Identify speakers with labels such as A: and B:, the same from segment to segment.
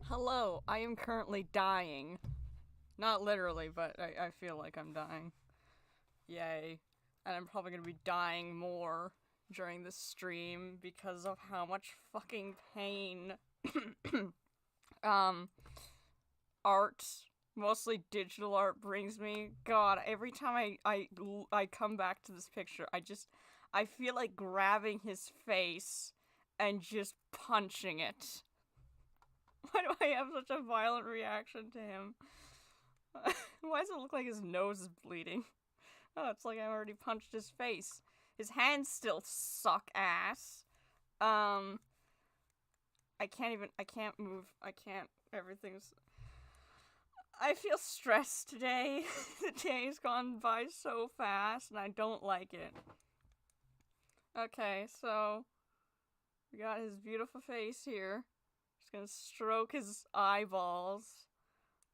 A: Hello, I am currently dying. Not literally, but I feel like I'm dying. Yay. And I'm probably gonna be dying more during this stream because of how much fucking pain um art, mostly digital art, brings me. God, every time I come back to this picture, I feel like grabbing his face and just punching it. Why do I have such a violent reaction to him? Why does it look like his nose is bleeding? Oh, it's like I already punched his face. His hands still suck ass. Um, I can't move. Everything's. I feel stressed today. The day's gone by so fast, and I don't like it. Okay, so we got his beautiful face here. Just gonna stroke his eyeballs.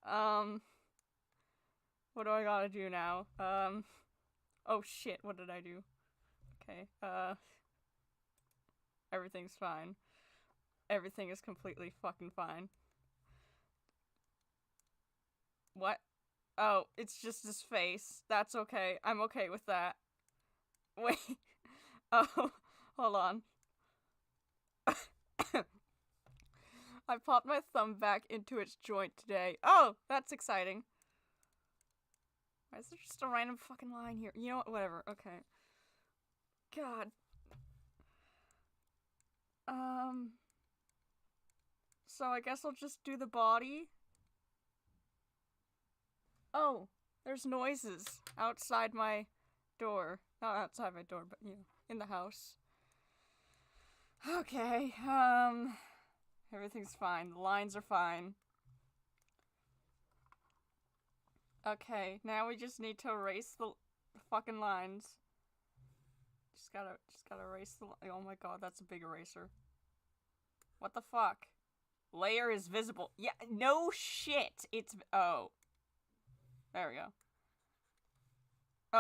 A: What do I gotta do now? Oh shit, what did I do? Okay, everything's fine. Everything is completely fucking fine. What? Oh, it's just his face. That's okay. I'm okay with that. Wait. Oh, hold on. I popped my thumb back into its joint today. Oh, that's exciting. Why is there just a random fucking line here? You know what? Whatever. Okay. God. So I guess I'll just do the body. Oh, there's noises outside my door. Not outside my door, but, in the house. Okay, everything's fine. The lines are fine. Okay, now we just need to erase the fucking lines. Just gotta erase the. Oh my god, that's a big eraser. What the fuck? Layer is visible. Yeah, no shit. It's. Oh. There we go.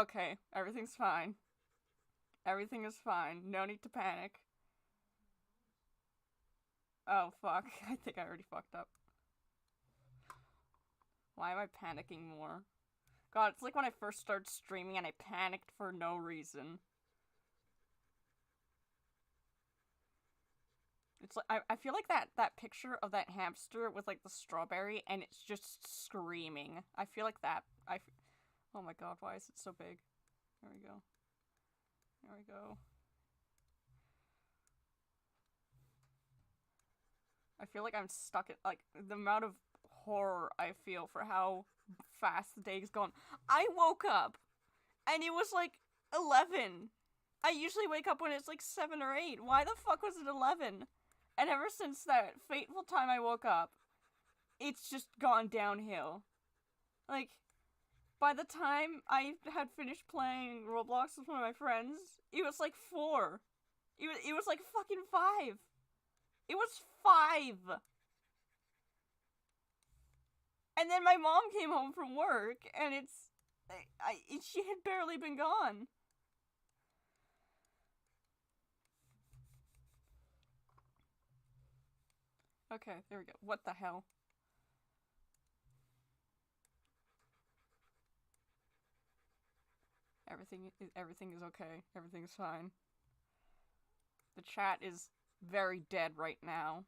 A: Okay, everything's fine. Everything is fine. No need to panic. Oh, fuck. I think I already fucked up. Why am I panicking more? God, it's like when I first started streaming and I panicked for no reason. It's like, I feel like that picture of that hamster with, like, the strawberry and it's just screaming. I feel like that. Oh my god, why is it so big? There we go. There we go. I feel like I'm stuck at, like, the amount of horror I feel for how fast the day's gone. I woke up and it was like 11. I usually wake up when it's like 7 or 8. Why the fuck was it 11? And ever since that fateful time I woke up, it's just gone downhill. Like, by the time I had finished playing Roblox with one of my friends, it was like 4. It was like fucking 5. It was 5. And then my mom came home from work, and she had barely been gone. Okay, there we go. What the hell? Everything is okay. Everything's fine. The chat is very dead right now.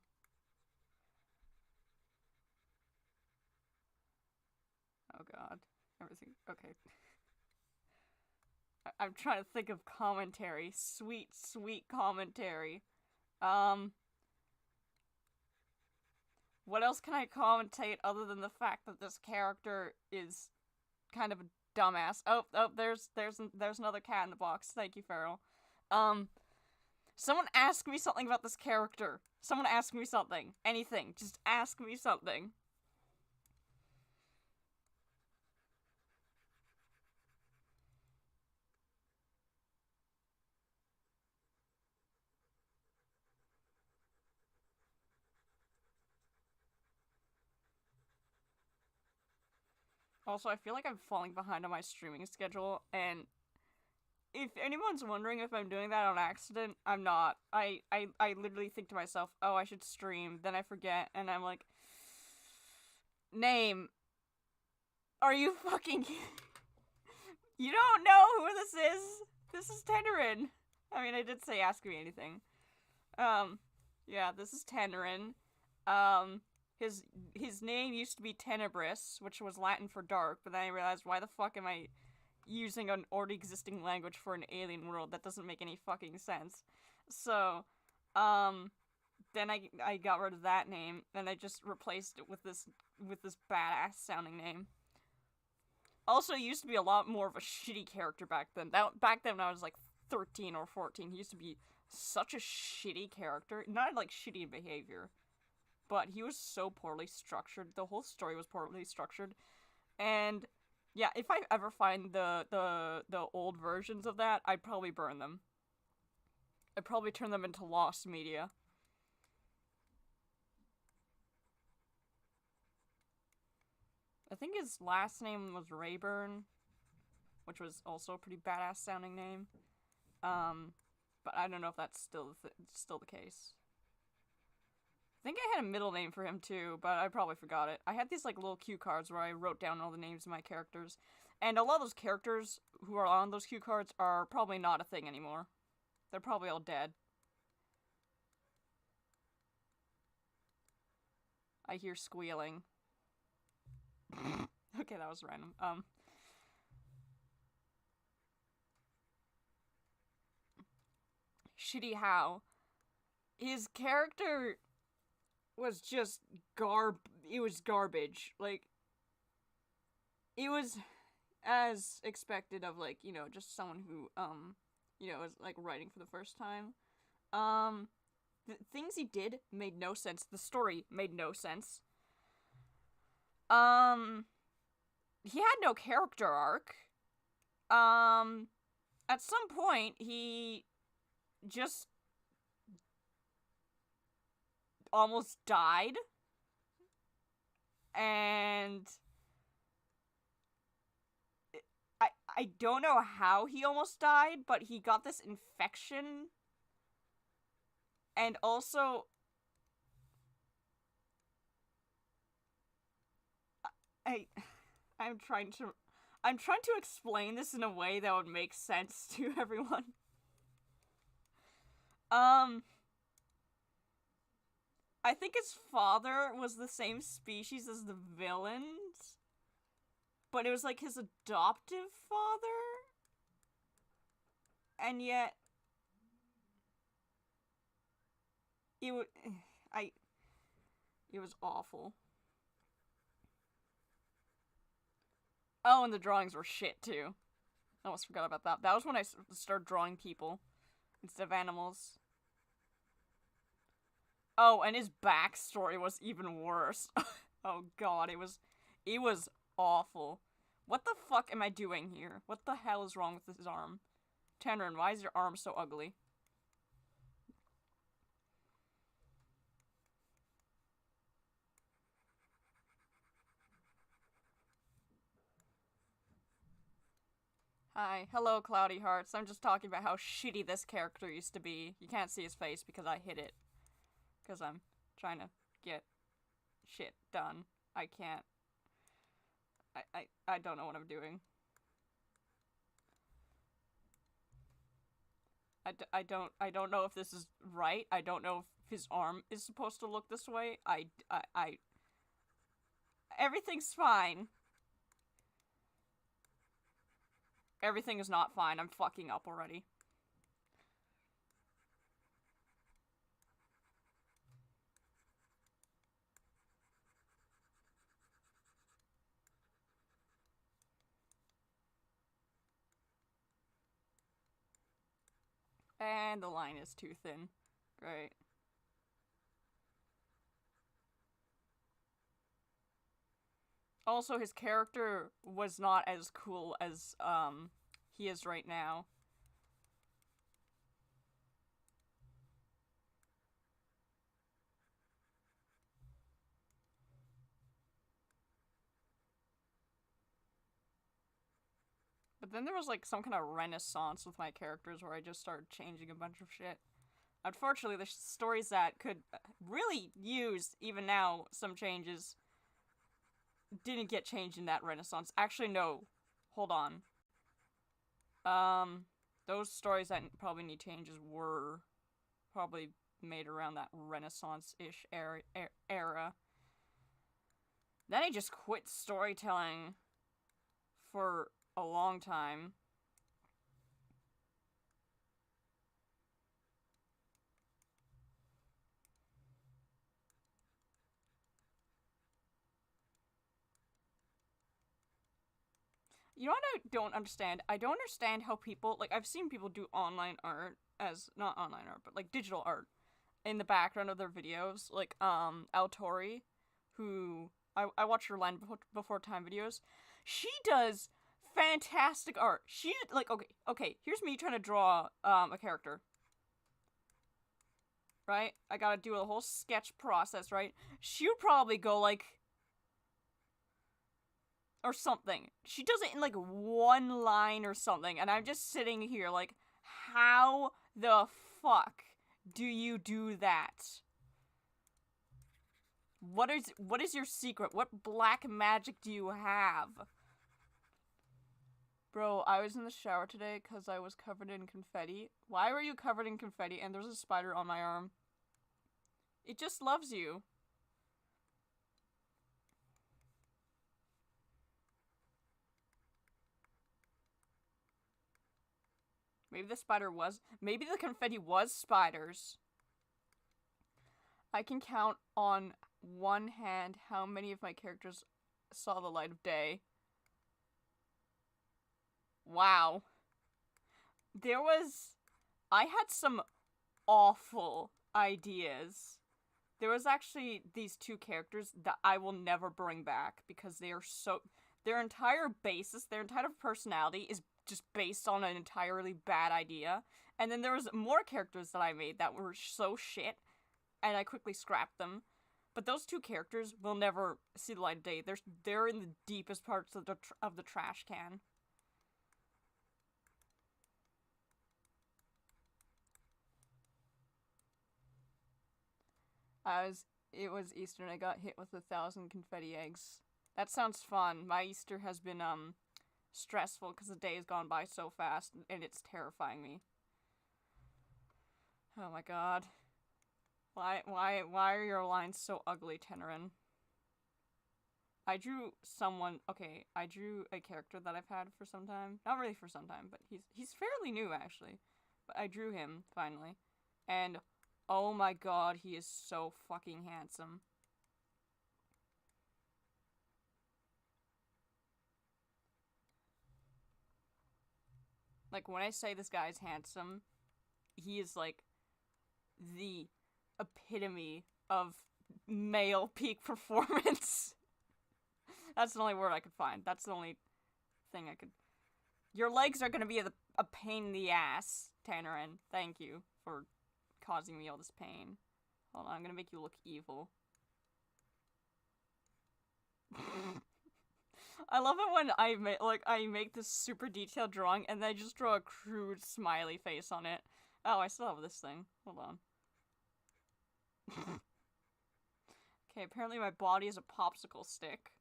A: Oh god. Everything. Okay. I'm trying to think of commentary. Sweet, sweet commentary. What else can I commentate other than the fact that this character is kind of a dumbass? Oh, there's another cat in the box. Thank you, Farrell. Someone ask me something about this character. Someone ask me something. Anything. Just ask me something. Also, I feel like I'm falling behind on my streaming schedule, and if anyone's wondering if I'm doing that on accident, I'm not. I literally think to myself, oh, I should stream, then I forget, and I'm like, Name. Are you fucking... You don't know who this is? This is Tenerin. I mean, I did say ask me anything. Yeah, this is Tenerin. His name used to be Tenebris, which was Latin for dark, but then I realized, why the fuck am I using an already existing language for an alien world? That doesn't make any fucking sense. So, then I got rid of that name, and I just replaced it with this badass sounding name. Also, he used to be a lot more of a shitty character back then. Back then when I was like 13 or 14, he used to be such a shitty character. Not like shitty in behavior, but he was so poorly structured. The whole story was poorly structured. And yeah, if I ever find the old versions of that, I'd probably burn them. I'd probably turn them into lost media. I think his last name was Rayburn, which was also a pretty badass sounding name. But I don't know if that's still the case. I think I had a middle name for him too, but I probably forgot it. I had these like little cue cards where I wrote down all the names of my characters, and a lot of those characters who are on those cue cards are probably not a thing anymore. They're probably all dead. I hear squealing. Okay, that was random. Shitty How. His character was just it was garbage. Like, it was as expected of, like, you know, just someone who, you know, was, like, writing for the first time. The things he did made no sense. The story made no sense. He had no character arc. At some point, he just almost died. And I don't know how he almost died, but he got this infection. And also, I'm trying to explain this in a way that would make sense to everyone. I think his father was the same species as the villains, but it was like his adoptive father, and yet it was awful. Oh, and the drawings were shit too. I almost forgot about that. That was when I started drawing people instead of animals. Oh, and his backstory was even worse. Oh god, it was awful. What the fuck am I doing here? What the hell is wrong with his arm? Tenerin, why is your arm so ugly? Hi. Hello, Cloudy Hearts. I'm just talking about how shitty this character used to be. You can't see his face because I hid it. Because I'm trying to get shit done. I can't. I don't know what I'm doing. I don't know if this is right. I don't know if his arm is supposed to look this way. Everything's fine. Everything is not fine. I'm fucking up already. And the line is too thin. Great. Also, his character was not as cool as, he is right now. But then there was, like, some kind of renaissance with my characters where I just started changing a bunch of shit. Unfortunately, there's stories that could really use, even now, some changes. didn't get changed in that Renaissance. Actually, no. Hold on. Those stories that probably need changes were probably made around that Renaissance-ish era. Then he just quit storytelling for a long time. You know what I don't understand? I don't understand how people, like, I've seen people do online art as, not online art, but, like, digital art in the background of their videos. Like, Altori, who, I watch her Land Before Time videos. She does fantastic art. She, like, okay, here's me trying to draw, a character. Right? I gotta do a whole sketch process, right? She would probably go, like, or something. She does it in like one line or something, and I'm just sitting here like, how the fuck do you do that? What is your secret? What black magic do you have? Bro, I was in the shower today because I was covered in confetti. Why were you covered in confetti and there's a spider on my arm? It just loves you. Maybe maybe the confetti was spiders. I can count on one hand how many of my characters saw the light of day. Wow. I had some awful ideas. There was actually these two characters that I will never bring back because their entire basis, their entire personality is just based on an entirely bad idea. And then there was more characters that I made that were so shit, and I quickly scrapped them. But those two characters will never see the light of day. They're in the deepest parts of the trash can. It was Easter and I got hit with 1,000 confetti eggs. That sounds fun. My Easter has been, stressful because the day has gone by so fast and it's terrifying me. Oh my god. Why are your lines so ugly, Tenerin? I drew a character that I've had for some time. Not really for some time, but he's fairly new actually. But I drew him finally. And oh my god, he is so fucking handsome. Like, when I say this guy's handsome, he is, like, the epitome of male peak performance. That's the only word I could find. That's the only thing I could... Your legs are gonna be a pain in the ass, Tannerin. Thank you for causing me all this pain. Hold on, I'm gonna make you look evil. I love it when I make this super detailed drawing and then I just draw a crude smiley face on it. Oh, I still have this thing. Hold on. Okay, apparently my body is a popsicle stick.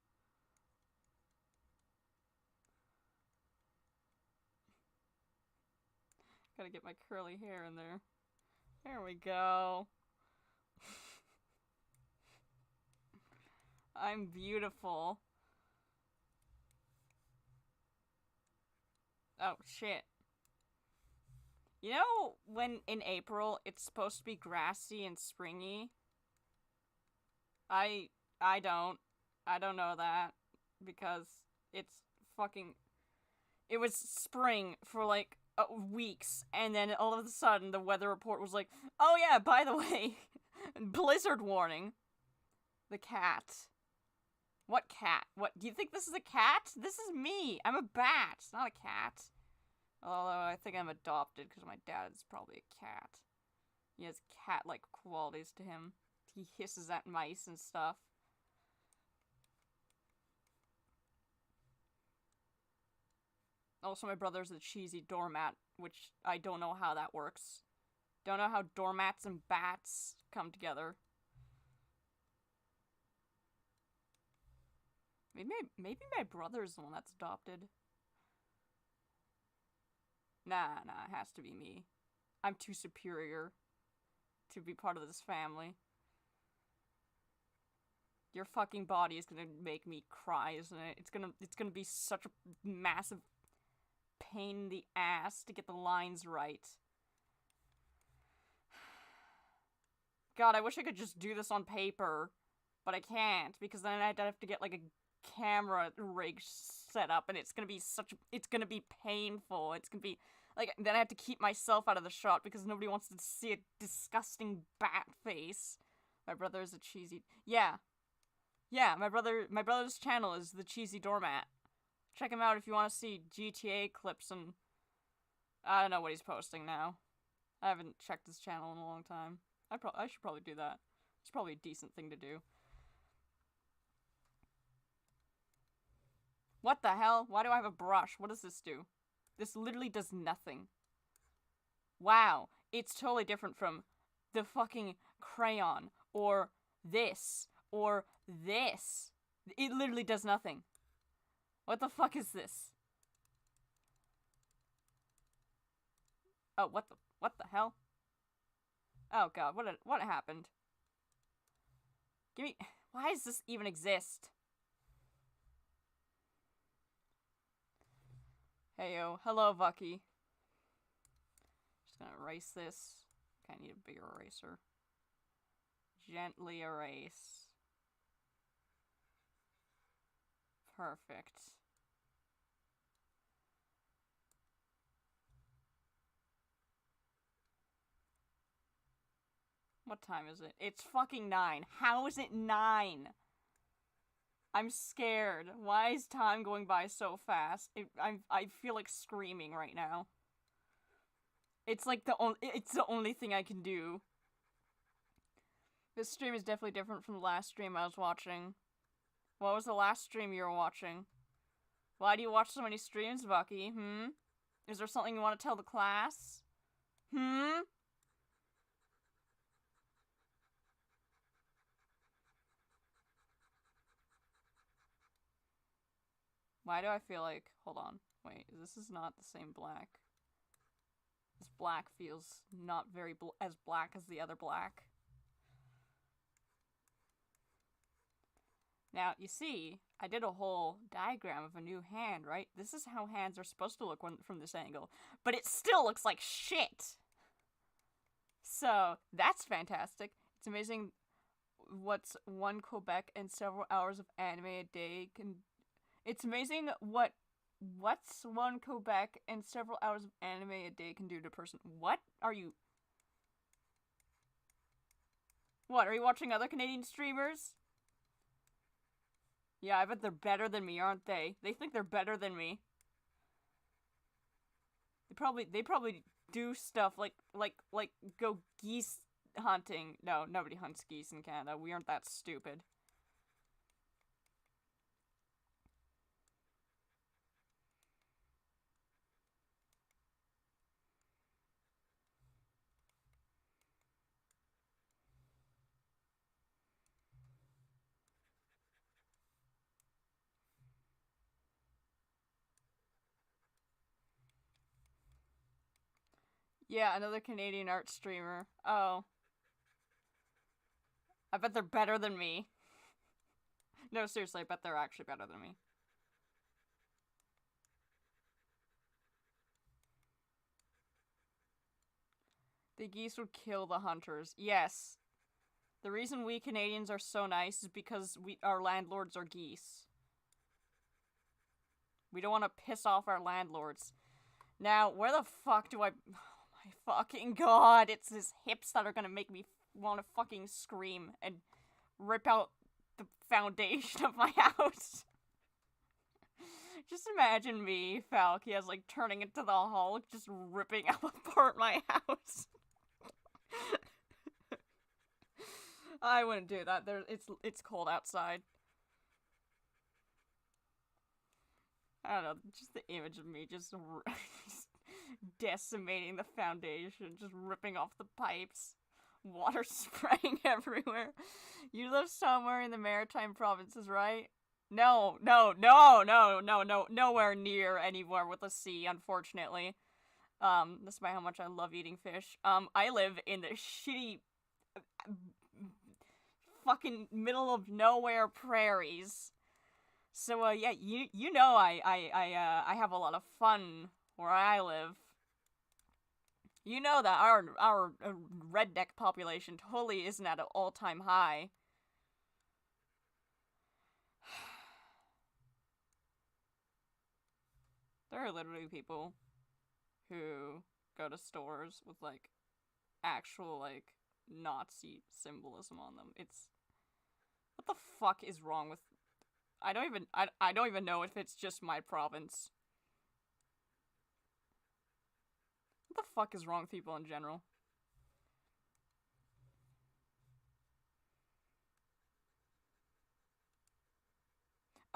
A: Gotta get my curly hair in there. There we go. I'm beautiful. Oh, shit. You know when in April it's supposed to be grassy and springy? I don't. I don't know that. Because it's fucking... It was spring for like weeks, and then all of a sudden the weather report was like, oh yeah, by the way, blizzard warning. The cat. What cat? What, do you think this is a cat? This is me. I'm a bat. It's not a cat. Although I think I'm adopted because my dad is probably a cat. He has cat-like qualities to him. He hisses at mice and stuff. Also, my brother's a cheesy doormat, which I don't know how that works. Don't know how doormats and bats come together. Maybe my brother's the one that's adopted. Nah, it has to be me. I'm too superior to be part of this family. Your fucking body is gonna make me cry, isn't it? It's gonna be such a massive pain in the ass to get the lines right. God, I wish I could just do this on paper, but I can't, because then I'd have to get, like, a camera rig set up, and it's gonna be painful. It's gonna be, like, then I have to keep myself out of the shot, because nobody wants to see a disgusting bat face. My brother is a cheesy... Yeah, my brother's channel is The Cheesy Doormat. Check him out if you want to see GTA clips, and I don't know what he's posting now. I haven't checked his channel in a long time. I should probably do that. It's probably a decent thing to do. What the hell? Why do I have a brush? What does this do? This literally does nothing. Wow. It's totally different from the fucking crayon, or this, or this. It literally does nothing. What the fuck is this? Oh, what the hell? Oh god, what happened? Why does this even exist? Heyo, hello Vucky. Just gonna erase this. Okay, I need a bigger eraser. Gently erase. Perfect. What time is it? It's fucking 9. How is it 9? I'm scared. Why is time going by so fast? I feel like screaming right now. It's like it's the only thing I can do. This stream is definitely different from the last stream I was watching. What was the last stream you were watching? Why do you watch so many streams, Bucky? Is there something you want to tell the class? Why do I feel like... Hold on. Wait, this is not the same black. This black feels not very as black as the other black. Now, you see, I did a whole diagram of a new hand, right? This is how hands are supposed to look from this angle. But it still looks like shit! So, that's fantastic. It's amazing what's one Quebec and several hours of anime a day can... It's amazing what's one Quebec and several hours of anime a day can do to a person. What are you... What, are you watching other Canadian streamers? Yeah, I bet they're better than me, aren't they? They think they're better than me. They probably do stuff like go geese hunting. No, nobody hunts geese in Canada. We aren't that stupid. Yeah, another Canadian art streamer. Oh. I bet they're better than me. No, seriously, I bet they're actually better than me. The geese would kill the hunters. Yes. The reason we Canadians are so nice is because our landlords are geese. We don't want to piss off our landlords. Now, where the fuck do I... Oh my fucking god, it's his hips that are gonna make me want to fucking scream and rip out the foundation of my house. Just imagine me, Falky, as like turning into the Hulk, just ripping apart my house. I wouldn't do that. It's cold outside. I don't know, just the image of me just decimating the foundation, just ripping off the pipes, water spraying everywhere. You live somewhere in the Maritime provinces, right? No, no, no, no, no, no, nowhere near anywhere with a C, unfortunately. Despite how much I love eating fish. I live in the shitty fucking middle of nowhere prairies. So yeah, you know I have a lot of fun where I live. You know that our redneck population totally isn't at an all-time high. There are literally people who go to stores with like actual like Nazi symbolism on them. It's what the fuck is wrong with I don't even know if it's just my province. What the fuck is wrong with people in general?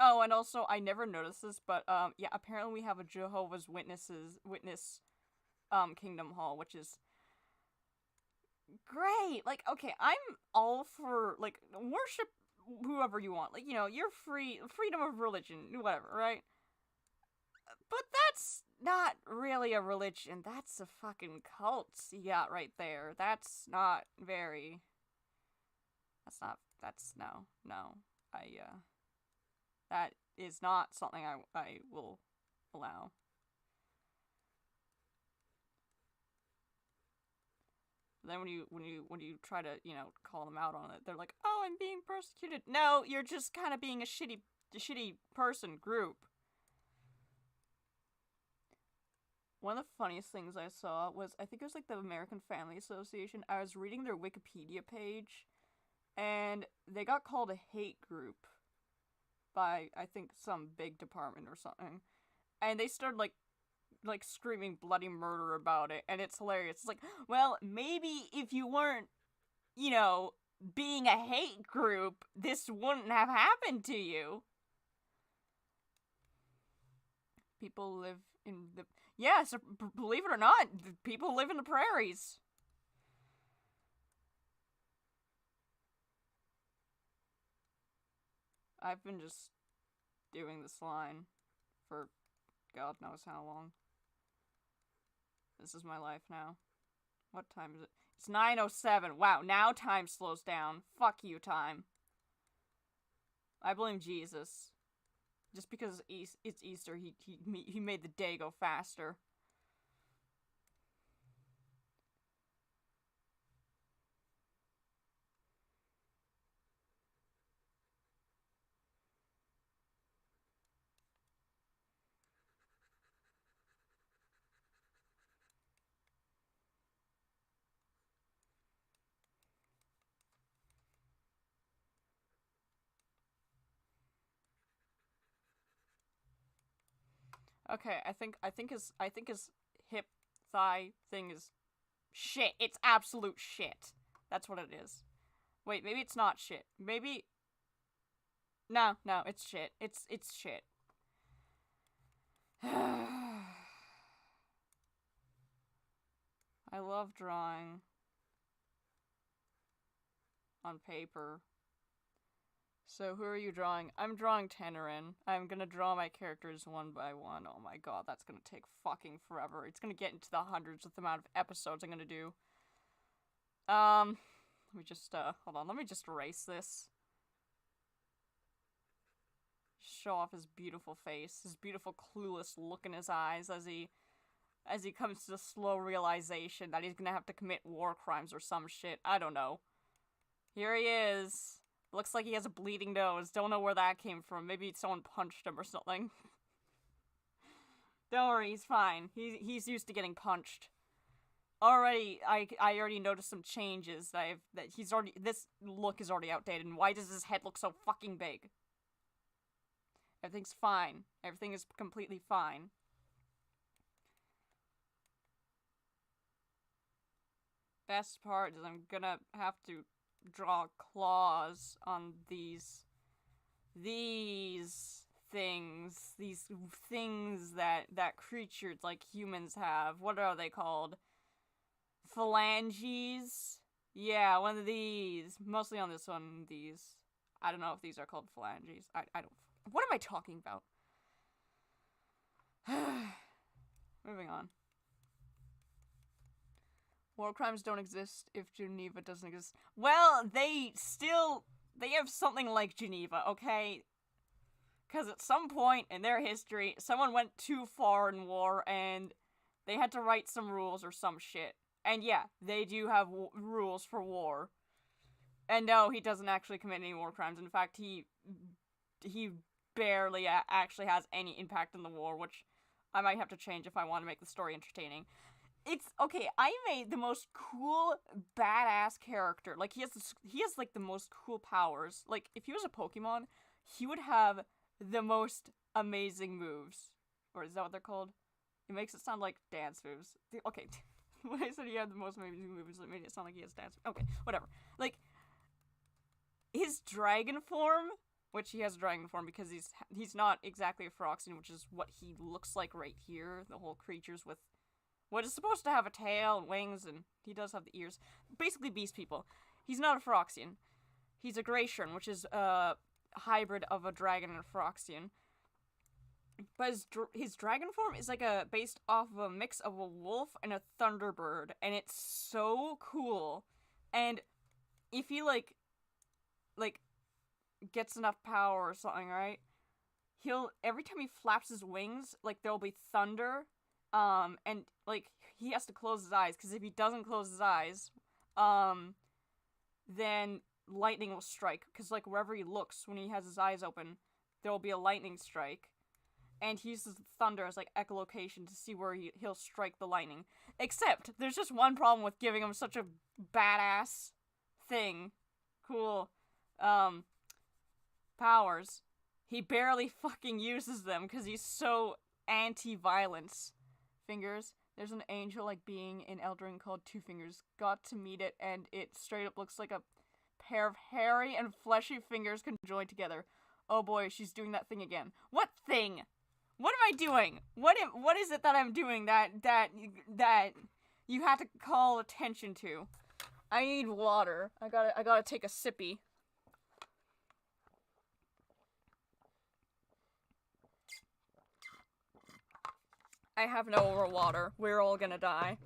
A: Oh, and also I never noticed this, but yeah, apparently we have a Jehovah's Witness Kingdom Hall, which is great. Like, okay, I'm all for like worship whoever you want. Like, you know, you're freedom of religion, whatever, right? But that's not really a religion. That's a fucking cult you got right there. That's not very. That's not. That's no, no. That is not something I will allow. Then when you try to call them out on it, they're like, "Oh, I'm being persecuted." No, you're just kind of being a shitty person group. One of the funniest things I saw was I think it was like the American Family Association. I was reading their Wikipedia page, and they got called a hate group by I think some big department or something, and they started like screaming bloody murder about it, and it's hilarious. It's like, well, maybe if you weren't, you know, being a hate group, this wouldn't have happened to you. People live in the yeah, so believe it or not, people live in the prairies. I've been just doing this line for God knows how long. This is my life now. What time is it? It's 9:07. Wow, now time slows down. Fuck you, time. I blame Jesus. Just because it's Easter, he made the day go faster. Okay, I think his hip thigh thing is shit. It's absolute shit. That's what it is. Wait, maybe it's not shit. Maybe no, no, it's shit. It's shit. I love drawing on paper. So who are you drawing? I'm drawing Tenerin. I'm gonna draw my characters one by one. Oh my god, that's gonna take fucking forever. It's gonna get into the hundreds with the amount of episodes I'm gonna do. Let me just, hold on, let me just erase this. Show off his beautiful face, his beautiful clueless look in his eyes as he comes to the slow realization that he's gonna have to commit war crimes or some shit. I don't know. Here he is. Looks like he has a bleeding nose. Don't know where that came from. Maybe someone punched him or something. Don't worry, he's fine. He's used to getting punched. Already, I already noticed some changes that he's already, this look is already outdated, and why does his head look so fucking big? Everything's fine. Everything is completely fine. Best part is I'm gonna have to draw claws on these things that creatures like humans have. What are they called? Phalanges? Yeah, one of these. Mostly on this one, these. I don't know if these are called phalanges. I don't What am I talking about? Moving on. War crimes don't exist if Geneva doesn't exist. Well, they have something like Geneva, okay? Because at some point in their history, someone went too far in war and they had to write some rules or some shit. And yeah, they do have rules for war. And no, he doesn't actually commit any war crimes. In fact, he barely actually has any impact in the war, which I might have to change if I want to make the story entertaining. It's okay. I made the most cool, badass character. Like he has like the most cool powers. Like if he was a Pokemon, he would have the most amazing moves. Or is that what they're called? It makes it sound like dance moves. Okay, when I said he had the most amazing moves, it made it sound like he has dance. Okay, whatever. Like his dragon form, which he has a dragon form because he's not exactly a Phyroxian, which is what he looks like right here. The whole creature's with what is supposed to have a tail and wings, and he does have the ears. Basically beast people. He's not a Phyroxian. He's a Glacian, which is a hybrid of a dragon and a Phyroxian. But his dragon form is like based off of a mix of a wolf and a thunderbird, and it's so cool. And if he like gets enough power or something, right? Every time he flaps his wings, like there'll be thunder, and like he has to close his eyes, because if he doesn't close his eyes, then lightning will strike, because like wherever he looks when he has his eyes open, there will be a lightning strike. And he uses thunder as like echolocation to see where he'll strike the lightning. Except there's just one problem with giving him such a badass thing. Cool. Powers. He barely fucking uses them because he's so anti-violence. Fingers. There's an angel-like being in Elden called Two Fingers. Got to meet it, and it straight up looks like a pair of hairy and fleshy fingers conjoined together. Oh boy, she's doing that thing again. What thing? What am I doing? What is it that I'm doing that you have to call attention to? I need water. I gotta take a sippy. I have no more water. We're all gonna die.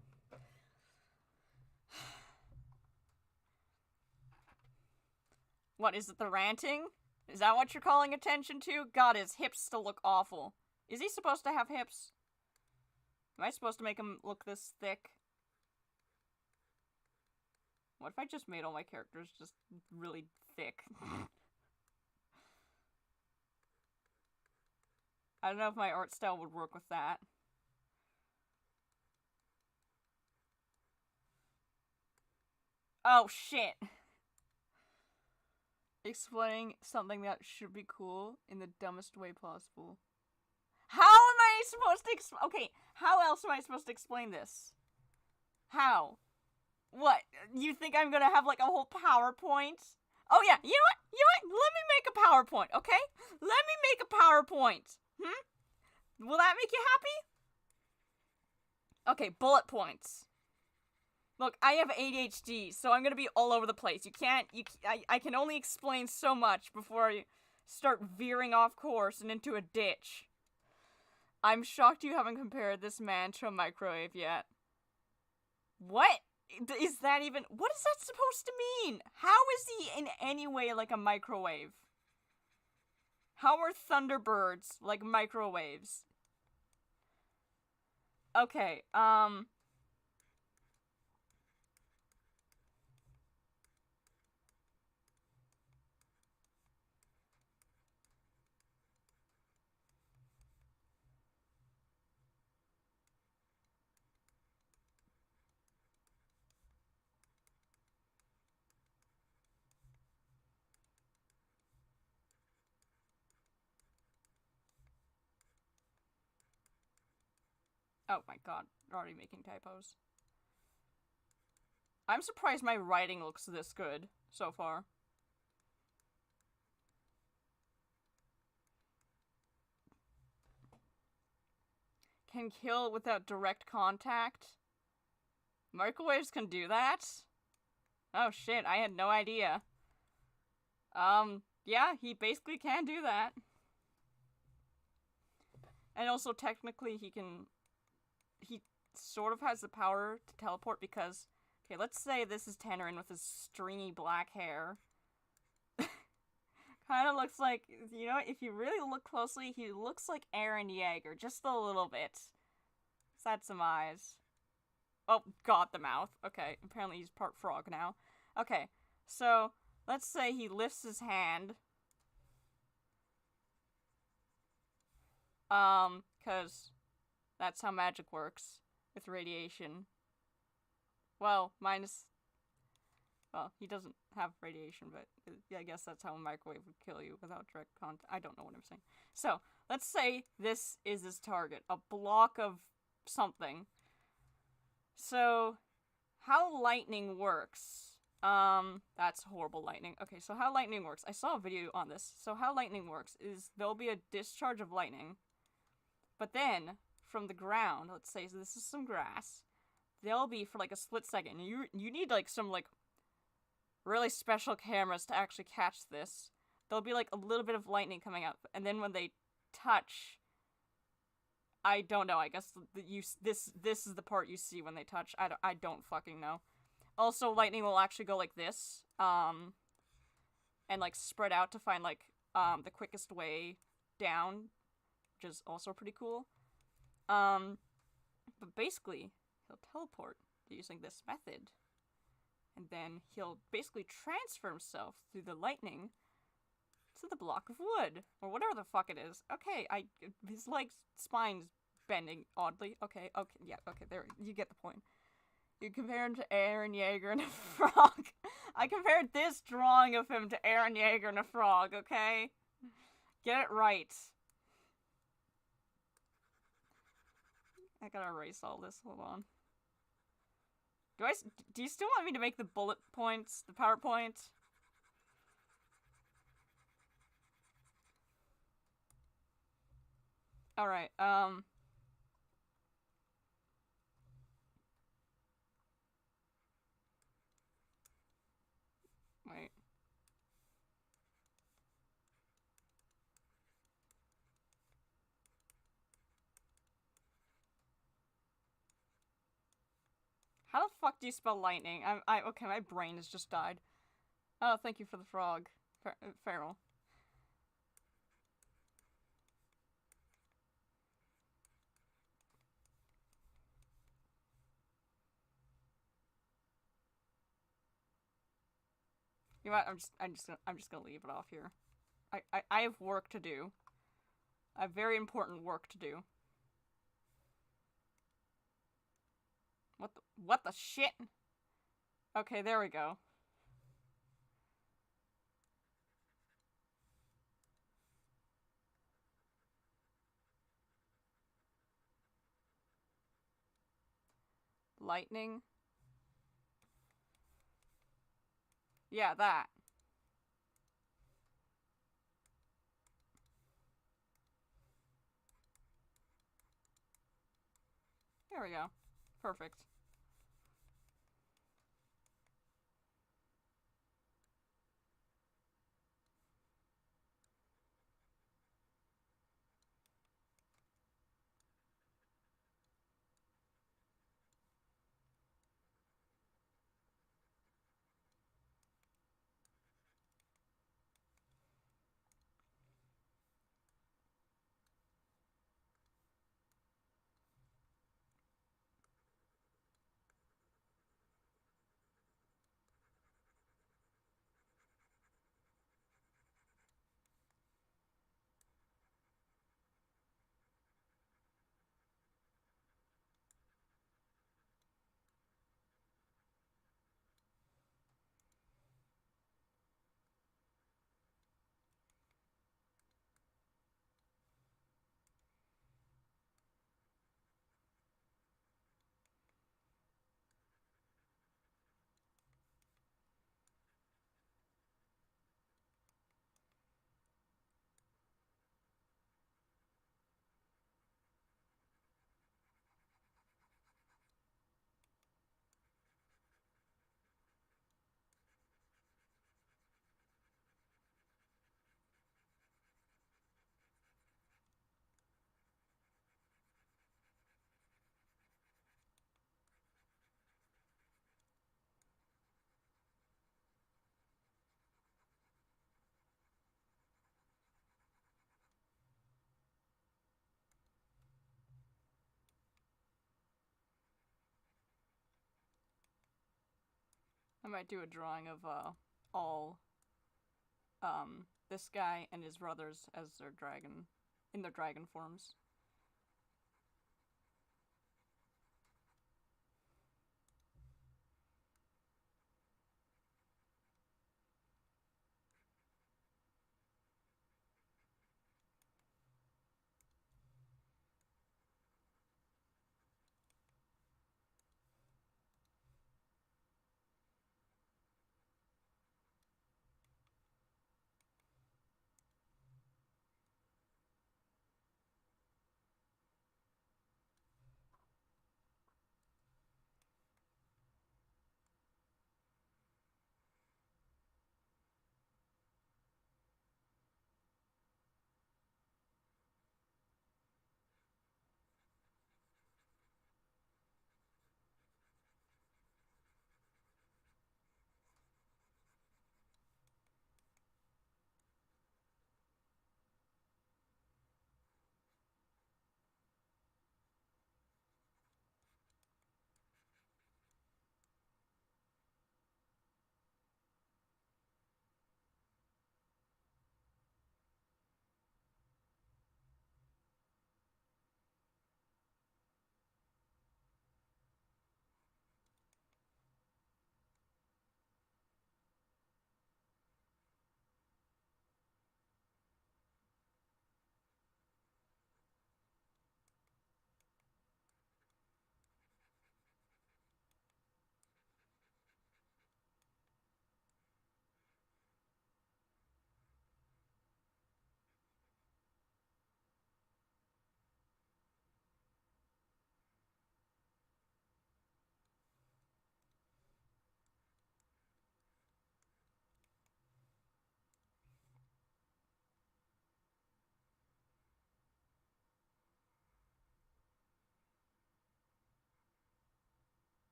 A: What, is it the ranting? Is that what you're calling attention to? God, his hips still look awful. Is he supposed to have hips? Am I supposed to make him look this thick? What if I just made all my characters just really thick? I don't know if my art style would work with that. Oh, shit. Explaining something that should be cool in the dumbest way possible. How am I supposed to okay, how else am I supposed to explain this? How? What? You think I'm gonna have like a whole PowerPoint? Oh yeah, you know what? Let me make a PowerPoint, okay? Let me make a PowerPoint. Will that make you happy? Okay, bullet points. Look, I have ADHD, so I'm gonna be all over the place. I can only explain so much before I start veering off course and into a ditch. I'm shocked you haven't compared this man to a microwave yet. What? Is that even... What is that supposed to mean? How is he in any way like a microwave? How are thunderbirds like microwaves? Okay, oh my god, already making typos. I'm surprised my writing looks this good so far. Can kill without direct contact? Microwaves can do that? Oh shit, I had no idea. Yeah, he basically can do that. And also, technically, he sort of has the power to teleport because, okay, let's say this is Tannerin with his stringy black hair. Kind of looks like, you know, if you really look closely, he looks like Eren Yeager, just a little bit. That's some eyes. Oh, God, the mouth. Okay, apparently he's part frog now. Okay, so let's say he lifts his hand. Because that's how magic works with radiation. Well, minus. Well, he doesn't have radiation, but I guess that's how a microwave would kill you without direct contact. I don't know what I'm saying. So, let's say this is his target. A block of something. So, how lightning works. That's horrible lightning. Okay, so how lightning works. I saw a video on this. So how lightning works is there'll be a discharge of lightning. But then, from the ground, let's say so this is some grass, there'll be, for like a split second, you need like some like really special cameras to actually catch this. There'll be like a little bit of lightning coming out, and then when they touch, I don't know, I guess this is the part you see when they touch. I don't fucking know. Also, lightning will actually go like this, and like spread out to find like the quickest way down, which is also pretty cool. But basically, he'll teleport using this method. And then he'll basically transfer himself through the lightning to the block of wood. Or whatever the fuck it is. Okay, his like spine's bending oddly. Okay, yeah, okay, there, you get the point. You compare him to Eren Yeager and a frog. I compared this drawing of him to Eren Yeager and a frog, okay? Get it right. I gotta erase all this, hold on. Do you still want me to make the bullet points, the PowerPoint? Alright, wait. How the fuck do you spell lightning? Okay, my brain has just died. Oh, thank you for the frog. Feral. You know what? I'm just gonna leave it off here. I have work to do. I have very important work to do. What the shit? Okay, there we go. Lightning. Yeah, that. There we go. Perfect. might do a drawing of all this guy and his brothers as their dragon in their dragon forms.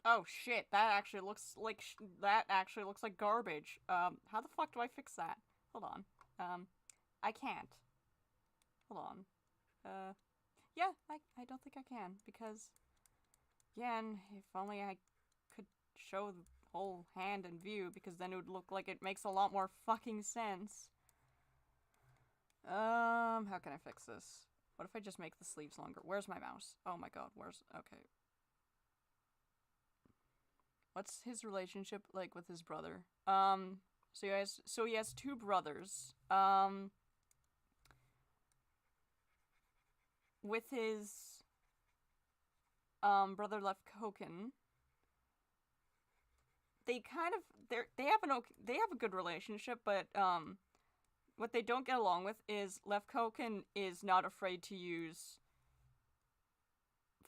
A: Oh shit, that actually looks like garbage. How the fuck do I fix that? Hold on. I can't. Hold on. Yeah, I don't think I can, because, again, if only I could show the whole hand in view, because then it would look like it makes a lot more fucking sense. How can I fix this? What if I just make the sleeves longer? Where's my mouse? Oh my god, okay. What's his relationship like with his brother? So he has two brothers. With his brother Lefkoken, they have a good relationship, but what they don't get along with is Lefkoken is not afraid to use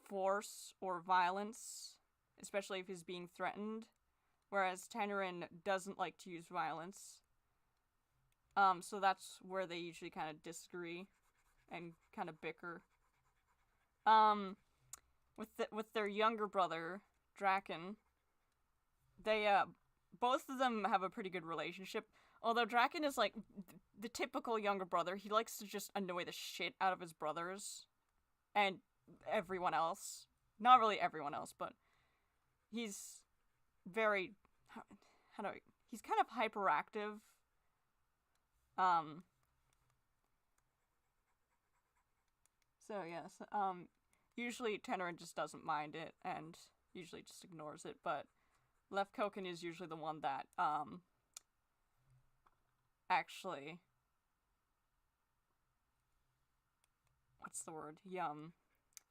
A: force or violence, especially if he's being threatened, whereas Tannerin doesn't like to use violence. So that's where they usually kind of disagree and kind of bicker. With their younger brother, Draken, they, both of them have a pretty good relationship, although Draken is, like, the typical younger brother. He likes to just annoy the shit out of his brothers, and everyone else. Not really everyone else, but he's very, he's kind of hyperactive. So yes, usually Tannerin just doesn't mind it, and usually just ignores it, but Lefkoken is usually the one that, actually, what's the word?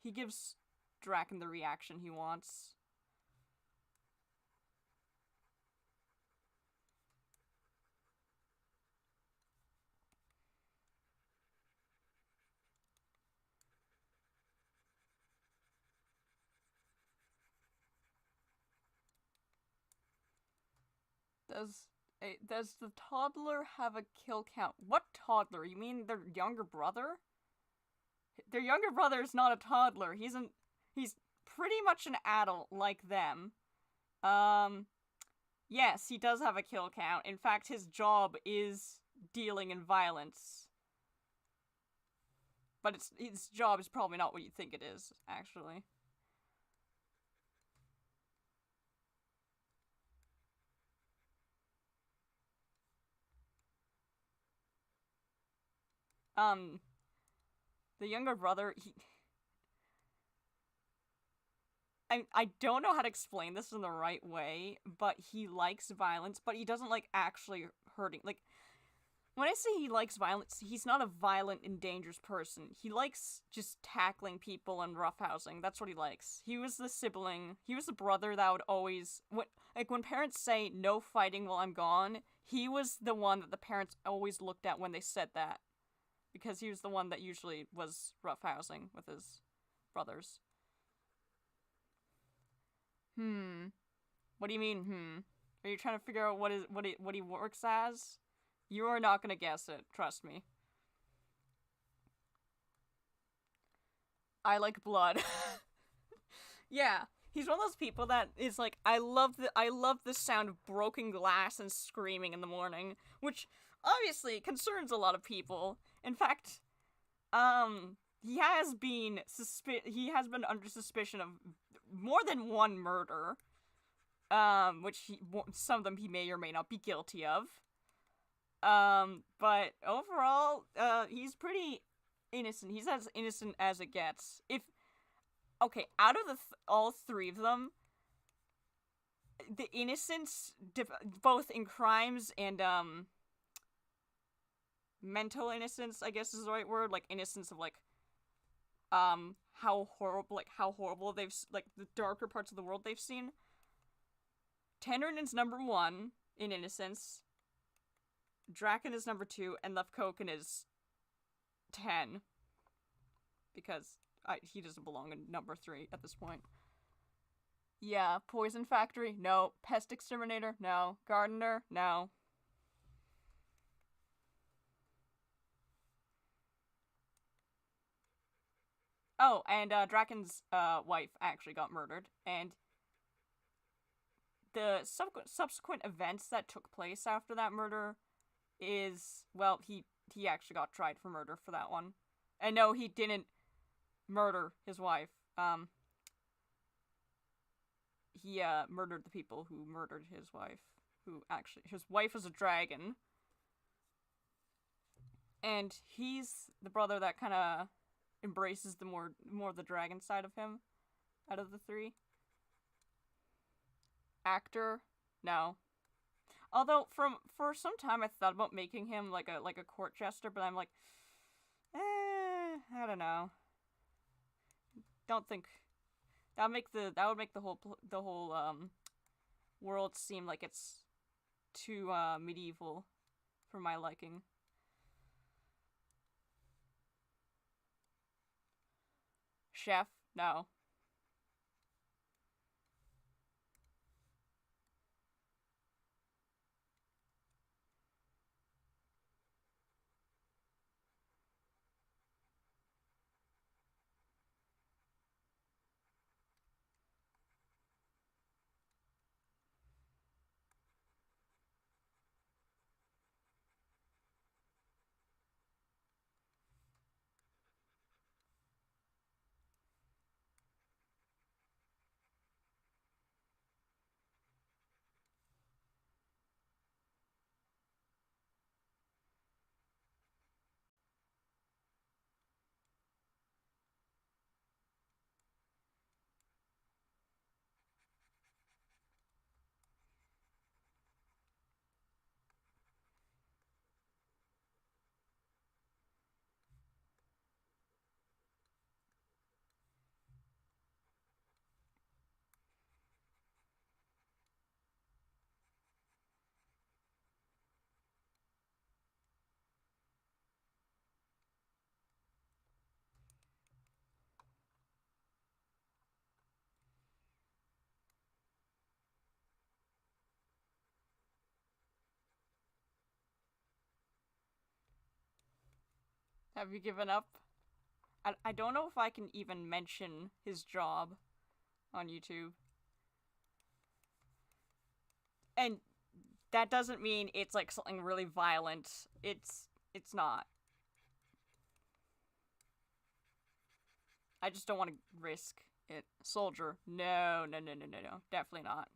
A: He gives Draken the reaction he wants. Does the toddler have a kill count? What toddler? You mean their younger brother? Their younger brother is not a toddler. He's pretty much an adult like them. Yes, he does have a kill count. In fact, his job is dealing in violence. But his job is probably not what you think it is, actually. The younger brother, I don't know how to explain this in the right way, but he likes violence, but he doesn't like actually hurting. Like, when I say he likes violence, he's not a violent and dangerous person. He likes just tackling people and roughhousing. That's what he likes. He was the sibling. He was the brother that would always... when parents say, no fighting while I'm gone, he was the one that the parents always looked at when they said that. Because he was the one that usually was roughhousing with his brothers. What do you mean, Are you trying to figure out what he works as? You are not gonna guess it, trust me. I like blood. Yeah, he's one of those people that is like, I love the sound of broken glass and screaming in the morning, which obviously concerns a lot of people. In fact, he has been under suspicion of more than one murder, which some of them he may or may not be guilty of. But overall, he's pretty innocent. He's as innocent as it gets. Out of all three of them, the innocence, both in crimes and, mental innocence, I guess is the right word, like, innocence of, like, how horrible they've, like, the darker parts of the world they've seen. Tendern's number 1 in innocence. Draken is number 2, and Lefkoken is 10. Because he doesn't belong in number 3 at this point. Yeah, Poison Factory? No. Pest Exterminator? No. Gardener? No. Oh, and Draken's wife actually got murdered, and the subsequent events that took place after that murder is, well, he actually got tried for murder for that one. And no, he didn't murder his wife. He murdered the people who murdered his wife. His wife was a dragon. And he's the brother that kind of embraces the more of the dragon side of him out of the 3. Actor? No. Although, for some time I thought about making him like a court jester, but I'm like, I don't know. Don't think that would make the whole world seem like it's too medieval for my liking. Chef? No. Have you given up? I don't know if I can even mention his job on YouTube. And that doesn't mean it's like something really violent. It's not. I just don't want to risk it. Soldier. No. Definitely not.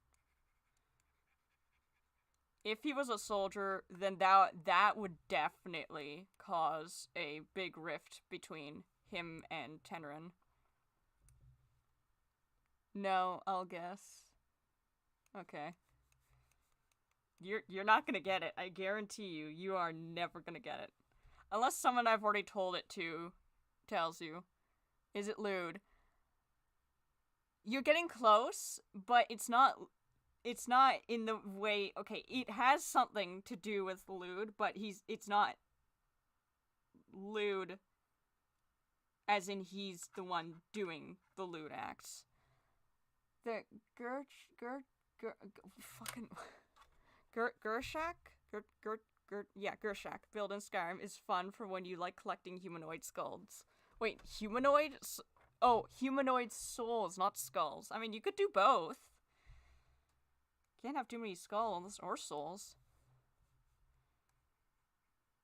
A: If he was a soldier, then that would definitely cause a big rift between him and Tenrin. No, I'll guess. Okay. You're not gonna get it. I guarantee you, you are never gonna get it. Unless someone I've already told it to tells you. Is it lewd? You're getting close, but it's not in the way. Okay, it has something to do with lewd, but it's not lewd as in he's the one doing the lewd acts. The Gershak? Gershak build in Skyrim is fun for when you like collecting humanoid skulls. Wait, humanoid? Oh, humanoid souls, not skulls. I mean, you could do both. Can't have too many skulls or souls.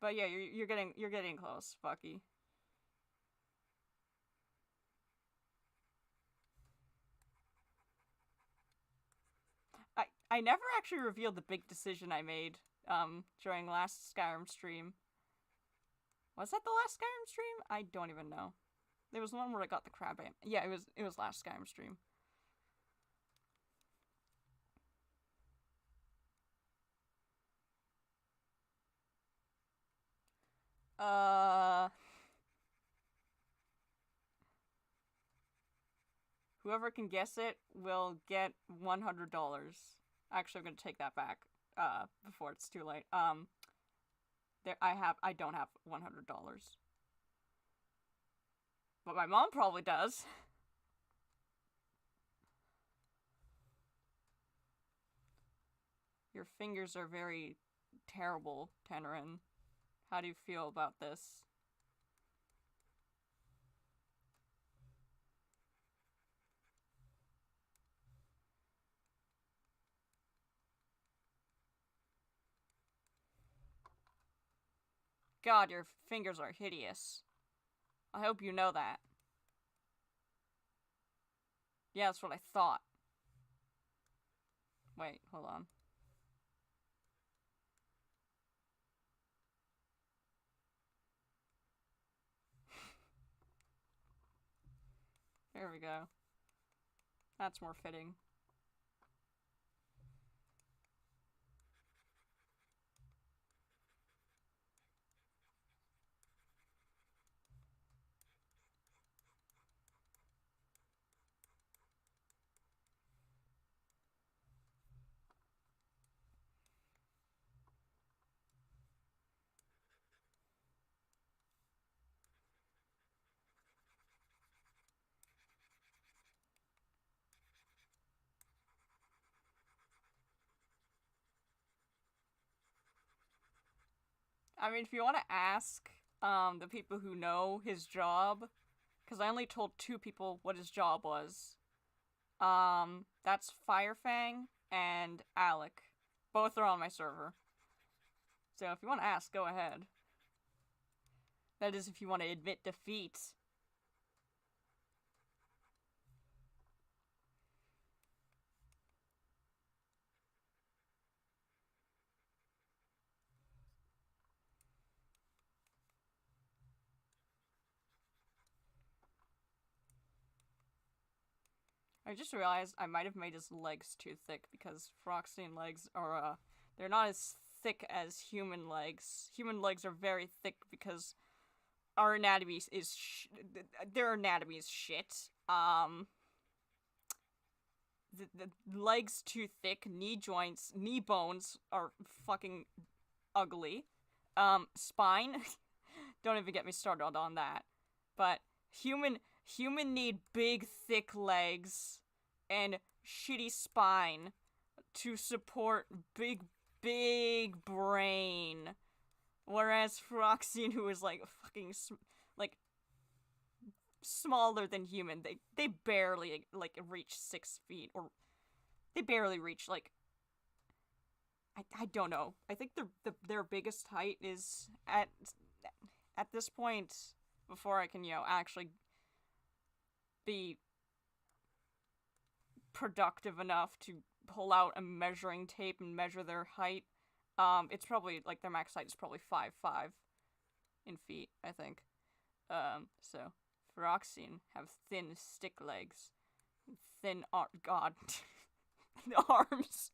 A: But yeah, you're getting close, Bucky. I never actually revealed the big decision I made during last Skyrim stream. Was that the last Skyrim stream? I don't even know. There was one where I got the crab ant. Yeah, it was last Skyrim stream. Whoever can guess it will get $100. Actually, I'm gonna take that back. Before it's too late. I don't have $100. But my mom probably does. Your fingers are very terrible, Tenrin. How do you feel about this? God, your fingers are hideous. I hope you know that. Yeah, that's what I thought. Wait, hold on. There we go. That's more fitting. I mean, if you want to ask the people who know his job, because I only told 2 people what his job was. That's Firefang and Alec. Both are on my server. So if you want to ask, go ahead. That is if you want to admit defeat. I just realized I might have made his legs too thick because Froxian legs are, they're not as thick as human legs. Human legs are very thick because our anatomy is their anatomy is shit. The legs too thick, knee joints, knee bones are fucking ugly. Spine, don't even get me started on that. But human need big, thick legs and shitty spine to support big brain. Whereas Phyrexian, who is like fucking like smaller than human, they barely like reach 6 feet, or they barely reach like I don't know. I think their biggest height is at this point, before I can, actually be productive enough to pull out a measuring tape and measure their height. It's probably, like, their max height is probably 5'5" in feet, I think. So, Phalanges have thin stick legs, thin God, arms,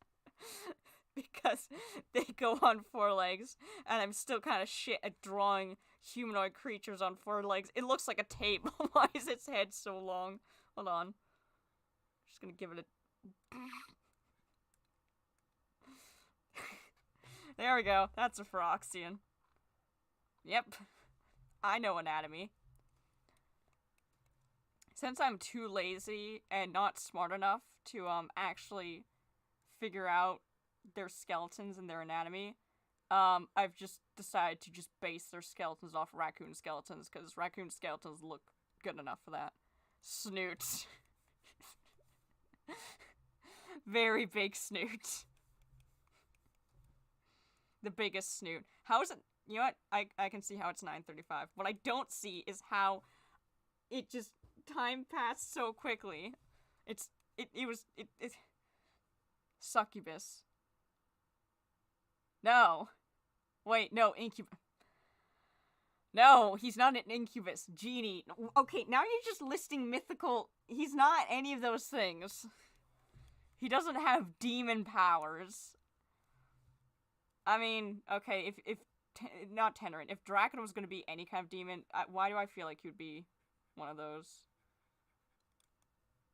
A: because they go on 4 legs, and I'm still kind of shit at drawing humanoid creatures on 4 legs. It looks like a tape. Why is its head so long? Hold on. Just gonna give it a... There we go. That's a Phalanges. Yep. I know anatomy. Since I'm too lazy and not smart enough to actually figure out their skeletons and their anatomy, I've just decided to just base their skeletons off raccoon skeletons, because raccoon skeletons look good enough for that. Snoot. Very big snoot. The biggest snoot. How is it? You know what? I can see how it's 9:35. What I don't see is how it just time passed so quickly. It succubus. No. Wait, no, incubus. No, he's not an incubus. Genie. Okay, now you're just listing mythical. He's not any of those things. He doesn't have demon powers. I mean, okay, not Tenerin. If Draken was going to be any kind of demon, why do I feel like he would be one of those?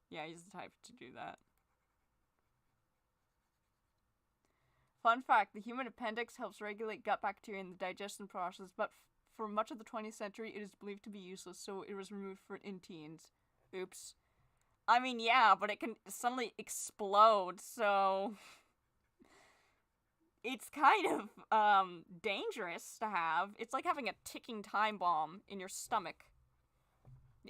A: Yeah, he's the type to do that. Fun fact, the human appendix helps regulate gut bacteria in the digestion process, but for much of the 20th century, it is believed to be useless, so it was removed in teens. Oops. I mean, yeah, but it can suddenly explode, so... It's kind of, dangerous to have. It's like having a ticking time bomb in your stomach.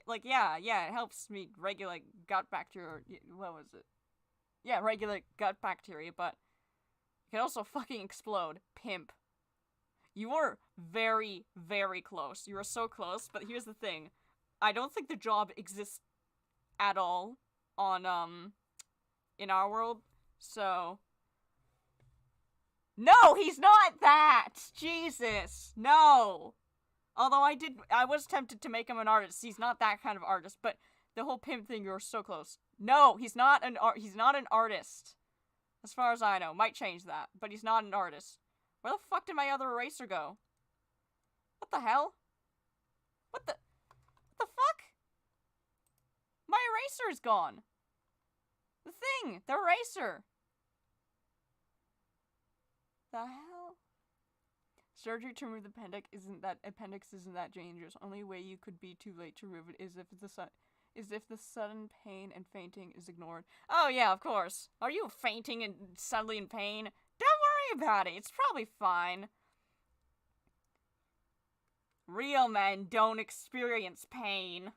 A: Like, yeah, it helps me regulate gut bacteria. What was it? Yeah, regulate gut bacteria, but it can also fucking explode. Pimp. You were very, very close. You were so close, but here's the thing. I don't think the job exists at all on, in our world, so... No, he's not that! Jesus, no! Although I was tempted to make him an artist. He's not that kind of artist, but the whole pimp thing, you were so close. No, he's not an artist. As far as I know. Might change that, but he's not an artist. Where the fuck did my other eraser go? What the hell? What the fuck? My eraser is gone. The thing, the eraser. The hell? Surgery to remove the appendix isn't that dangerous. Only way you could be too late to remove it is if the sudden pain and fainting is ignored. Oh yeah, of course. Are you fainting and suddenly in pain? Don't worry about it. It's probably fine. Real men don't experience pain.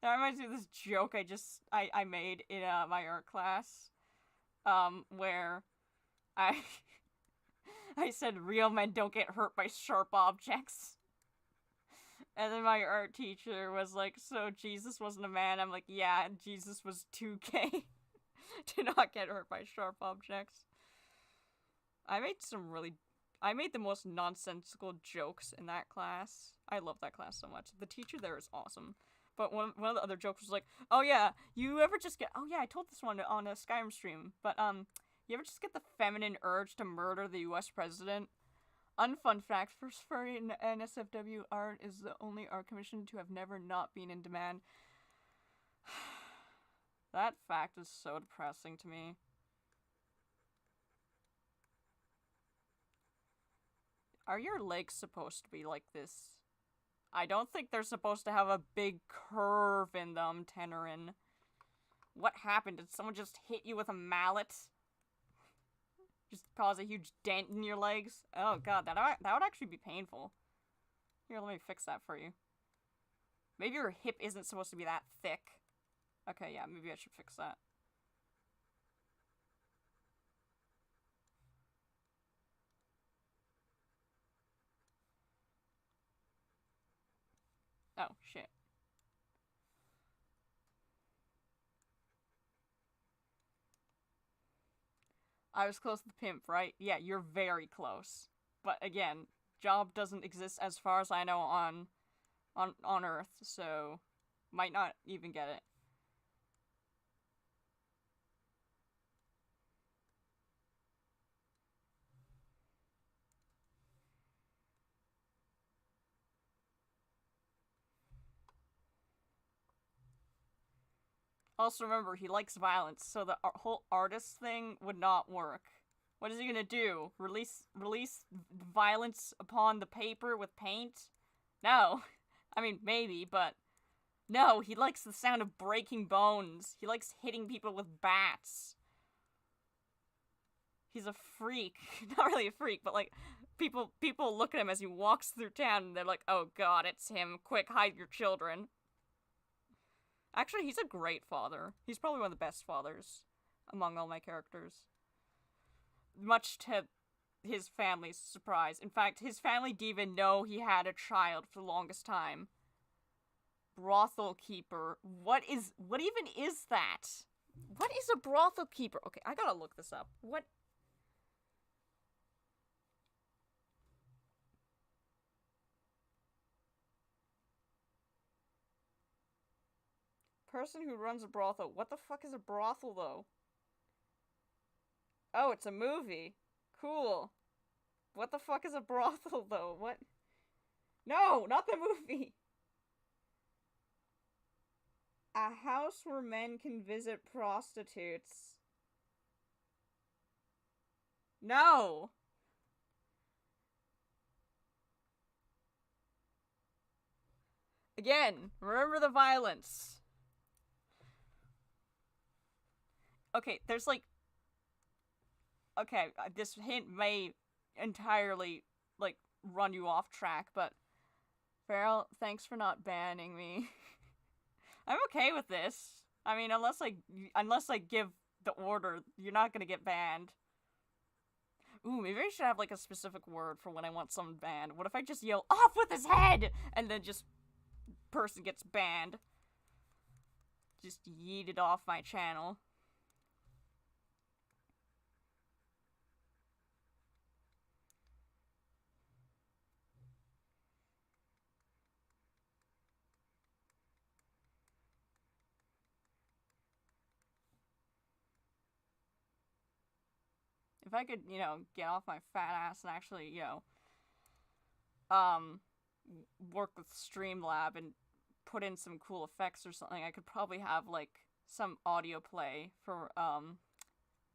A: That reminds me of this joke I made in my art class, where I said real men don't get hurt by sharp objects. And then my art teacher was like, so Jesus wasn't a man? I'm like, yeah, Jesus was too gay to not get hurt by sharp objects. I made the most nonsensical jokes in that class. I love that class so much. The teacher there is awesome. But one of the other jokes was like, oh yeah, you ever just get, oh yeah, I told this one on a Skyrim stream, but you ever just get the feminine urge to murder the US president? Unfun fact, first furry NSFW art is the only art commission to have never not been in demand. That fact is so depressing to me. Are your legs supposed to be like this? I don't think they're supposed to have a big curve in them, Tenerin. What happened? Did someone just hit you with a mallet? Just cause a huge dent in your legs? Oh god, that would actually be painful. Here, let me fix that for you. Maybe your hip isn't supposed to be that thick. Okay, yeah, maybe I should fix that. Oh, shit. I was close to the pimp, right? Yeah, you're very close. But again, job doesn't exist as far as I know on Earth, so might not even get it. Also remember, he likes violence, so the whole artist thing would not work. What is he gonna do? Release violence upon the paper with paint? No. I mean, maybe, but no, he likes the sound of breaking bones. He likes hitting people with bats. He's a freak. Not really a freak, but like people look at him as he walks through town and they're like, "Oh god, it's him. Quick, hide your children." Actually, he's a great father. He's probably one of the best fathers among all my characters. Much to his family's surprise. In fact, his family didn't even know he had a child for the longest time. Brothel keeper. What even is that? What is a brothel keeper? Okay, I gotta look this up. What? Person who runs a brothel. What the fuck is a brothel, though? Oh, it's a movie. Cool. What the fuck is a brothel, though? What? No, not the movie. A house where men can visit prostitutes. No! Again, remember the violence. Okay, there's like... Okay, this hint may entirely, like, run you off track, but... Farrell, thanks for not banning me. I'm okay with this. I mean, unless I give the order, you're not gonna get banned. Ooh, maybe I should have, like, a specific word for when I want someone banned. What if I just yell, "Off with his head!" And then just... person gets banned. Just yeeted off my channel. If I could, get off my fat ass and actually, work with Streamlab and put in some cool effects or something, I could probably have, like, some audio play for,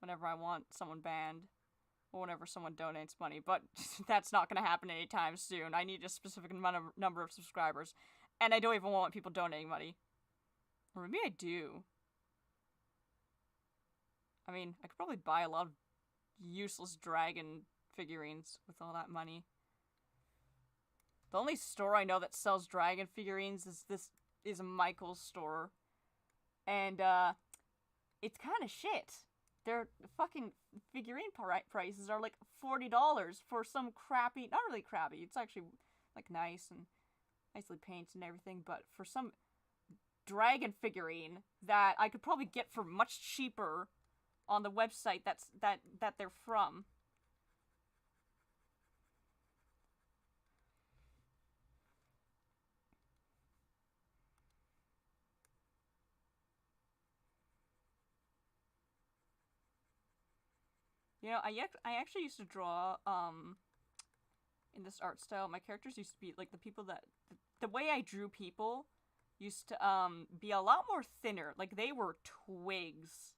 A: whenever I want someone banned. Or whenever someone donates money. But that's not gonna happen anytime soon. I need a specific number of subscribers. And I don't even want people donating money. Or maybe I do. I mean, I could probably buy a lot of useless dragon figurines with all that money. The only store I know that sells dragon figurines is Michael's store. And, it's kinda shit. Their fucking figurine prices are like $40 for some crappy, not really crappy, it's actually like nice and nicely painted and everything, but for some dragon figurine that I could probably get for much cheaper on the website that they're from. I actually used to draw, in this art style. My characters used to be, like, the people that... The way I drew people used to, be a lot more thinner. Like, they were twigs.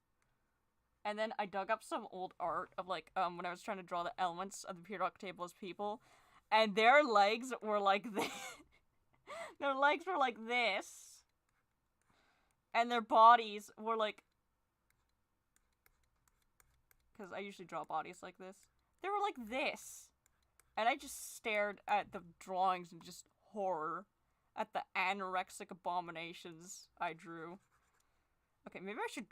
A: And then I dug up some old art of, like, when I was trying to draw the elements of the periodic table as people. And their legs were like this. Their legs were like this. And their bodies were like... Because I usually draw bodies like this. They were like this. And I just stared at the drawings in just horror. At the anorexic abominations I drew. Okay, maybe I should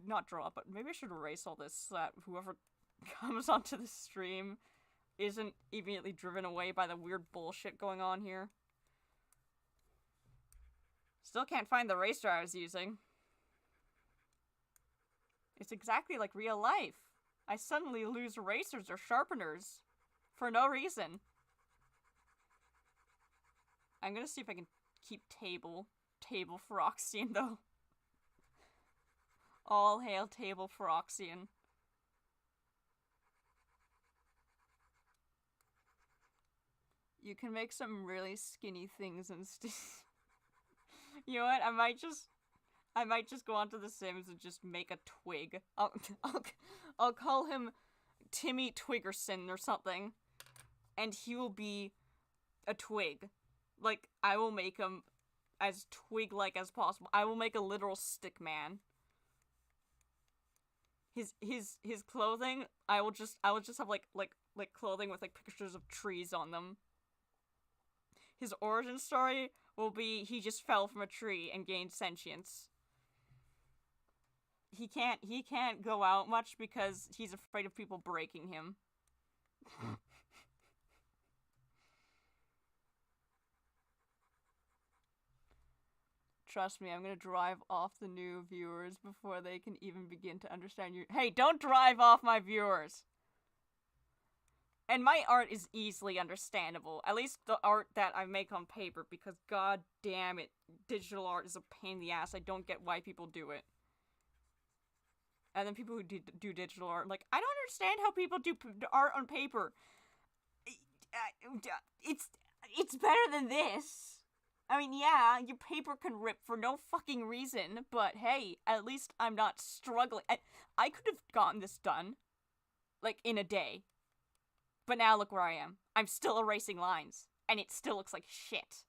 A: not draw, but maybe I should erase all this so that whoever comes onto the stream isn't immediately driven away by the weird bullshit going on here. Still can't find the eraser I was using. It's exactly like real life. I suddenly lose erasers or sharpeners. For no reason. I'm gonna see if I can keep table Phalanges, though. All hail table Phalanges. You can make some really skinny things and You know what? I might just go onto The Sims and just make a twig. I'll call him Timmy Twiggerson or something, and he will be a twig. Like, I will make him as twig-like as possible. I will make a literal stick man. His clothing, I will just have like clothing with like pictures of trees on them. His origin story will be he just fell from a tree and gained sentience. He can't go out much because he's afraid of people breaking him. Trust me, I'm gonna drive off the new viewers before they can even begin to understand you. Hey, don't drive off my viewers! And my art is easily understandable. At least the art that I make on paper, because god damn it, digital art is a pain in the ass. I don't get why people do it. And then people who do digital art, like, I don't understand how people do art on paper. It's better than this. I mean, yeah, your paper can rip for no fucking reason, but hey, at least I'm not struggling. I could have gotten this done, like, in a day. But now look where I am. I'm still erasing lines, and it still looks like shit.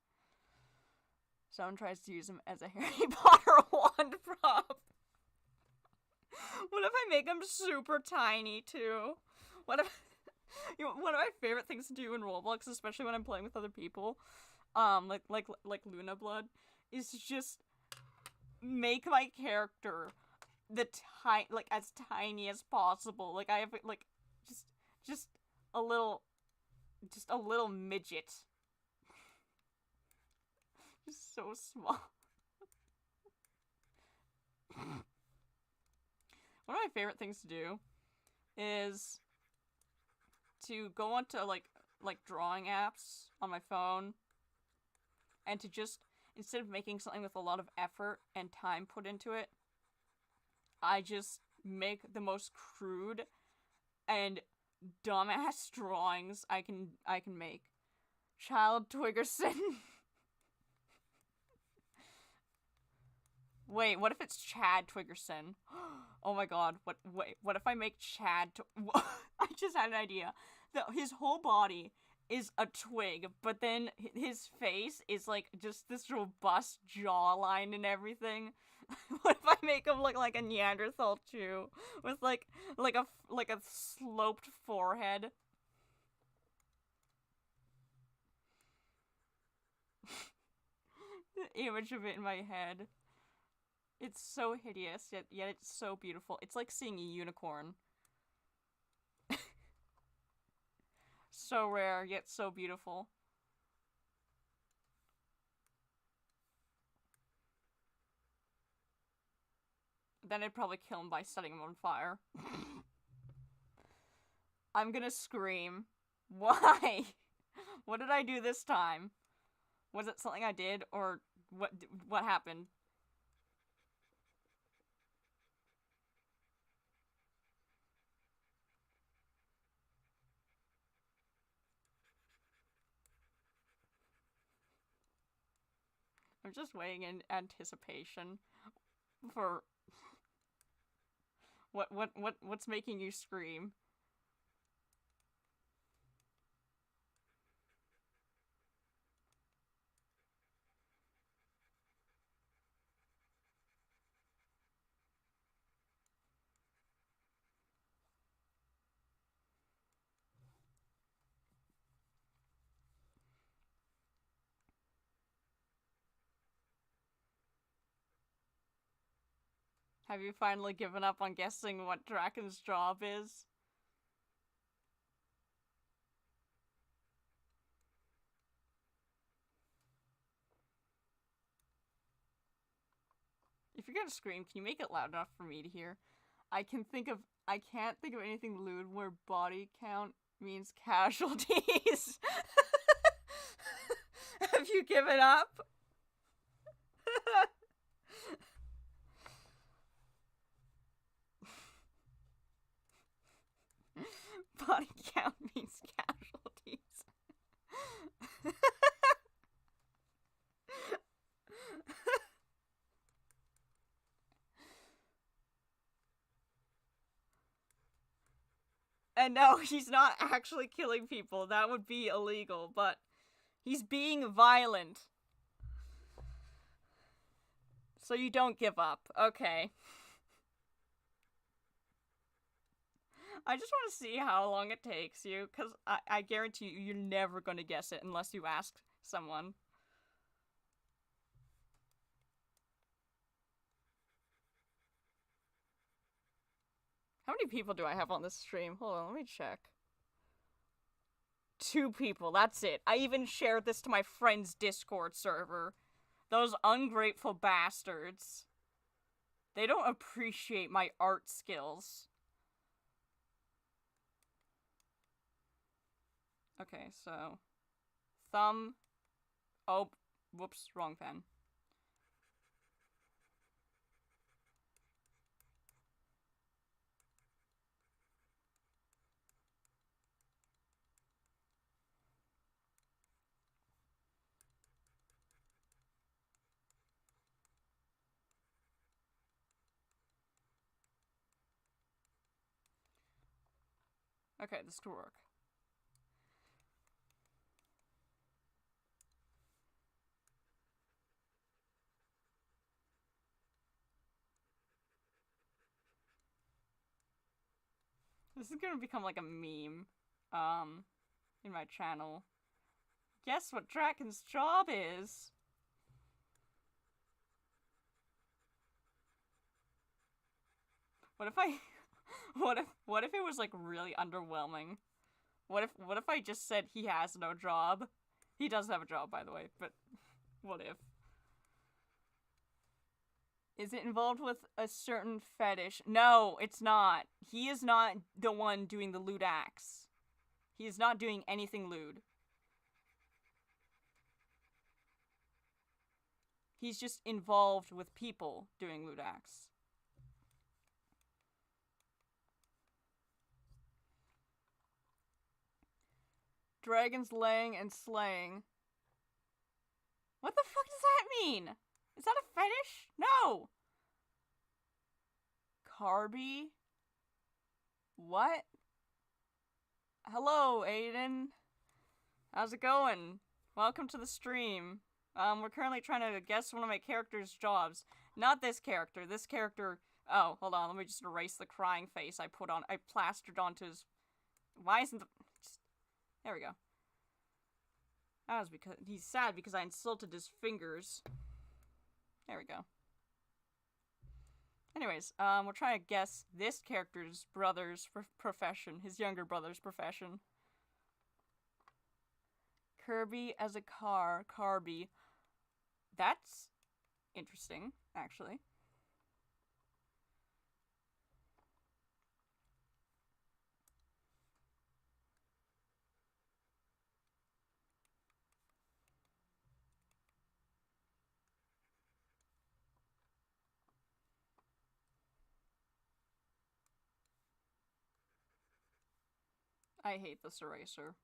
A: Someone tries to use him as a Harry Potter wand prop. What if I make him super tiny, too? What if... You know, one of my favorite things to do in Roblox, especially when I'm playing with other people, like Luna Blood, is just make my character as tiny as possible. Like, I have, like, just a little midget. Just so small. One of my favorite things to do is to go onto, like drawing apps on my phone, and to just, instead of making something with a lot of effort and time put into it, I just make the most crude and dumbass drawings I can make. Child Twiggerson. Wait, what if it's Chad Twiggerson? Oh my god, what if I make Chad I just had an idea. His whole body is a twig, but then his face is like just this robust jawline and everything. What if I make him look like a Neanderthal too, with like a sloped forehead? The image of it in my head. It's so hideous, yet it's so beautiful. It's like seeing a unicorn. So rare, yet so beautiful. Then I'd probably kill him by setting him on fire. I'm gonna scream. Why? What did I do this time? Was it something I did, or what happened? I'm just waiting in anticipation for what's making you scream. Have you finally given up on guessing what Draken's job is? If you're gonna scream, can you make it loud enough for me to hear? I can think of I can't think of anything lewd where body count means casualties. Have you given up? Body count means casualties. And no, he's not actually killing people. That would be illegal, but he's being violent. So you don't give up. Okay. I just want to see how long it takes you, because I guarantee you, you're never going to guess it unless you ask someone. How many people do I have on this stream? Hold on, let me check. 2 people, that's it. I even shared this to my friend's Discord server. Those ungrateful bastards. They don't appreciate my art skills. Okay, so... Thumb... Oh, whoops, wrong pen. Okay, this could work. This is gonna become like a meme, in my channel. Guess what Dragon's job is? What if I... What if it was, like, really underwhelming? What if I just said he has no job? He does have a job, by the way, but what if? Is it involved with a certain fetish? No, it's not. He is not the one doing the lewd acts. He is not doing anything lewd. He's just involved with people doing lewd acts. Dragons laying and slaying. What the fuck does that mean? Is that a fetish? No! Carby? What? Hello, Aiden. How's it going? Welcome to the stream. We're currently trying to guess one of my character's jobs. Not this character. This character... Oh, hold on. Let me just erase the crying face I plastered onto his... Why isn't the... There we go. That was because... He's sad because I insulted his fingers. There we go. Anyways, we're trying to guess this character's brother's profession. His younger brother's profession. Kirby as a car. Carby. That's interesting, actually. I hate this eraser.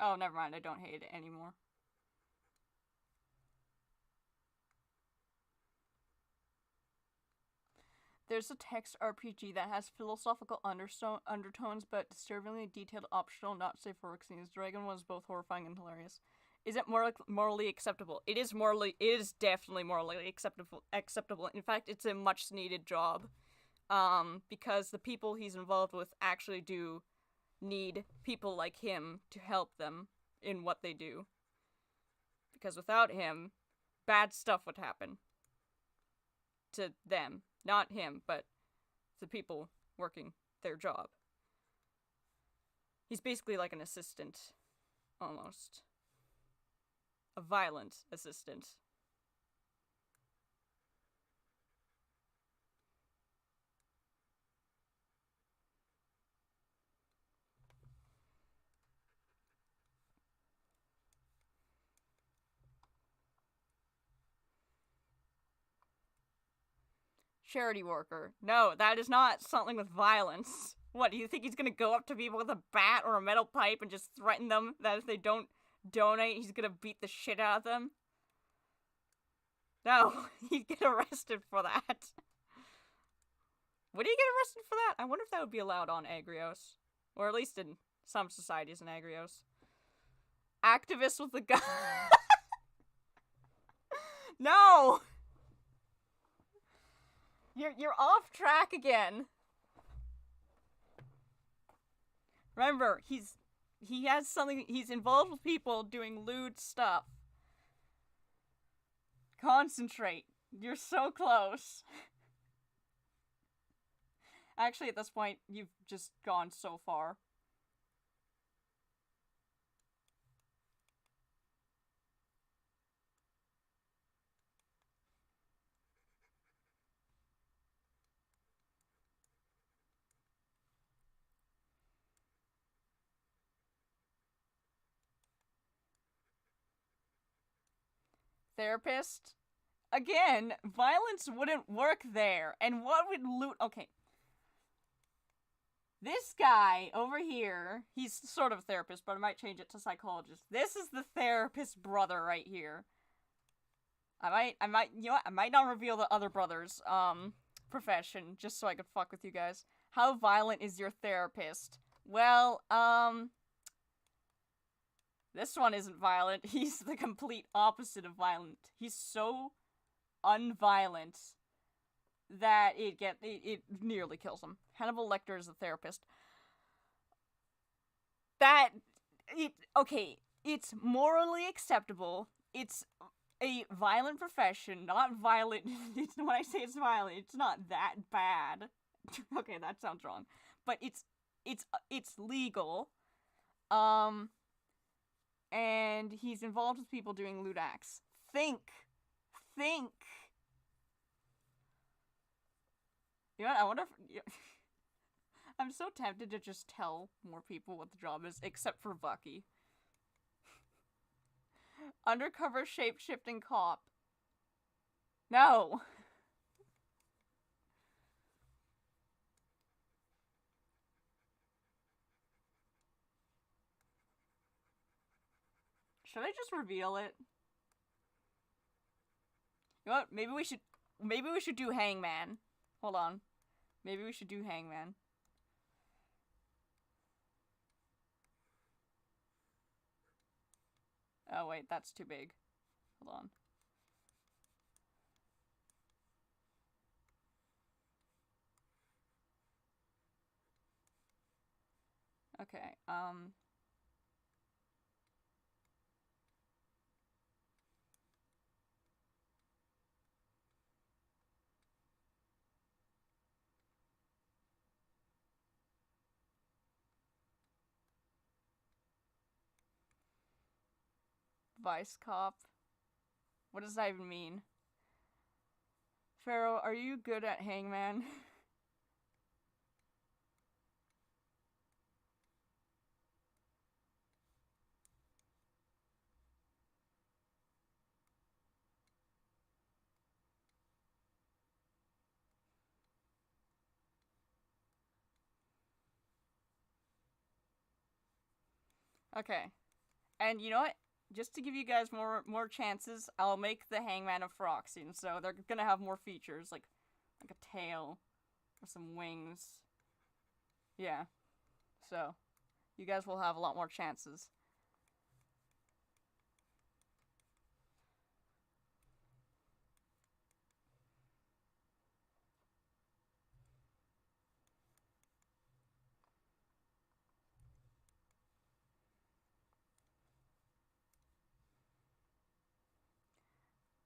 A: Oh, never mind. I don't hate it anymore. There's a text RPG that has philosophical undertones, but disturbingly detailed optional, not safe for work scenes. Dragon was both horrifying and hilarious. Is it morally acceptable? It is definitely morally acceptable. In fact, it's a much needed job. Because the people he's involved with actually do need people like him to help them in what they do. Because without him, bad stuff would happen. To them. Not him, but the people working their job. He's basically like an assistant. Almost. A violent assistant. Charity worker. No, that is not something with violence. What, do you think he's gonna go up to people with a bat or a metal pipe and just threaten them that if they don't donate, he's gonna beat the shit out of them? No, he'd get arrested for that. Would he get arrested for that? I wonder if that would be allowed on Agrios. Or at least in some societies in Agrios. Activist with a gun. No! You're off track again. Remember, he has something, he's involved with people doing lewd stuff. Concentrate. You're so close. Actually, at this point, you've just gone so far. Therapist? Again, violence wouldn't work there. And what would loot... Okay. This guy over here, he's sort of a therapist, but I might change it to psychologist. This is the therapist brother right here. I might, you know what? I might not reveal the other brother's, profession, just so I could fuck with you guys. How violent is your therapist? Well, this one isn't violent. He's the complete opposite of violent. He's so unviolent that it nearly kills him. Hannibal Lecter is a therapist. Okay, it's morally acceptable. It's a violent profession, not violent. When I say it's violent, it's not that bad. Okay, that sounds wrong. But it's legal. And he's involved with people doing lewd acts. Think. You know what? I wonder if... I'm so tempted to just tell more people what the job is, except for Bucky. Undercover shape-shifting cop. No! Should I just reveal it? You know what? Maybe we should do Hangman. Hold on. Maybe we should do Hangman. Oh wait, that's too big. Hold on. Okay, Vice Cop. What does that even mean? Pharaoh, are you good at Hangman? Okay. And you know what? Just to give you guys more chances, I'll make the Hangman of Phyroxian, so they're gonna have more features, like a tail, or some wings. Yeah. So, you guys will have a lot more chances.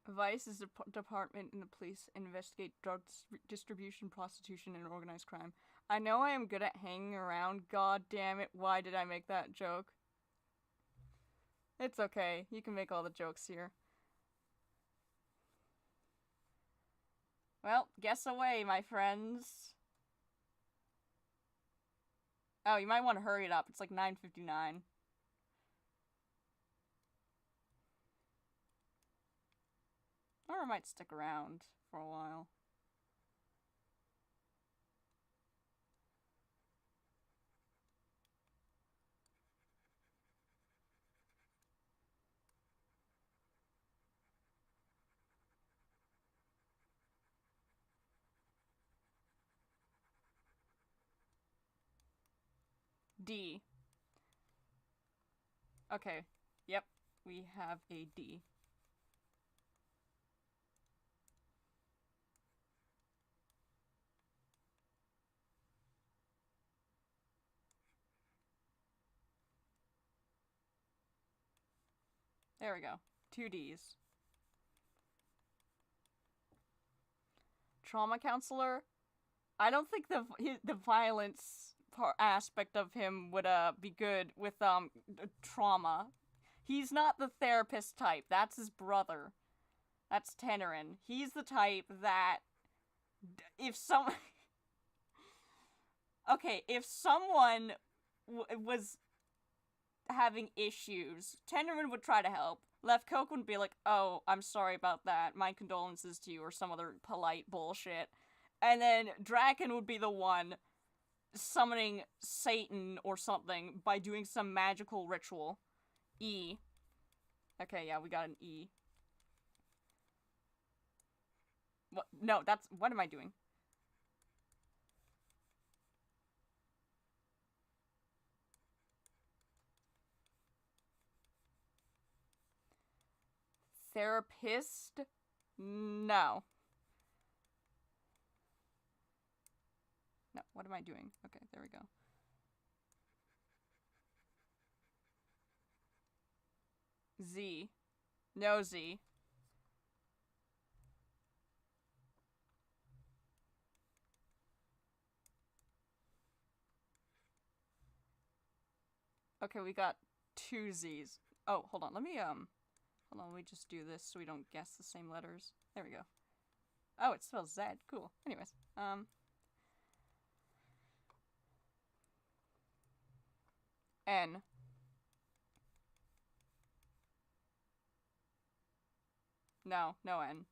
A: Vice is a department in the police investigate drug distribution, prostitution, and organized crime. I know I am good at hanging around. God damn it, why did I make that joke? It's okay. You can make all the jokes here. Well, guess away, my friends. Oh, you might want to hurry it up. It's like 9:59. Or I might stick around for a while. D. Okay. Yep. We have a D. There we go. 2 Ds. Trauma counselor? I don't think the violence aspect of him would be good with trauma. He's not the therapist type. That's his brother. That's Tenerin. He's the type that if some okay, if someone was having issues, Tenerin would try to help. Left Coke would be like, "Oh, I'm sorry about that. My condolences to you," or some other polite bullshit. And then Draken would be the one summoning Satan or something by doing some magical ritual. E. Okay, yeah, we got an E. What? No, that's... What am I doing? Therapist? No. No, what am I doing? Okay, there we go. Z. No Z. Okay, we got 2 Z's. Oh, hold on. Let me let me just do this so we don't guess the same letters. There we go. Oh, it spells Z. Cool. Anyways, N. No, no N.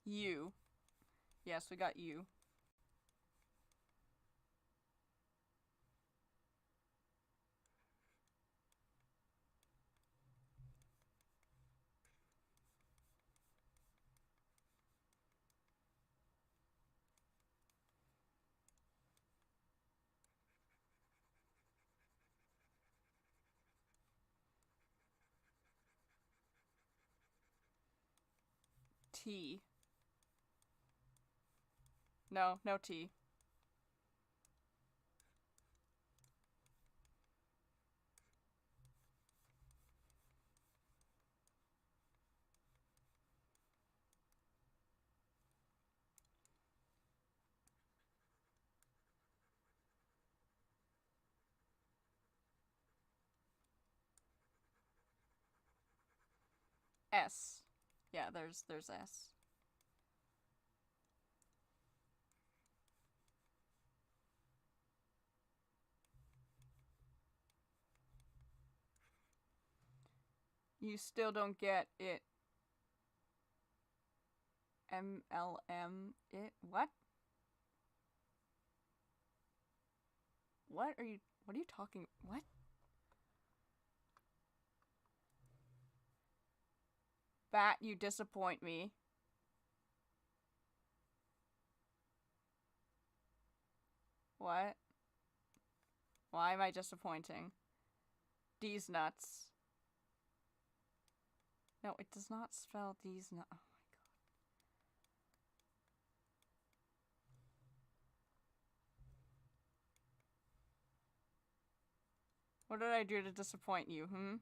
A: U. Yes, we got U. T. No, no T. S. Yeah, there's S. You still don't get it. MLM it? What? What are you talking? What? Bat, you disappoint me. What? Why am I disappointing? D's nuts. No, it does not spell D's nuts. Oh my god. What did I do to disappoint you, hmm?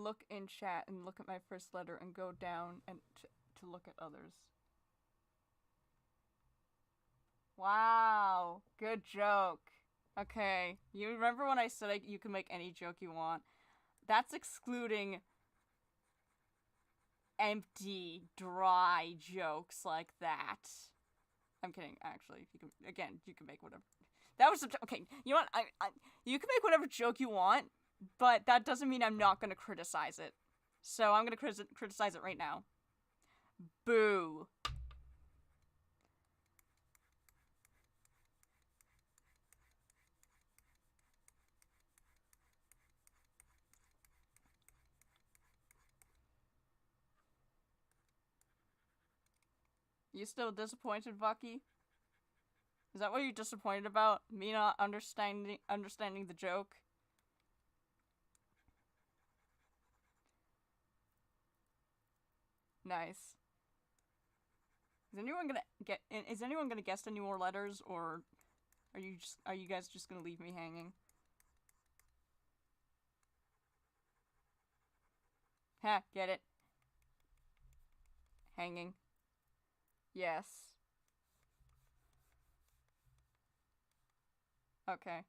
A: look in chat and look at my first letter and go down and to look at others. Wow, good joke. Okay, you remember when I said you can make any joke you want? That's excluding empty, dry jokes like that. I'm kidding, actually. You can make whatever. That was okay. You know what? You can make whatever joke you want, but that doesn't mean I'm not gonna criticize it. So I'm gonna criticize it right now. Boo. You still disappointed, Bucky? Is that what you're disappointed about? Me not understanding the joke? Nice. Is anyone gonna guess any more letters, or are you guys just gonna leave me hanging? Ha, get it? Hanging. Yes. Okay.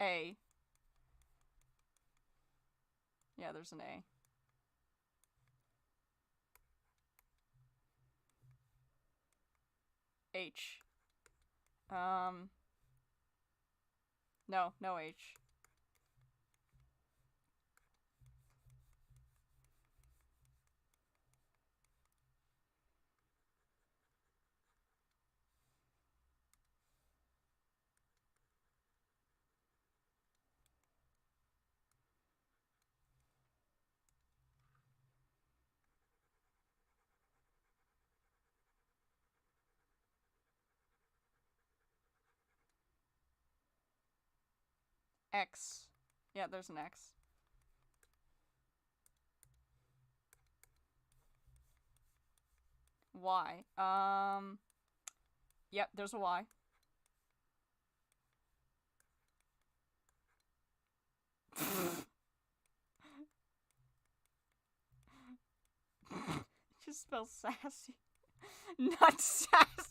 A: A. Yeah, there's an A. H. No H. X. Yeah, there's an X. Y. Yep, there's a Y. Just spell sassy. Not sass.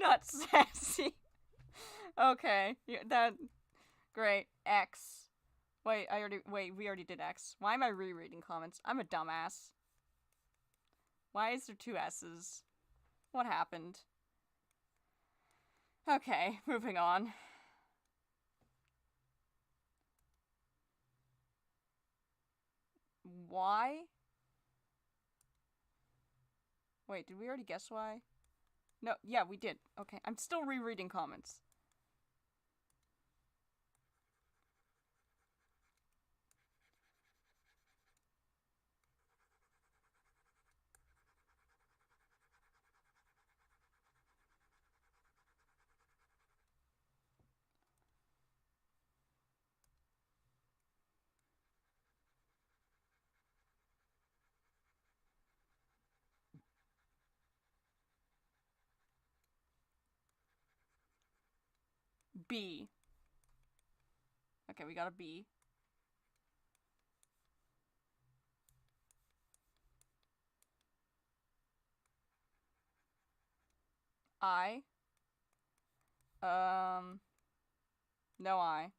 A: Not sassy. Okay, that great. X. Wait, we already did X. Why am I rereading comments? I'm a dumbass. Why is there two S's? What happened? Okay, moving on. Y? Wait, did we already guess Y? No, yeah, we did. Okay, I'm still rereading comments. B. Okay, we got a B. I. No I.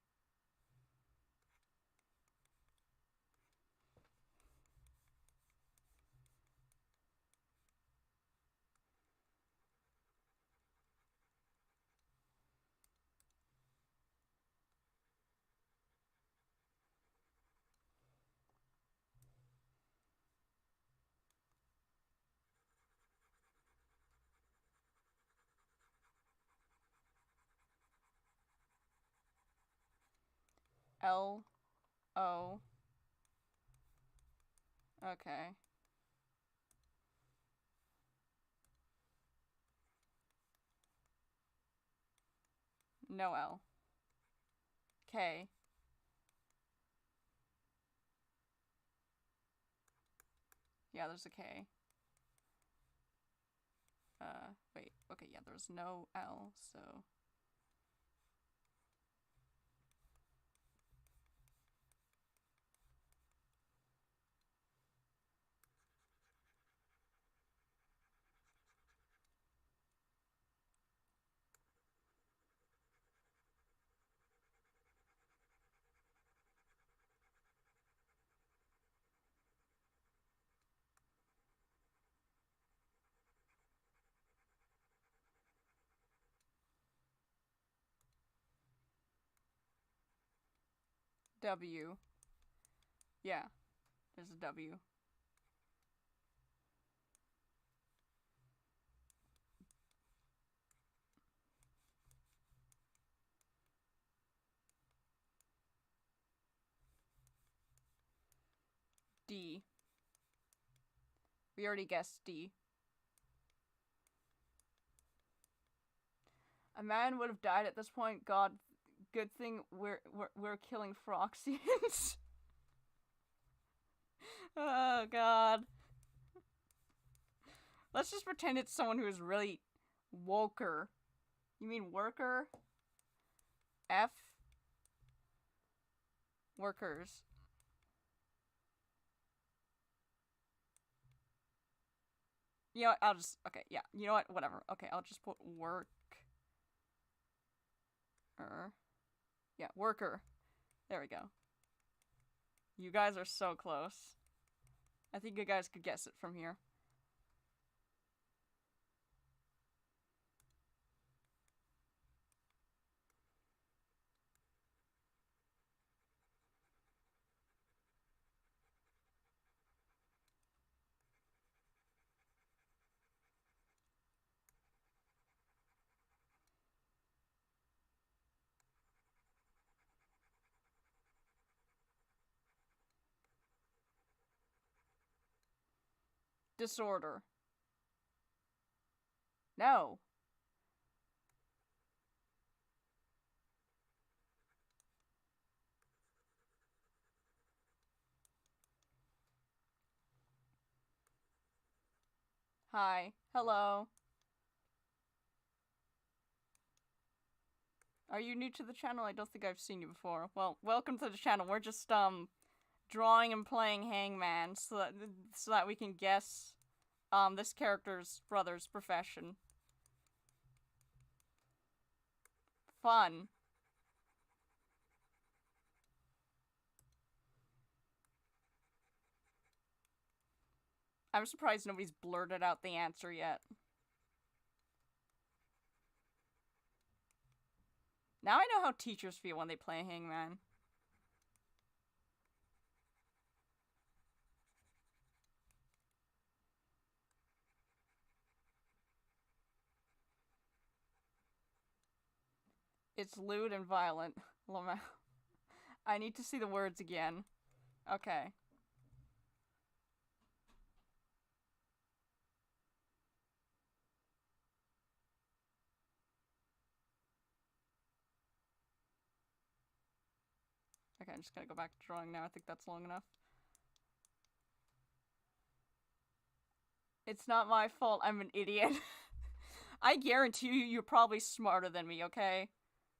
A: L. O. Okay. No L. K. Yeah, there's a K. Wait. Okay, yeah, there's no L, so... W. Yeah, there's a W. D. We already guessed D. A man would have died at this point. God, good thing we're killing Froxians. Oh God. Let's just pretend it's someone who is really woker. You mean worker? F. Workers. You know what? I'll just... Okay, yeah. You know what? Whatever. Okay, I'll just put work. Yeah, worker. There we go. You guys are so close. I think you guys could guess it from here. Disorder. No. Hi. Hello. Are you new to the channel? I don't think I've seen you before. Well, welcome to the channel. We're just, drawing and playing Hangman so that we can guess, this character's brother's profession. Fun. I'm surprised nobody's blurted out the answer yet. Now I know how teachers feel when they play Hangman. It's lewd and violent. I need to see the words again. Okay. Okay, I'm just gonna go back to drawing now. I think that's long enough. It's not my fault. I'm an idiot. I guarantee you, you're probably smarter than me, okay?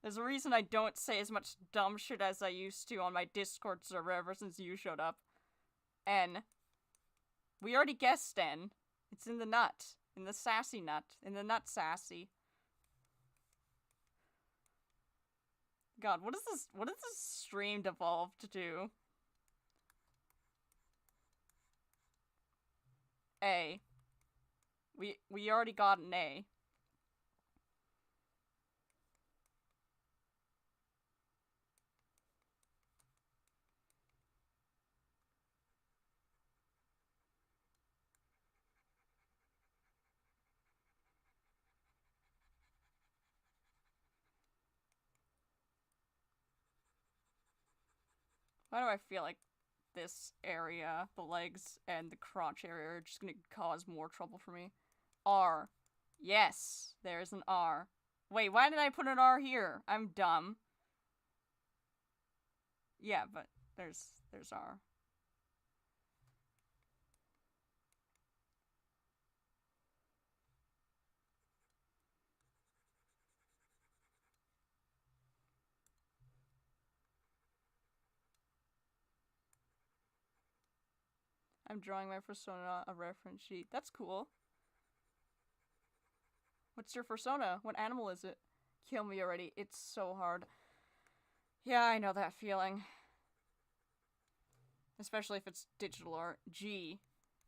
A: There's a reason I don't say as much dumb shit as I used to on my Discord server ever since you showed up. N. We already guessed N. It's in the nut. In the sassy nut. In the nut sassy. God, what is this stream devolved to? A. We already got an A. Why do I feel like this area, the legs and the crotch area, are just gonna cause more trouble for me? R. Yes, there's an R. Wait, why did I put an R here? I'm dumb. Yeah, but there's R. I'm drawing my persona, a reference sheet. That's cool. What's your persona? What animal is it? Kill me already. It's so hard. Yeah, I know that feeling. Especially if it's digital art. G.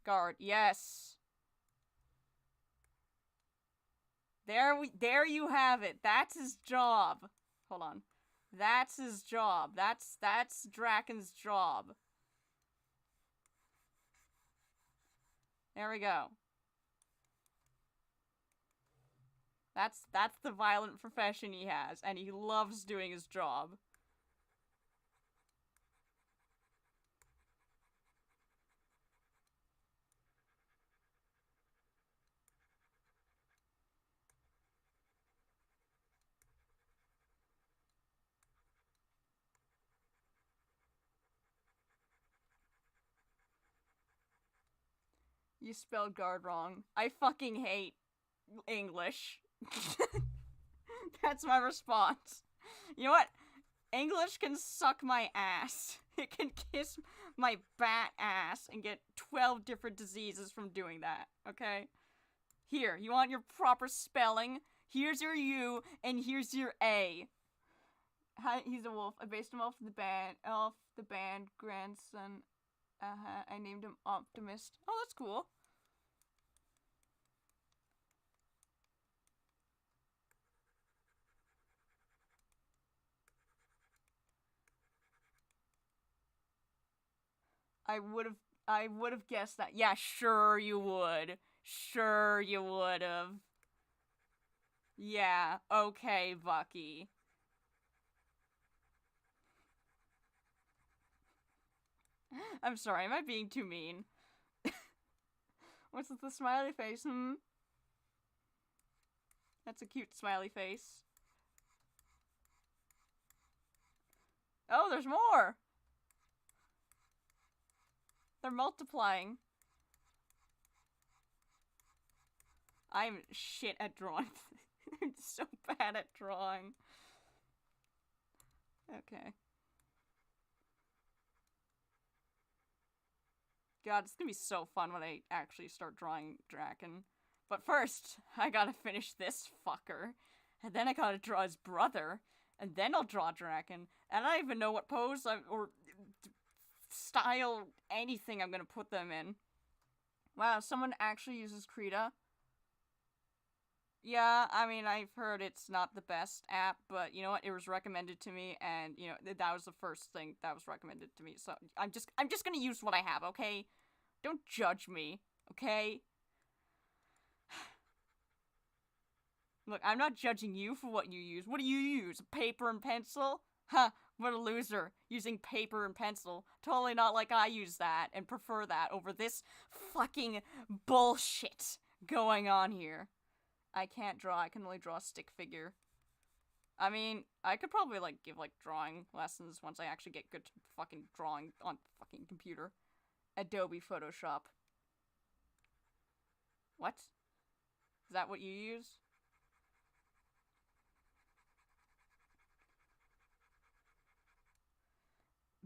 A: Guard. Yes. There you have it. That's his job. Hold on. That's his job. That's Draken's job. There we go. That's the violent profession he has, and he loves doing his job. You spelled guard wrong. I fucking hate English. That's my response. You know what? English can suck my ass. It can kiss my bat ass and get 12 different diseases from doing that, okay? Here, you want your proper spelling? Here's your U, and here's your A. He's a wolf. I based him off the band grandson. I named him Optimist. Oh, that's cool. I would have guessed that. Yeah, sure you would. Sure you would have. Yeah, okay, Bucky. I'm sorry, am I being too mean? What's with the smiley face? That's a cute smiley face. Oh, there's more! They're multiplying. I'm shit at drawing. I'm so bad at drawing. Okay. God, it's gonna be so fun when I actually start drawing Draken. But first, I gotta finish this fucker. And then I gotta draw his brother. And then I'll draw Draken. And I don't even know what pose or style, anything I'm gonna put them in. Wow, someone actually uses Krita. Yeah, I mean, I've heard it's not the best app, but you know what? It was recommended to me, and you know that was the first thing that was recommended to me. So I'm just gonna use what I have, okay? Don't judge me, okay? Look, I'm not judging you for what you use. What do you use? Paper and pencil? Huh, what a loser. Using paper and pencil. Totally not like I use that and prefer that over this fucking bullshit going on here. I can't draw. I can only draw a stick figure. I mean, I could probably, like, give, like, drawing lessons once I actually get good fucking drawing on fucking computer. Adobe Photoshop. What? Is that what you use?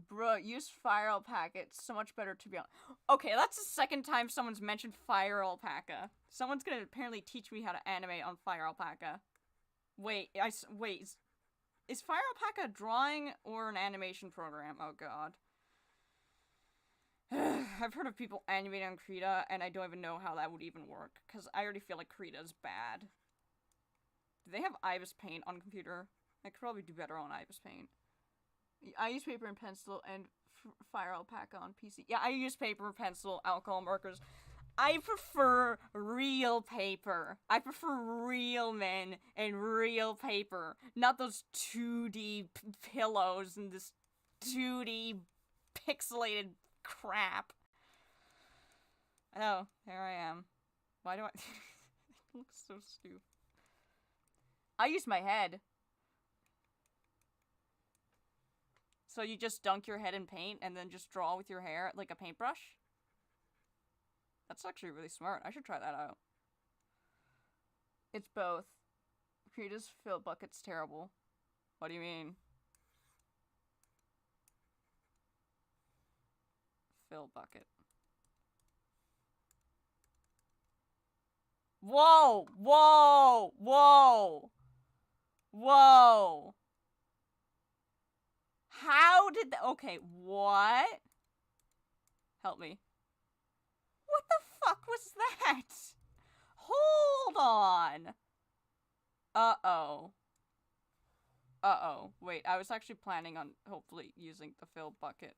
A: Bro, use Fire Alpaca. It's so much better to be honest. Okay, that's the second time someone's mentioned Fire Alpaca. Someone's gonna apparently teach me how to animate on Fire Alpaca. Wait, wait. Is Fire Alpaca a drawing or an animation program? Oh god. I've heard of people animating on Krita, and I don't even know how that would even work, because I already feel like Krita's bad. Do they have Ibis Paint on computer? I could probably do better on Ibis Paint. I use paper and pencil and Fire Alpaca on PC. Yeah, I use paper, pencil, alcohol markers. I prefer real paper. I prefer real men and real paper. Not those 2D pillows and this 2D pixelated crap. Oh, there I am. Why do I... it looks so stupid. I use my head. So you just dunk your head in paint and then just draw with your hair like a paintbrush? That's actually really smart. I should try that out. It's both. Krita's fill bucket's terrible. What do you mean? Fill bucket. Whoa! Whoa! Whoa! Whoa! How did that? Okay, what? Help me. What the fuck was that? Hold on. Uh-oh. Uh-oh. Wait, I was actually planning on hopefully using the fill bucket.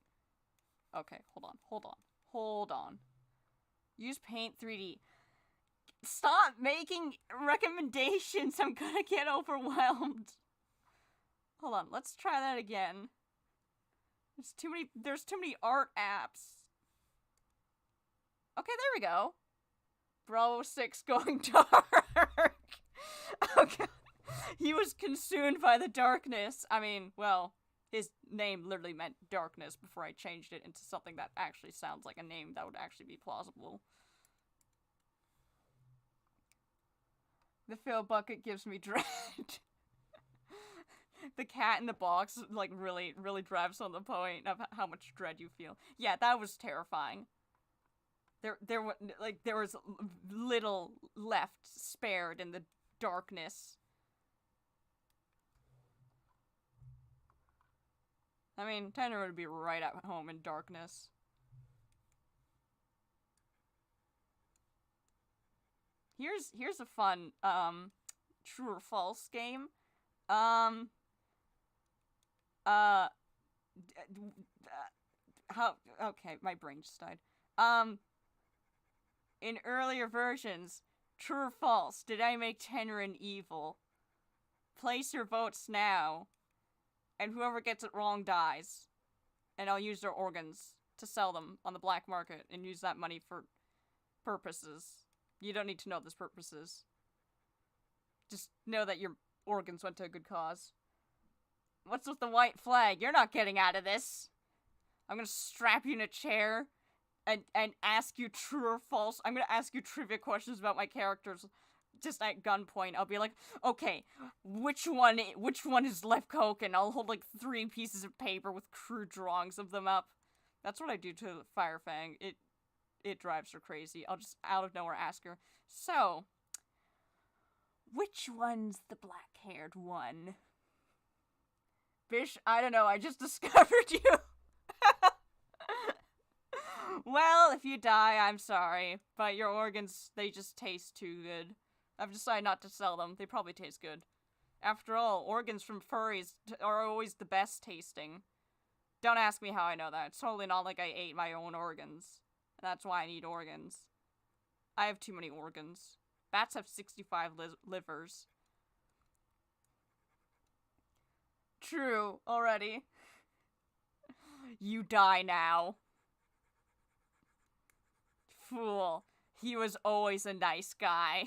A: Okay, hold on, hold on, hold on. Use Paint 3D. Stop making recommendations. I'm gonna get overwhelmed. Hold on, let's try that again. There's too many art apps. Okay, there we go. Bro 6 going dark. Okay. He was consumed by the darkness. I mean, well, his name literally meant darkness before I changed it into something that actually sounds like a name that would actually be plausible. The fill bucket gives me dread. The cat in the box, like, really drives home the point of how much dread you feel. Yeah, that was terrifying. There was little left spared in the darkness. I mean, Tanner would be right at home in darkness. Here's a fun, true or false game. Okay, my brain just died. In earlier versions, true or false, did I make Tenrin evil? Place your votes now, and whoever gets it wrong dies. And I'll use their organs to sell them on the black market and use that money for purposes. You don't need to know those purposes. Just know that your organs went to a good cause. What's with the white flag? You're not getting out of this. I'm gonna strap you in a chair and ask you true or false. I'm gonna ask you trivia questions about my characters just at gunpoint. I'll be like, okay, which one is Left Coke? And I'll hold like 3 pieces of paper with crude drawings of them up. That's what I do to Firefang. It drives her crazy. I'll just out of nowhere ask her, so, which one's the black-haired one? Bish, I don't know, I just discovered you. Well, if you die, I'm sorry, but your organs, they just taste too good. I've decided not to sell them. They probably taste good. After all, organs from furries are always the best tasting. Don't ask me how I know that. It's totally not like I ate my own organs. That's why I need organs. I have too many organs. Bats have 65 livers. True, already. You die now. Fool. He was always a nice guy.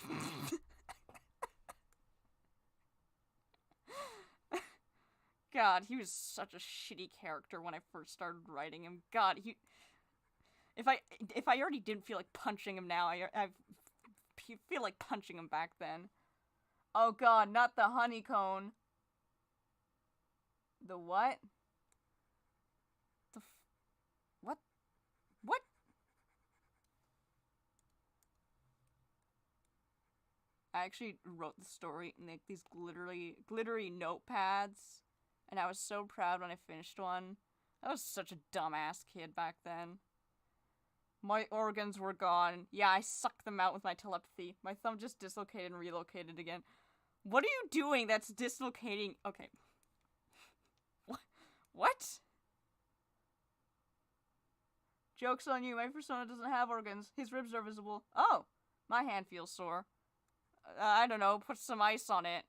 A: God, he was such a shitty character when I first started writing him. God, if I already didn't feel like punching him now, I feel like punching him back then. Oh god, not the honeycomb. The what? What? What? I actually wrote the story in like these glittery notepads, and I was so proud when I finished one. I was such a dumbass kid back then. My organs were gone. Yeah, I sucked them out with my telepathy. My thumb just dislocated and relocated again. What are you doing that's dislocating? Okay. What? Joke's on you, my persona doesn't have organs. His ribs are visible. Oh, my hand feels sore. I don't know, put some ice on it.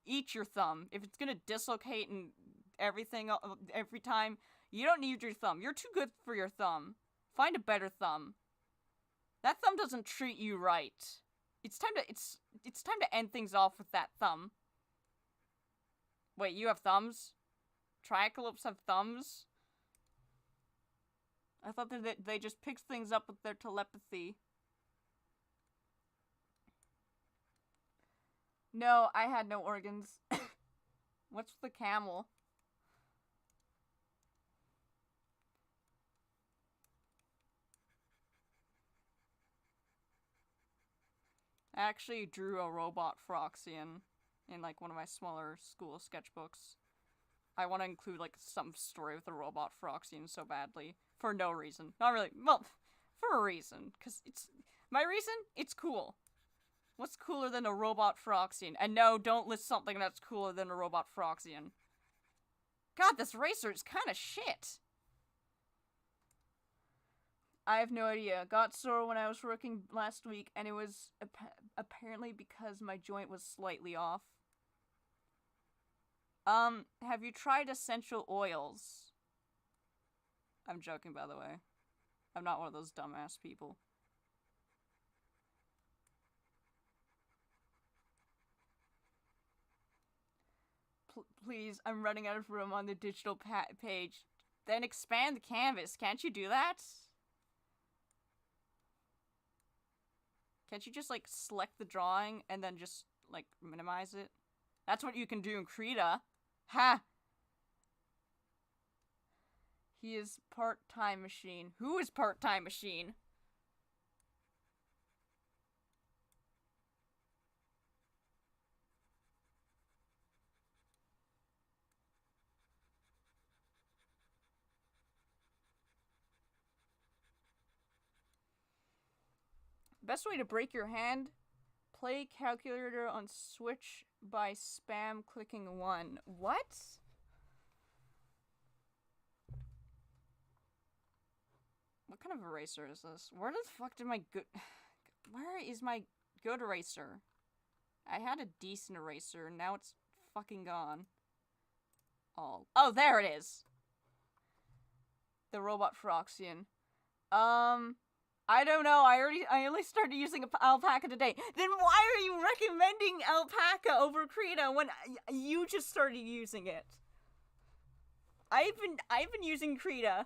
A: Eat your thumb. If it's gonna dislocate and everything every time, you don't need your thumb. You're too good for your thumb. Find a better thumb. That thumb doesn't treat you right. It's time to end things off with that thumb. Wait, you have thumbs? Triaclopes have thumbs? I thought that they just picked things up with their telepathy. No, I had no organs. What's the camel? I actually drew a robot Froxian in, like, one of my smaller school sketchbooks. I want to include, like, some story with a robot Froxian so badly. For no reason. Not really. Well, for a reason. Because it's... My reason? It's cool. What's cooler than a robot Froxian? And no, don't list something that's cooler than a robot Froxian. God, this racer is kind of shit. I have no idea. Got sore when I was working last week, and it was apparently because my joint was slightly off. Have you tried essential oils? I'm joking, by the way. I'm not one of those dumbass people. Please, I'm running out of room on the digital page. Then expand the canvas. Can't you do that? Can't you just, like, select the drawing and then just, like, minimize it? That's what you can do in Krita. Ha! He is part-time machine. Who is part-time machine? Best way to break your hand? Play calculator on Switch by spam clicking 1. What? What kind of eraser is this? Where the fuck did my good... Where is my good eraser? I had a decent eraser, and now it's fucking gone. Oh, there it is! The robot Froxian. I don't know. I only started using Alpaca today. Then why are you recommending Alpaca over Krita when you just started using it? I've been using Krita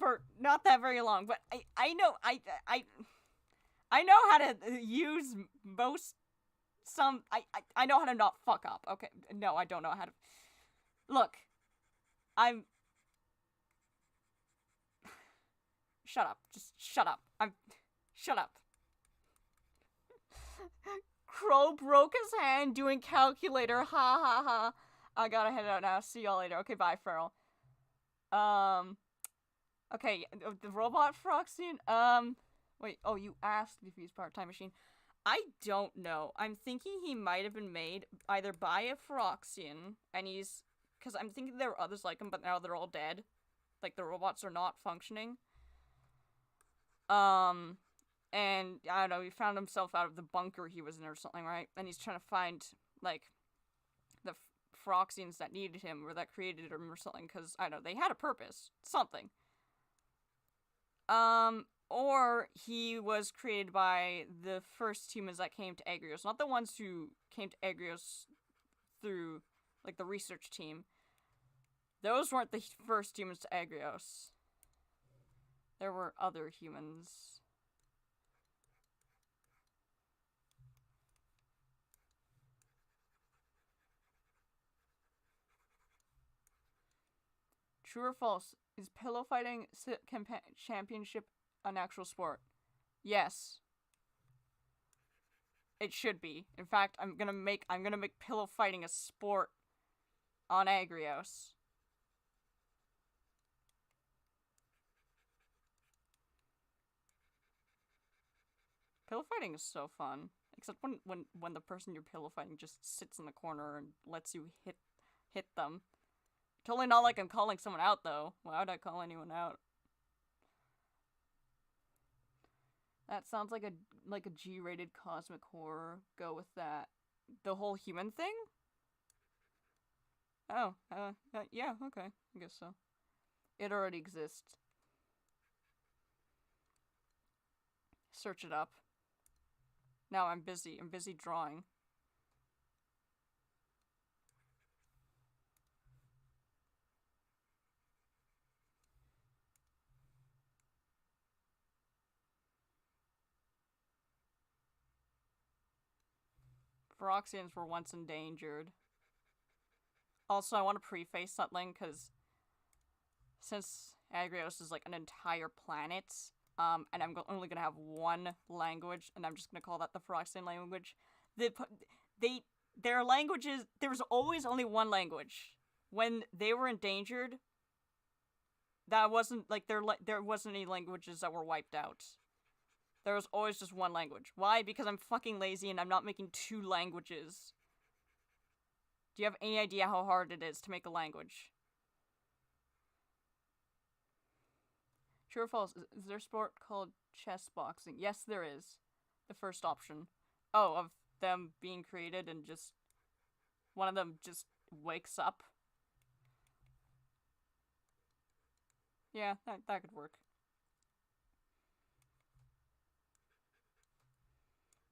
A: for not that very long, but I know I know how to use most I know how to not fuck up. Okay, no, I don't know how to. Look, I'm. Shut up. Just shut up. Shut up. Crow broke his hand doing calculator. Ha ha ha. I gotta head out now. See y'all later. Okay, bye, Feral. Okay, the robot Froxian. Wait, oh, you asked if he's part-time machine. I don't know. I'm thinking he might have been made either by a Froxian, and he's... Because I'm thinking there were others like him, but now they're all dead. Like, the robots are not functioning. And, I don't know, he found himself out of the bunker he was in or something, right? And he's trying to find, like, the Froxians that needed him, or that created him or something, because, I don't know, they had a purpose. Something. Or he was created by the first humans that came to Agrios. Not the ones who came to Agrios through, like, the research team. Those weren't the first humans to Agrios. There were other humans. True or false? Is pillow fighting championship an actual sport? Yes. It should be. In fact, I'm gonna make pillow fighting a sport on Agrios. Pillow fighting is so fun. Except when the person you're pillow fighting just sits in the corner and lets you hit them. Totally not like I'm calling someone out, though. Why would I call anyone out? That sounds like a G-rated cosmic horror. Go with that. The whole human thing? Oh, yeah, okay. I guess so. It already exists. Search it up. Now I'm busy. I'm busy drawing. Froxians were once endangered. Also, I want to preface something, because since Agrios is like an entire planet, And I'm only gonna have one language, and I'm just gonna call that the Phyroxian language. Their languages, there was always only one language. When they were endangered, that wasn't, like, there wasn't any languages that were wiped out. There was always just one language. Why? Because I'm fucking lazy and I'm not making 2 languages. Do you have any idea how hard it is to make a language? True or false? Is there a sport called chess boxing? Yes, there is. The first option. Oh, of them being created and just... one of them just wakes up. Yeah, that could work.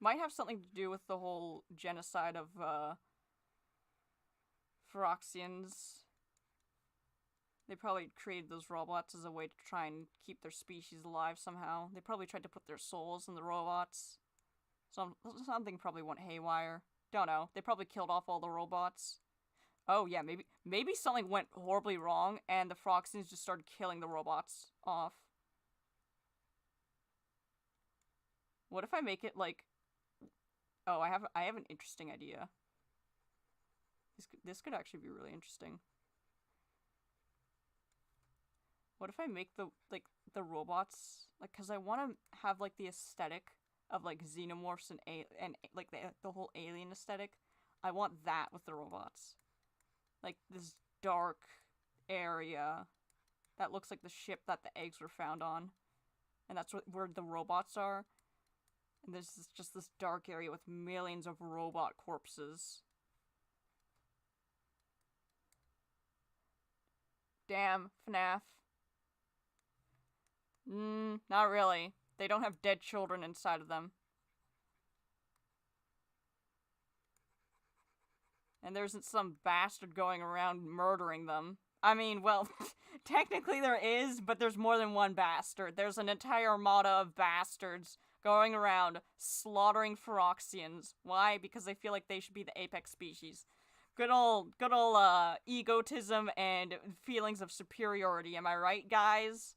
A: Might have something to do with the whole genocide of, Phyroxians. They probably created those robots as a way to try and keep their species alive somehow. They probably tried to put their souls in the robots. Something probably went haywire. Don't know. They probably killed off all the robots. Oh yeah, maybe something went horribly wrong and the Phyroxians just started killing the robots off. What if I make it like... oh, I have an interesting idea. This could actually be really interesting. What if I make the robots, like, cause I want to have like the aesthetic of like xenomorphs and like the whole alien aesthetic. I want that with the robots, like this dark area that looks like the ship that the eggs were found on, and that's where the robots are. And there's just this dark area with millions of robot corpses. Damn, FNAF. Not really. They don't have dead children inside of them. And there isn't some bastard going around murdering them. I mean, well, technically there is, but there's more than one bastard. There's an entire armada of bastards going around slaughtering Phyroxians. Why? Because they feel like they should be the apex species. Good old egotism and feelings of superiority. Am I right, guys?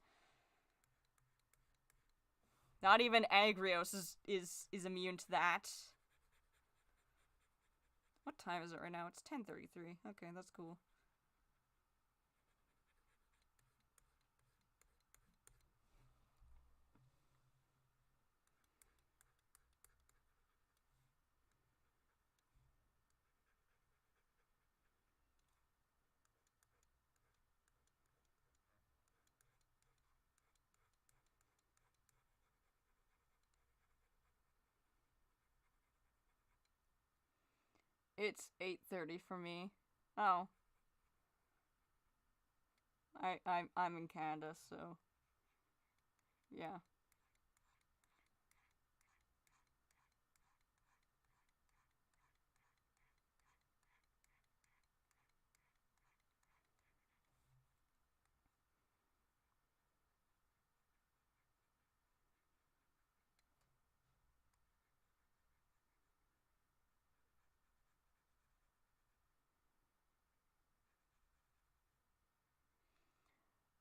A: Not even Agrios is immune to that. What time is it right now? It's 10:33. Okay, that's cool. It's 8:30 for me. Oh. I'm in Canada, so yeah.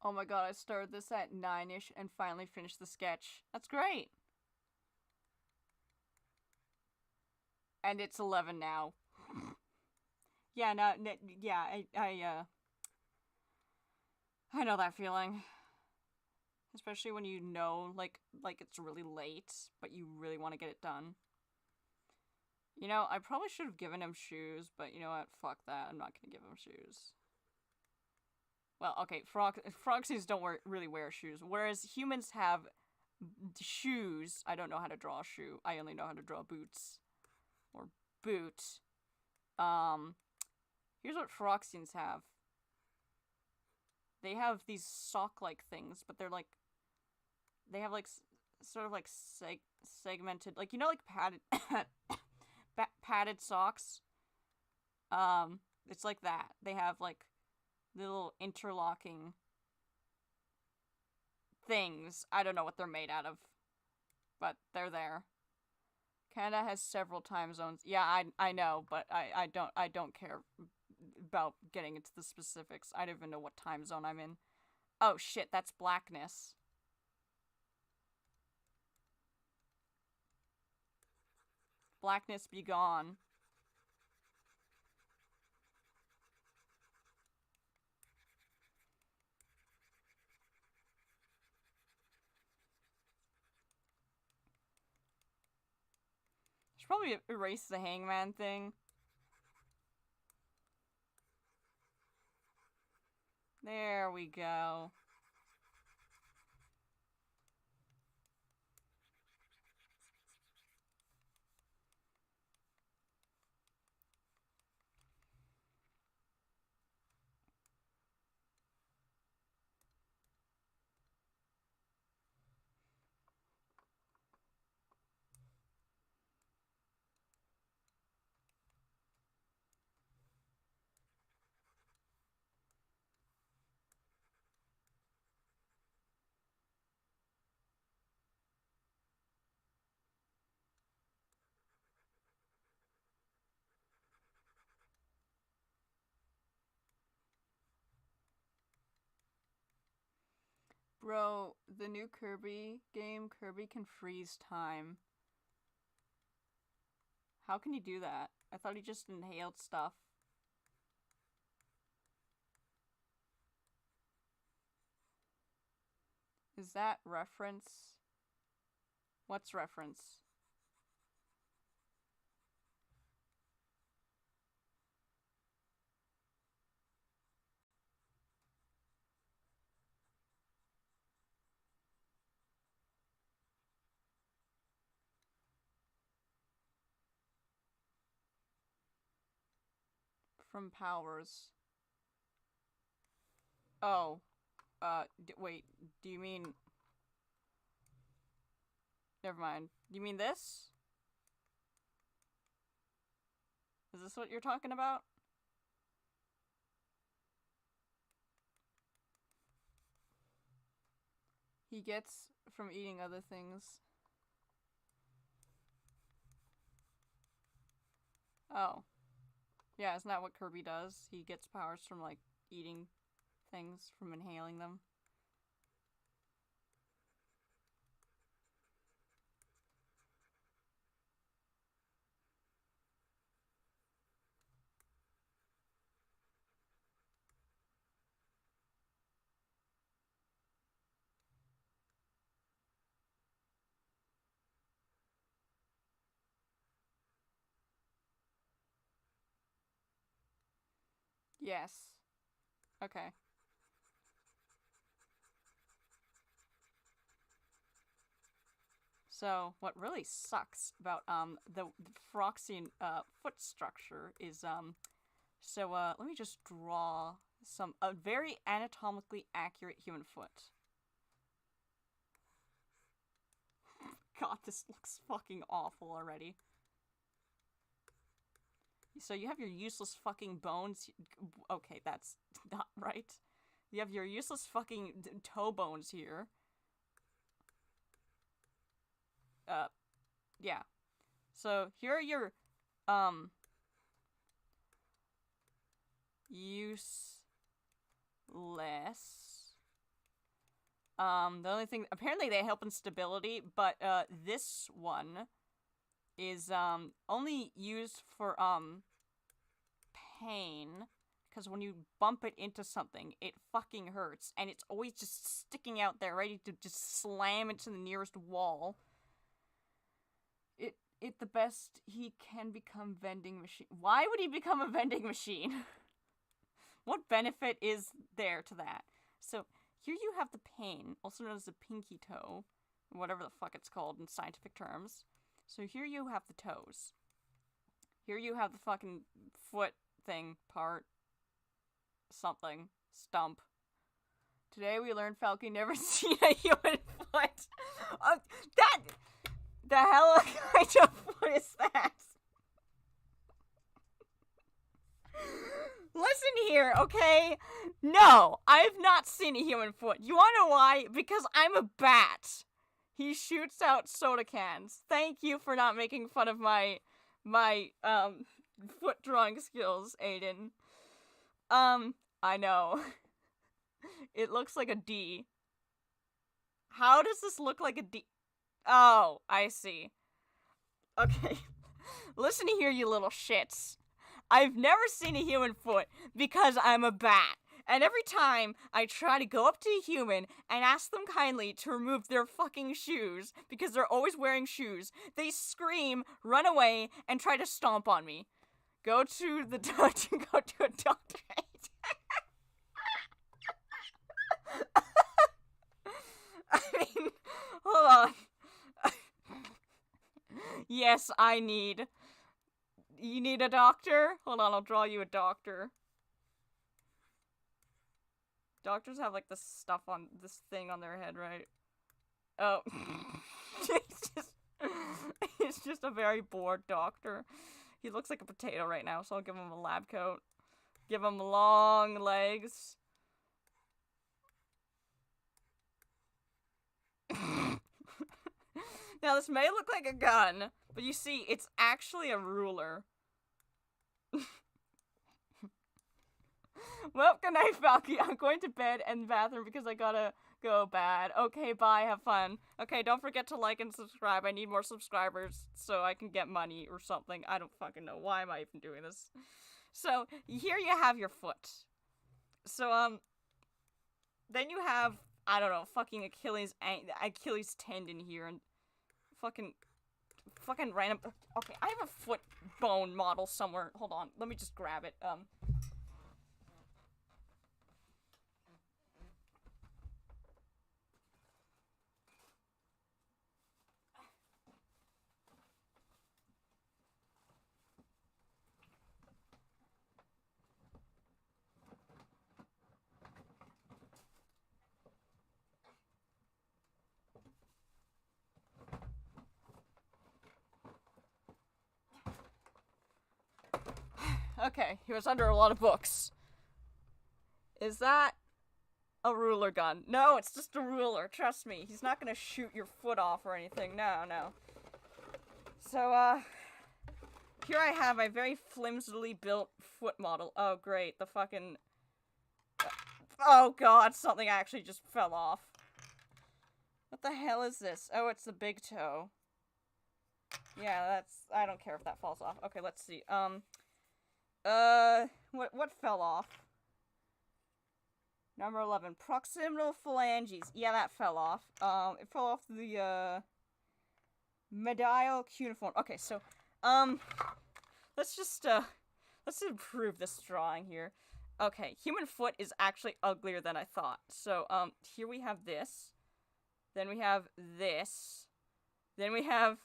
A: Oh my god, I started this at 9-ish and finally finished the sketch. That's great. And it's 11 now. Yeah, no, yeah, I know that feeling. Especially when you know, like it's really late, but you really want to get it done. You know, I probably should have given him shoes, but you know what? Fuck that. I'm not gonna give him shoes. Well, okay, Phyroxians don't really wear shoes, whereas humans have shoes. I don't know how to draw a shoe. I only know how to draw boots. Or boot. Here's what Phyroxians have. They have these sock-like things, but they're like... they have like sort of like segmented, like, you know, like padded padded socks. It's like that. They have like little interlocking things. I don't know what they're made out of, but they're there. Canada has several time zones. Yeah, I know, but I don't care about getting into the specifics. I don't even know what time zone I'm in. Oh shit, that's blackness. Blackness be gone. Should probably erase the hangman thing. There we go. Bro, the new Kirby game, Kirby can freeze time. How can he do that? I thought he just inhaled stuff. Is that reference? What's reference? From powers. Oh. Wait. Do you mean... Never mind. Do you mean this? Is this what you're talking about? He gets from eating other things. Oh. Yeah, isn't that what Kirby does? He gets powers from, like, eating things, from inhaling them. Yes. Okay. So, what really sucks about, the Proximal, foot structure is, let me just draw a very anatomically accurate human foot. God, this looks fucking awful already. So you have your useless fucking bones. Okay, that's not right. You have your useless fucking toe bones here. Yeah. So here are your, useless. The only thing, apparently they help in stability, but, this one is, only used for, pain, because when you bump it into something, it fucking hurts, and it's always just sticking out there, ready to just slam into the nearest wall. It the best he can become vending machine. Why would he become a vending machine? What benefit is there to that? So, here you have the pain, also known as the pinky toe, whatever the fuck it's called in scientific terms. So here you have the toes. Here you have the fucking foot thing, part, something, stump. Today we learned Falcon never seen a human foot. The hell kind of foot is that? Listen here, okay? No, I've not seen a human foot. You wanna know why? Because I'm a bat. He shoots out soda cans. Thank you for not making fun of my foot drawing skills, Aiden. I know. It looks like a D. How does this look like a D? Oh, I see. Okay. Listen here, you little shits. I've never seen a human foot because I'm a bat. And every time I try to go up to a human and ask them kindly to remove their fucking shoes, because they're always wearing shoes, they scream, run away, and try to stomp on me. Go to a doctor. I mean, hold on. Yes, you need a doctor? Hold on, I'll draw you a doctor. Doctors have, like, this thing on their head, right? Oh. It's just a very bored doctor. He looks like a potato right now, so I'll give him a lab coat. Give him long legs. Now, this may look like a gun, but you see, it's actually a ruler. Well, good night, Falky. I'm going to bed and bathroom because I gotta go bad. Okay, bye. Have fun. Okay, don't forget to like and subscribe. I need more subscribers so I can get money or something. I don't fucking know. Why am I even doing this? So, here you have your foot. So, then you have, I don't know, fucking Achilles tendon here and fucking random. Okay, I have a foot bone model somewhere. Hold on. Let me just grab it. Okay, he was under a lot of books. Is that a ruler gun? No, it's just a ruler. Trust me. He's not gonna shoot your foot off or anything. No, no. So, here I have my very flimsily built foot model. Oh, great. The fucking... Oh, God. Something actually just fell off. What the hell is this? Oh, it's the big toe. Yeah, that's... I don't care if that falls off. Okay, let's see. What fell off? Number 11. Proximal Phalanges. Yeah, that fell off. It fell off the, medial cuneiform. Okay, so, let's just, let's improve this drawing here. Okay, human foot is actually uglier than I thought. So, here we have this. Then we have this. Then we have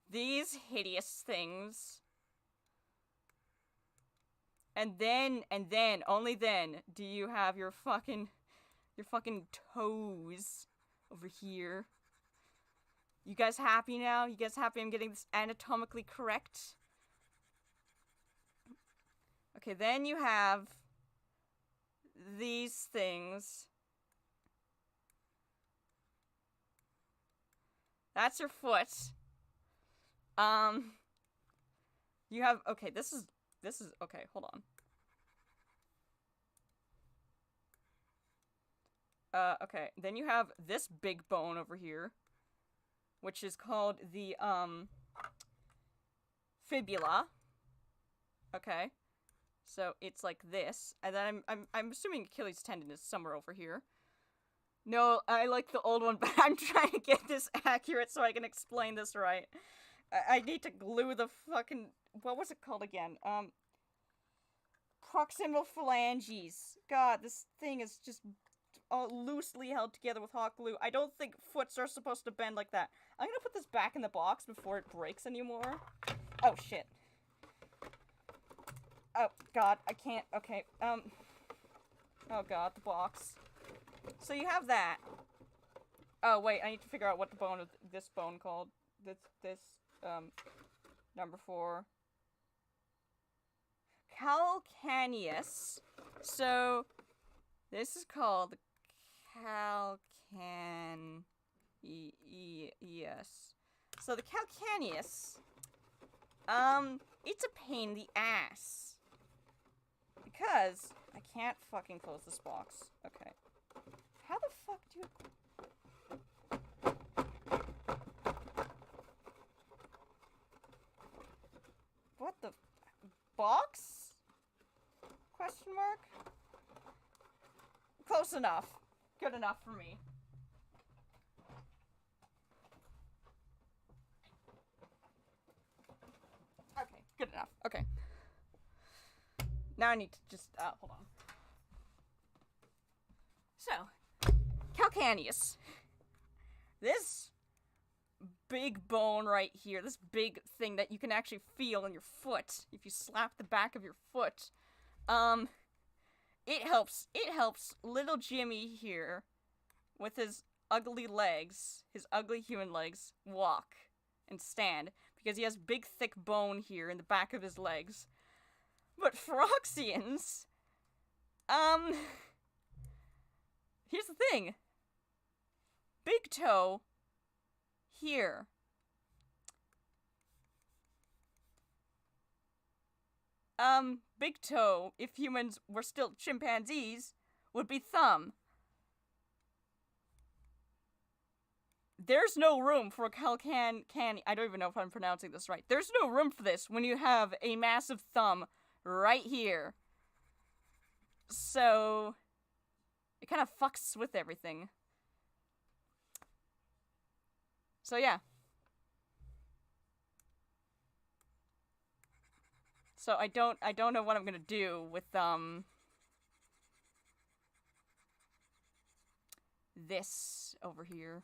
A: these hideous things. And then, only then, do you have your fucking toes over here. You guys happy now? You guys happy I'm getting this anatomically correct? Okay, then you have these things. That's your foot. You have, okay, this is, okay, hold on. Okay, then you have this big bone over here, which is called the, fibula. Okay. So, it's like this, and then I'm assuming Achilles tendon is somewhere over here. No, I like the old one, but I'm trying to get this accurate so I can explain this right. I need to glue the fucking, what was it called again? Proximal Phalanges. God, this thing is just loosely held together with hot glue. I don't think foots are supposed to bend like that. I'm gonna put this back in the box before it breaks anymore. Oh, shit. Oh, God, I can't. Okay, oh, God, the box. So you have that. Oh, wait, I need to figure out what the bone of this bone called. Number 4. Calcaneus. So, this is called calcaneus. So the calcaneus, it's a pain in the ass. Because I can't fucking close this box. Okay. How the fuck do you... Close enough. Good enough for me. Okay, good enough. Okay. Now I need to just, hold on. So, calcaneus. This big bone right here, this big thing that you can actually feel in your foot if you slap the back of your foot, it helps little Jimmy here with his ugly legs, his ugly human legs, walk and stand because he has big thick bone here in the back of his legs. But Froxians, here's the thing. Big toe here. Big toe, if humans were still chimpanzees, would be thumb. There's no room for a I don't even know if I'm pronouncing this right. There's no room for this when you have a massive thumb right here. So, it kind of fucks with everything. So yeah. So I don't know what I'm gonna do with this over here,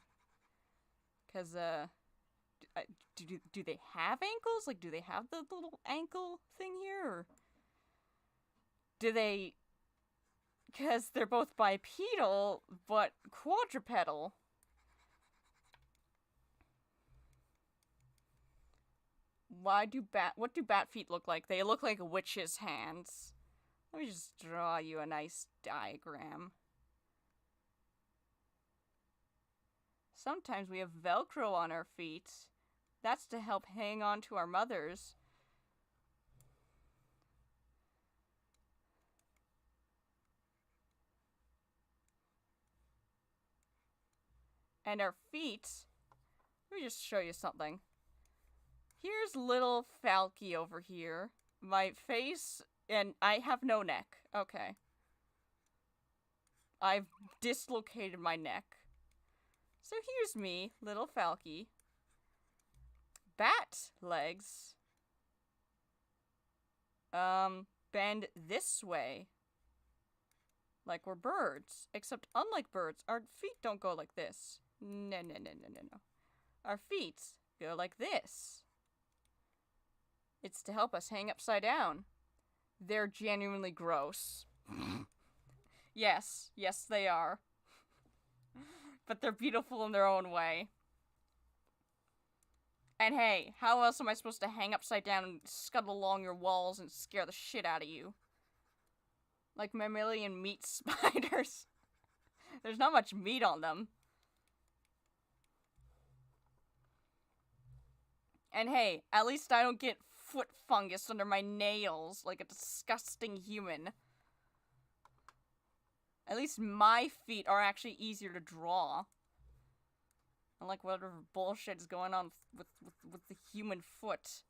A: cause do they have ankles? Like, do they have the little ankle thing here, or do they? Cause they're both bipedal but quadrupedal. What do bat feet look like? They look like witches' hands. Let me just draw you a nice diagram. Sometimes we have Velcro on our feet. That's to help hang on to our mothers. And our feet, let me just show you something. Here's little Falky over here. My face, and I have no neck. Okay. I've dislocated my neck. So here's me, little Falky. Bat legs. Bend this way. Like we're birds. Except unlike birds, our feet don't go like this. No. Our feet go like this. It's to help us hang upside down. They're genuinely gross. Yes, they are. But they're beautiful in their own way. And hey, how else am I supposed to hang upside down and scuttle along your walls and scare the shit out of you? Like mammalian meat spiders. There's not much meat on them. And hey, at least I don't get foot fungus under my nails like a disgusting human. At least my feet are actually easier to draw. Unlike whatever bullshit is going on with the human foot.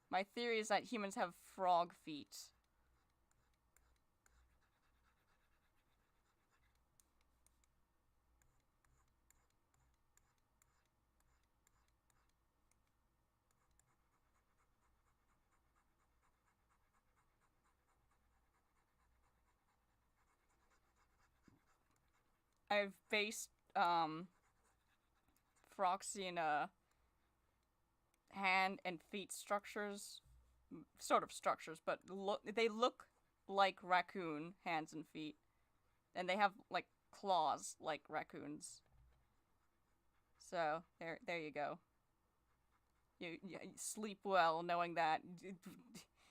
A: My theory is that humans have frog feet. I've based, Froxian, hand and feet structures, sort of structures, but they look like raccoon hands and feet. And they have, like, claws like raccoons. So, there you go. You sleep well knowing that.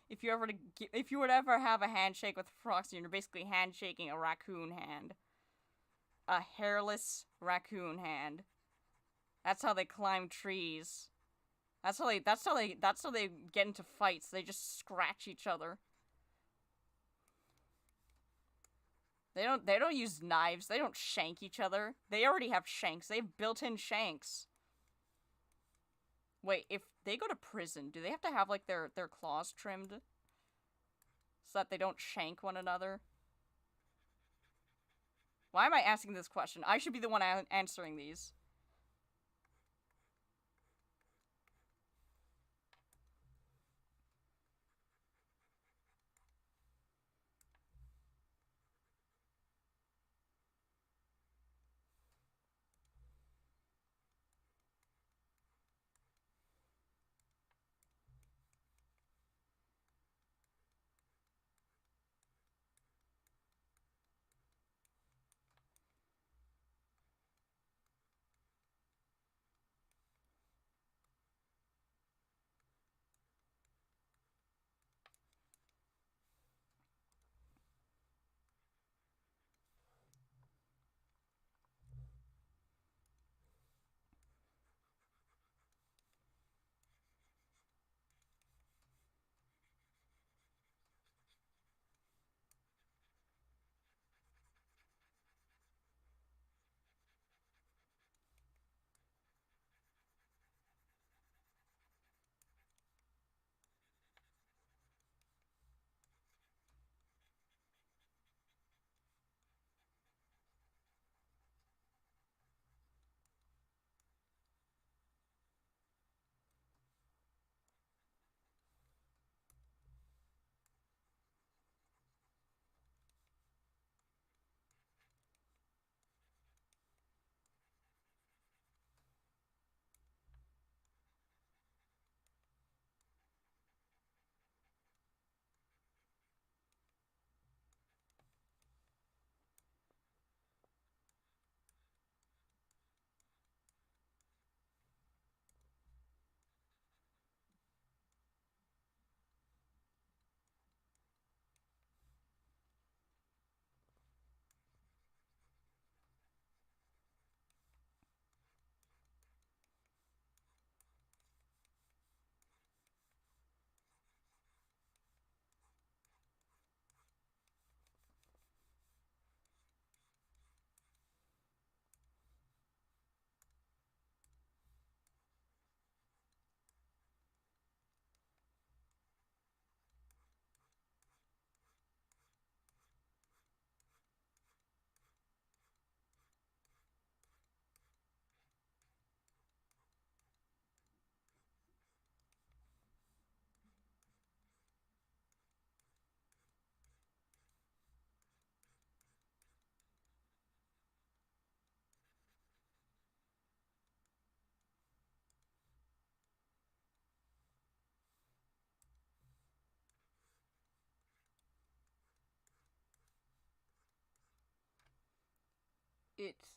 A: If you would ever have a handshake with Froxian, you're basically handshaking a raccoon hand. A hairless raccoon hand. That's how they climb trees. That's how they get into fights. They just scratch each other. They don't use knives. They don't shank each other. They already have shanks. They have built-in shanks. Wait, if they go to prison, do they have to have, like, their claws trimmed? So that they don't shank one another? Why am I asking this question? I should be the one answering these. It's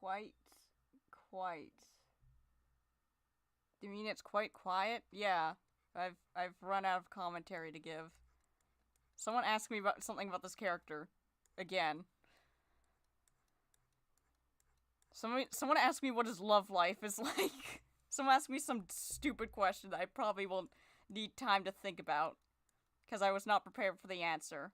A: quite. You mean it's quite quiet? Yeah. I've run out of commentary to give. Someone asked me about something about this character. Again. Someone asked me what his love life is like. Someone asked me some stupid question that I probably will need time to think about. Because I was not prepared for the answer.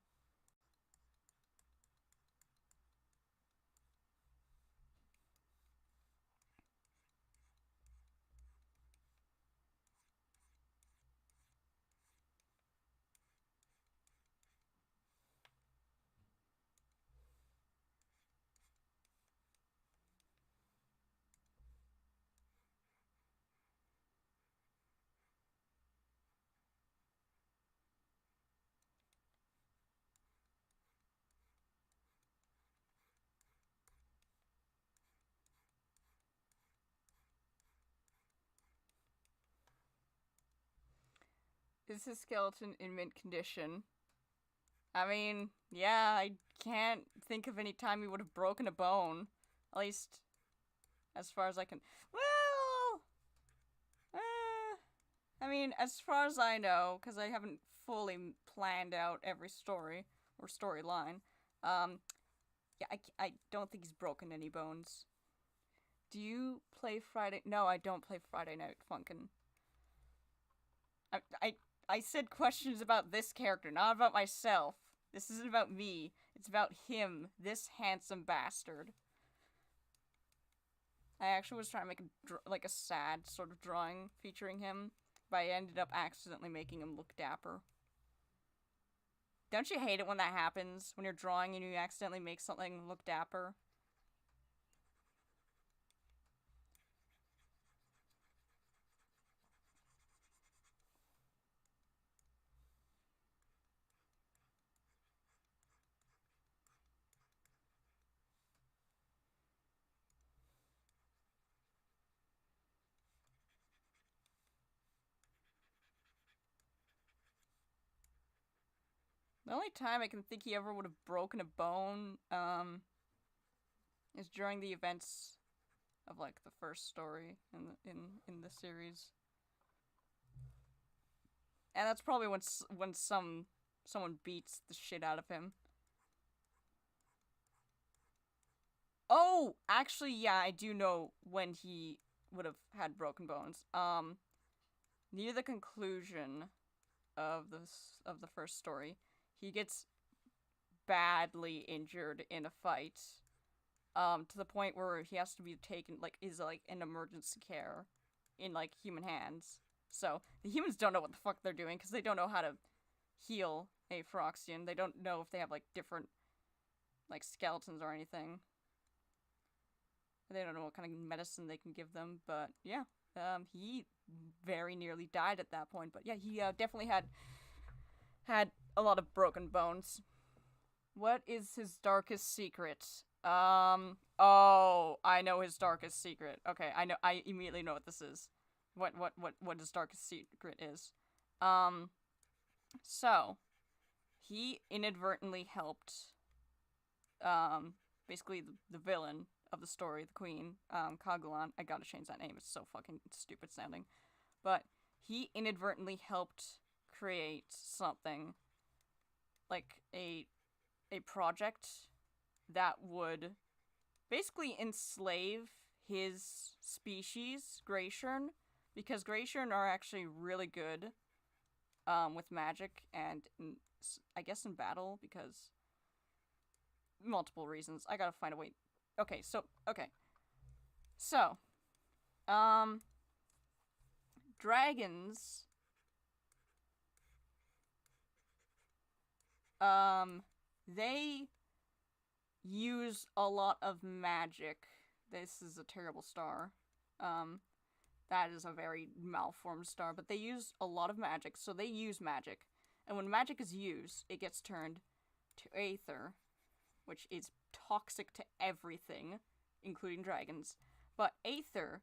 A: Is his skeleton in mint condition? I mean, yeah, I can't think of any time he would have broken a bone. At least, as far as I can. Well, I mean, as far as I know, because I haven't fully planned out every story or storyline. Yeah, I don't think he's broken any bones. Do you play Friday? No, I don't play Friday Night Funkin'. I said questions about this character, not about myself. This isn't about me. It's about him, this handsome bastard. I actually was trying to make like a sad sort of drawing featuring him, but I ended up accidentally making him look dapper. Don't you hate it when that happens? When you're drawing and you accidentally make something look dapper? The only time I can think he ever would have broken a bone, is during the events of like the first story in the series, and that's probably when someone beats the shit out of him. Oh, actually, yeah, I do know when he would have had broken bones. Near the conclusion of the first story, he gets badly injured in a fight. To the point where he has to be taken, like, is like in emergency care in like human hands. So the humans don't know what the fuck they're doing because they don't know how to heal a Phyrexian. They don't know if they have like different like skeletons or anything. They don't know what kind of medicine they can give them. But yeah, he very nearly died at that point. But yeah, he definitely had a lot of broken bones. What is his darkest secret? Oh, I know his darkest secret. Okay, I immediately know what this is. What his darkest secret is. So, he inadvertently helped, basically the villain of the story, the queen, Kagulan. I gotta change that name, it's so fucking stupid sounding. But he inadvertently helped create something, like a project that would basically enslave his species, Greyshern, because Greyshern are actually really good with magic and I guess in battle, because multiple reasons. I gotta find a way. Okay, so dragons, they use a lot of magic. This is a terrible star. That is a very malformed star, but they use a lot of magic, so they use magic. And when magic is used, it gets turned to aether, which is toxic to everything, including dragons. But aether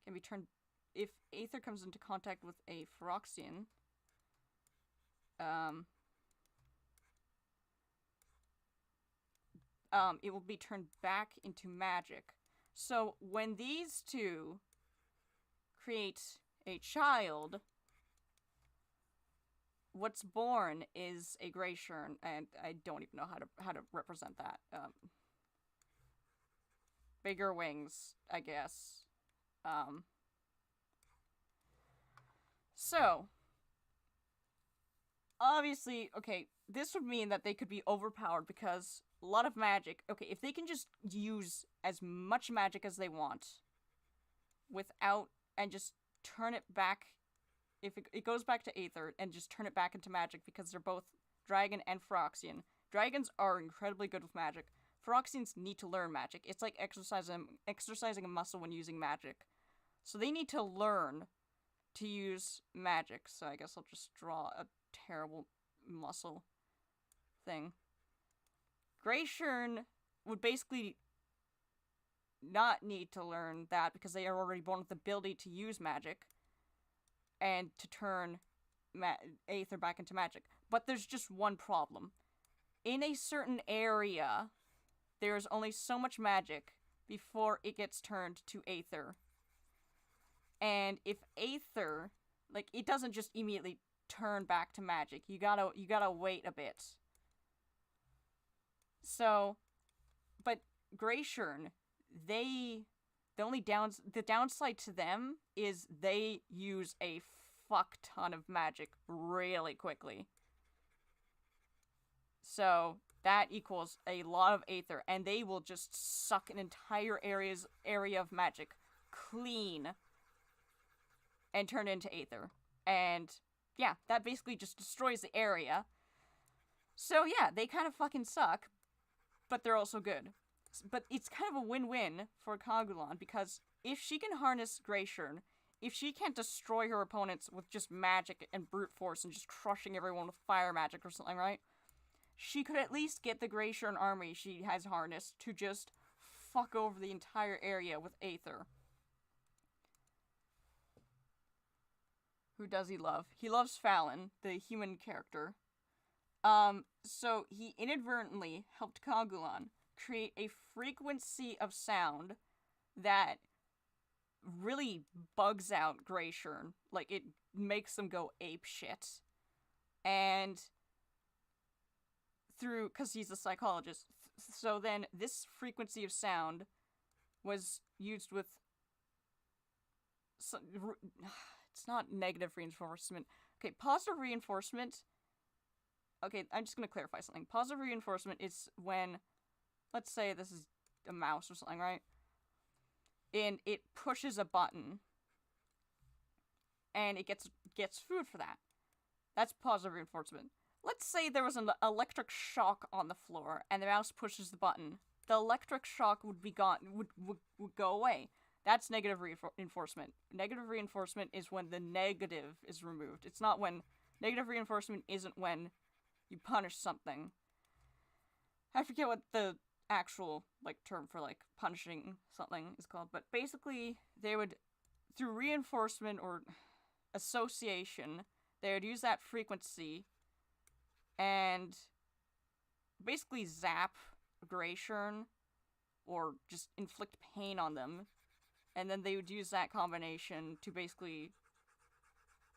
A: can be turned, if aether comes into contact with a Phyrexian, it will be turned back into magic. So when these two create a child, what's born is a Greyshern, and I don't even know how to represent that. Bigger wings, I guess. So obviously, okay, this would mean that they could be overpowered because a lot of magic. Okay, if they can just use as much magic as they want without, and just turn it back, if it goes back to aether and just turn it back into magic, because they're both dragon and Phyrexian. Dragons are incredibly good with magic. Phyrexians need to learn magic. It's like exercising a muscle when using magic. So they need to learn to use magic. So I guess I'll just draw a terrible muscle thing. Greyshern would basically not need to learn that because they are already born with the ability to use magic and to turn aether back into magic. But there's just one problem. In a certain area, there's only so much magic before it gets turned to aether. And if aether, like, it doesn't just immediately turn back to magic. You gotta wait a bit. So, but Greyshern, the downside to them is they use a fuck ton of magic really quickly. So that equals a lot of aether, and they will just suck an entire area of magic clean and turn it into aether. And yeah, that basically just destroys the area. So yeah, they kind of fucking suck, but they're also good. But it's kind of a win-win for Kagulan, because if she can harness Grayshern, if she can't destroy her opponents with just magic and brute force and just crushing everyone with fire magic or something, right? She could at least get the Grayshern army she has harnessed to just fuck over the entire area with aether. Who does he love? He loves Fallon, the human character. So he inadvertently helped Kagulan create a frequency of sound that really bugs out Grayshern. Like, it makes them go ape shit. And because he's a psychologist, so then this frequency of sound was used with it's not negative reinforcement. Okay, positive reinforcement. Okay, I'm just gonna clarify something. Positive reinforcement is when, let's say this is a mouse or something, right? And it pushes a button, and it gets food for that. That's positive reinforcement. Let's say there was an electric shock on the floor, and the mouse pushes the button. The electric shock would be gone, would go away. That's negative reinforcement. Negative reinforcement is when the negative is removed. It's not when... Negative reinforcement isn't when you punish something. I forget what the actual, like, term for, like, punishing something is called, but basically, they would, through reinforcement or association, they would use that frequency and basically zap Grayshern or just inflict pain on them. And then they would use that combination to basically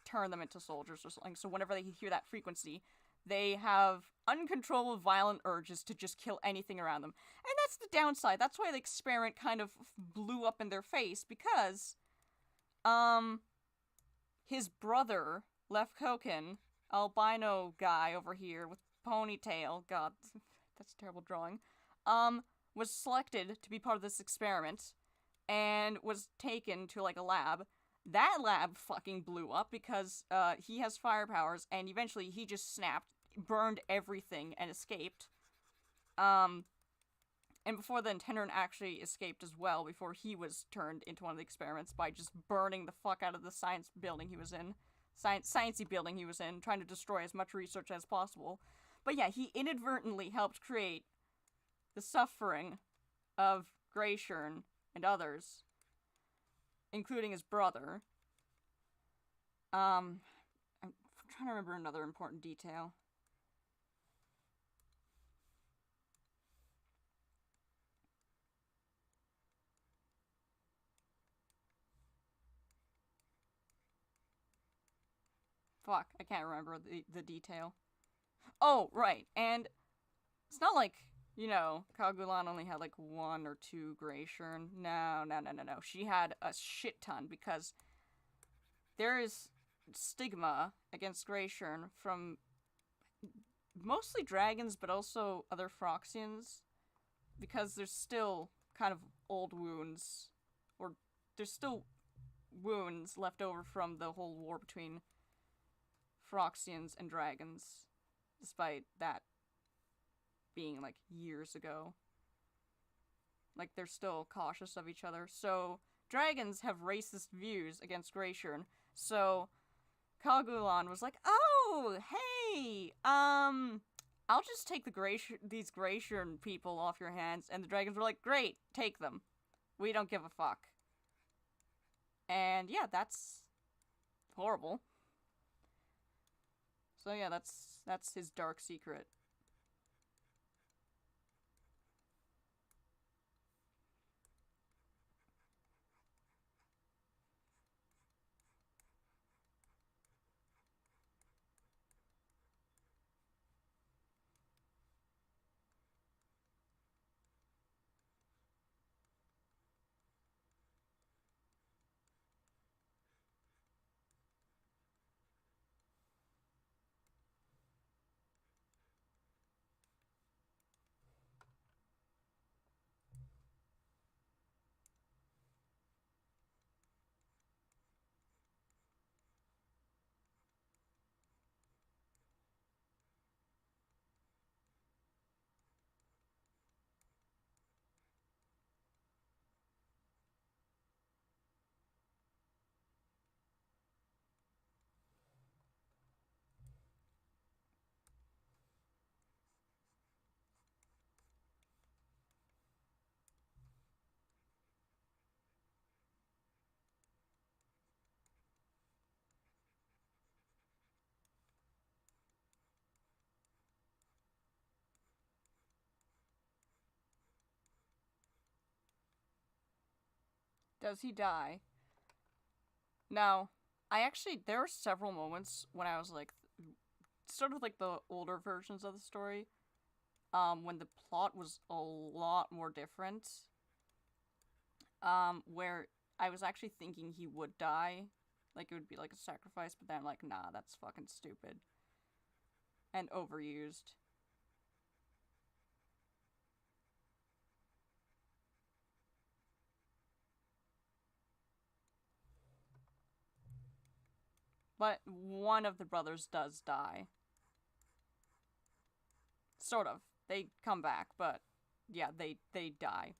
A: turn them into soldiers or something. So whenever they hear that frequency, they have uncontrollable violent urges to just kill anything around them. And that's the downside. That's why the experiment kind of blew up in their face, because his brother, Lef Koken, albino guy over here with ponytail, god, that's a terrible drawing, was selected to be part of this experiment and was taken to, like, a lab. That lab fucking blew up because he has fire powers, and eventually he just snapped, burned everything, and escaped. And before then, Tenrin actually escaped as well, before he was turned into one of the experiments by just burning the fuck out of the science building he was in. Sciencey building he was in, trying to destroy as much research as possible. But yeah, he inadvertently helped create the suffering of Grayshern and others, including his brother. I'm trying to remember another important detail. Fuck, I can't remember the detail. Oh, right, and it's not like, you know, Kagulan only had, like, 1 or 2 Grayshern. No. She had a shit ton, because there is stigma against Grayshern from mostly dragons, but also other Phyrexians, because there's still kind of old wounds, or there's still wounds left over from the whole war between Phyrexians and dragons, despite that being, like, years ago. Like, they're still cautious of each other. So, dragons have racist views against Grayshern. So, Kagulan was like, oh, hey, I'll just take these Grayshern people off your hands. And the dragons were like, great, take them. We don't give a fuck. And yeah, that's horrible. So yeah, that's his dark secret. Does he die? No. There were several moments when I was like, sort of like the older versions of the story, when the plot was a lot more different, where I was actually thinking he would die, like it would be like a sacrifice, but then I'm like, nah, that's fucking stupid and overused. But one of the brothers does die. Sort of. They come back, but yeah, they die.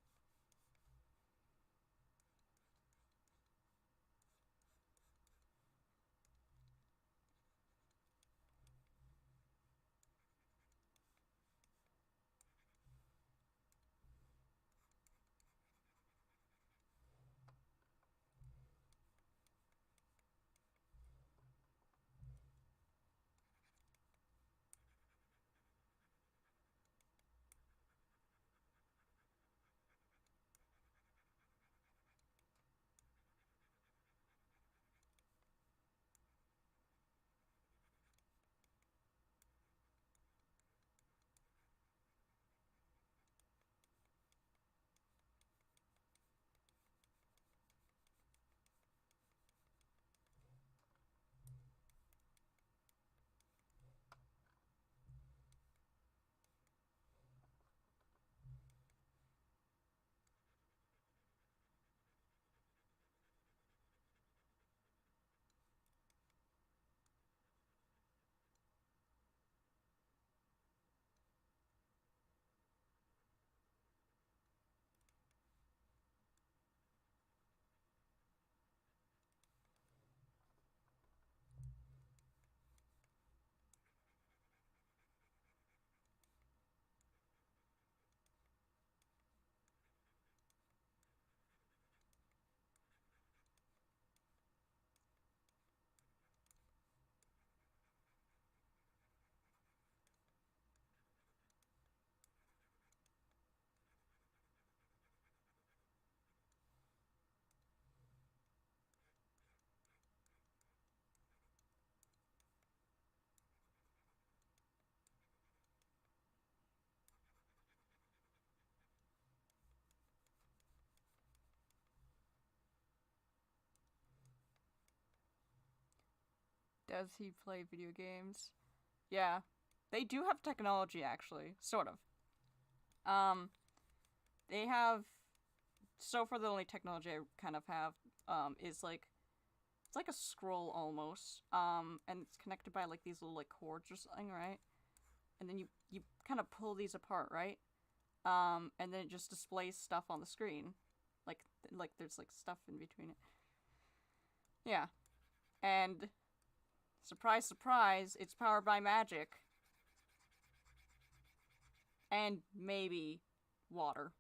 A: Does he play video games? Yeah. They do have technology, actually. Sort of. Um, they have. So far, the only technology I kind of have, is like. It's like a scroll almost. And it's connected by like these little like cords or something, right? And then you kind of pull these apart, right? And then it just displays stuff on the screen. Like there's like stuff in between it. Yeah. And surprise, surprise, it's powered by magic. And maybe water.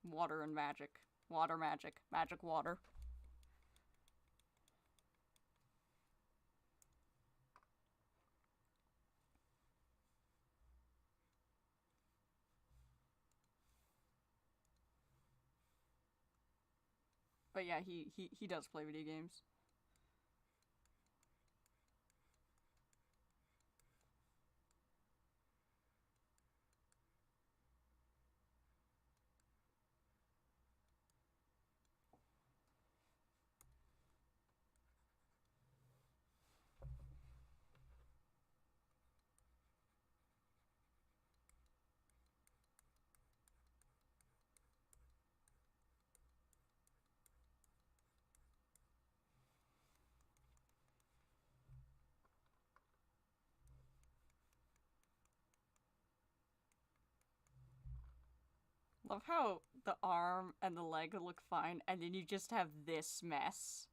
A: Water and magic. Water magic. Magic water. But yeah, he does play video games. Love how the arm and the leg look fine, and then you just have this mess.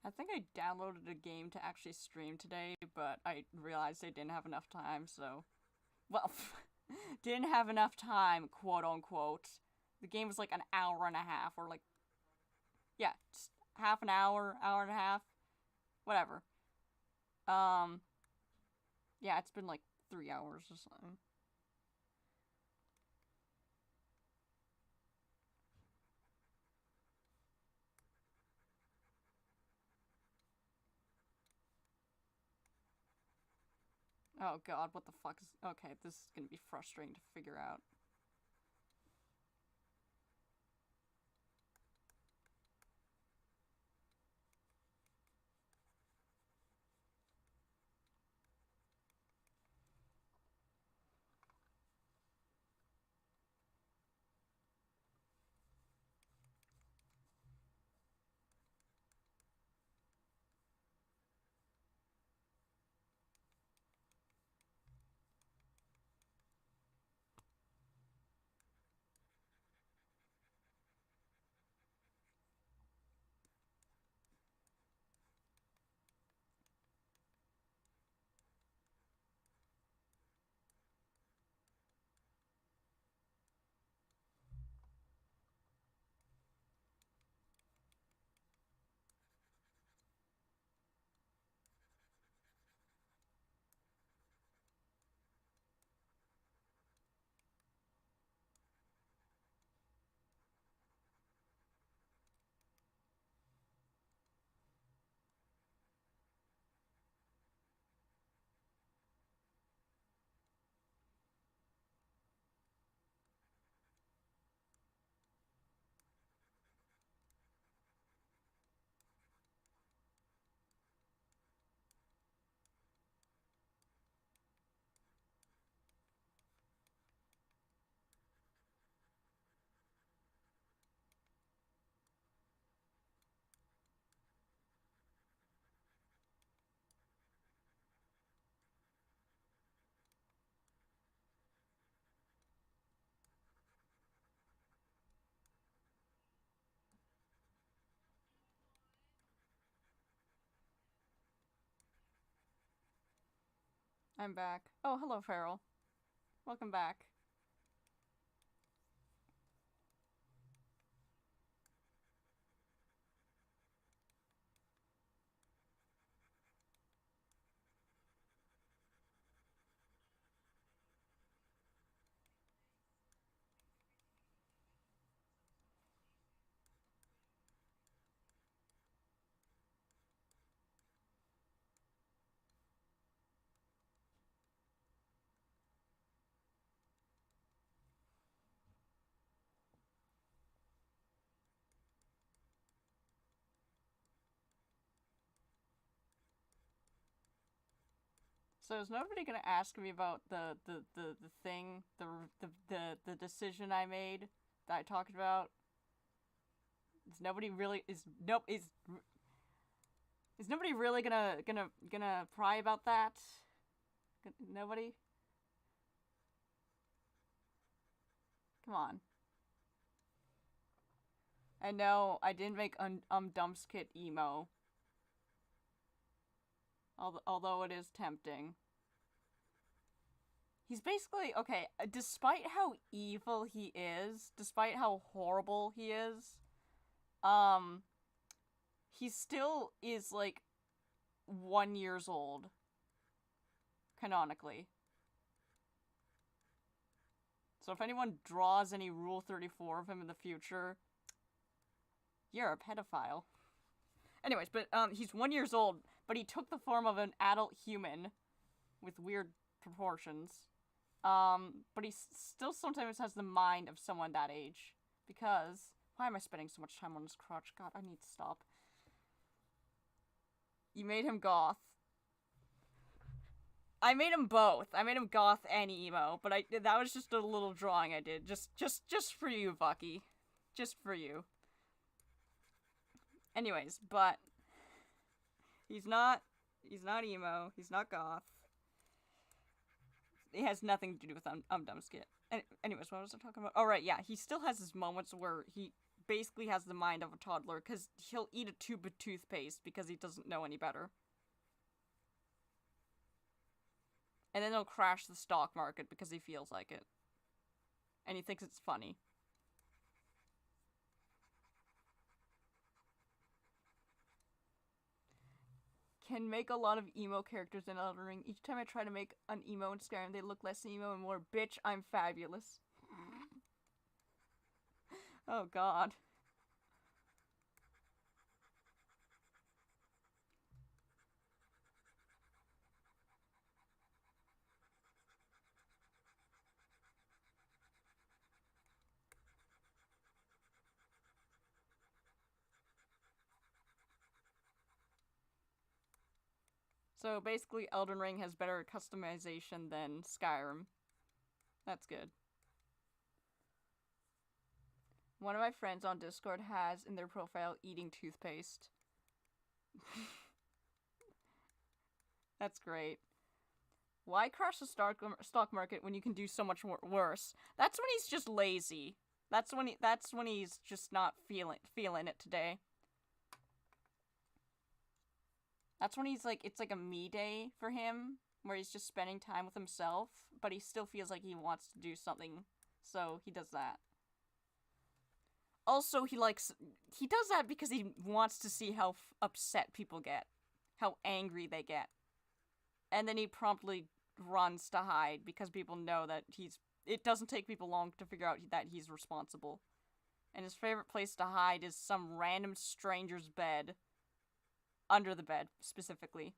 A: I think I downloaded a game to actually stream today, but I realized I didn't have enough time, so... Well, didn't have enough time, quote unquote. The game was like an hour and a half, or like... Yeah, just half an hour, hour and a half. Whatever. Yeah, it's been like 3 hours or something. Oh god, what the fuck is... Okay, this is gonna be frustrating to figure out. I'm back. Oh, hello, Farrell. Welcome back. So is nobody gonna ask me about the thing, the decision I made that I talked about? Is nobody really is nobody really gonna pry about that? Nobody? Come on. I know I didn't make Dumpskit emo. Although it is tempting. He's basically, okay, despite how evil he is, despite how horrible he is, he still is, like, 1 year old. Canonically. So if anyone draws any Rule 34 of him in the future, you're a pedophile. Anyways, but, he's 1 year old, but he took the form of an adult human with weird proportions. But he still sometimes has the mind of someone that age. Because, why am I spending so much time on this crotch? God, I need to stop. You made him goth. I made him both. I made him goth and emo, but that was just a little drawing I did. Just for you, Bucky. Just for you. Anyways, but he's not emo, he's not goth. It has nothing to do with Dumpskit. Anyways, what was I talking about? Oh, right, yeah, he still has his moments where he basically has the mind of a toddler, because he'll eat a tube of toothpaste because he doesn't know any better. And then he'll crash the stock market because he feels like it. And he thinks it's funny. Can make a lot of emo characters in Elden Ring. Each time I try to make an emo and Skyrim, they look less emo and more bitch, I'm fabulous. Oh god. So basically, Elden Ring has better customization than Skyrim. That's good. One of my friends on Discord has in their profile eating toothpaste. That's great. Why crash the stock market when you can do so much worse? That's when he's just lazy. That's when he's just not feeling it today. That's when he's like, it's like a me day for him, where he's just spending time with himself, but he still feels like he wants to do something, so he does that. Also, he does that because he wants to see how upset people get, how angry they get. And then he promptly runs to hide because people know that it doesn't take people long to figure out that he's responsible. And his favorite place to hide is some random stranger's bed. Under the bed, specifically.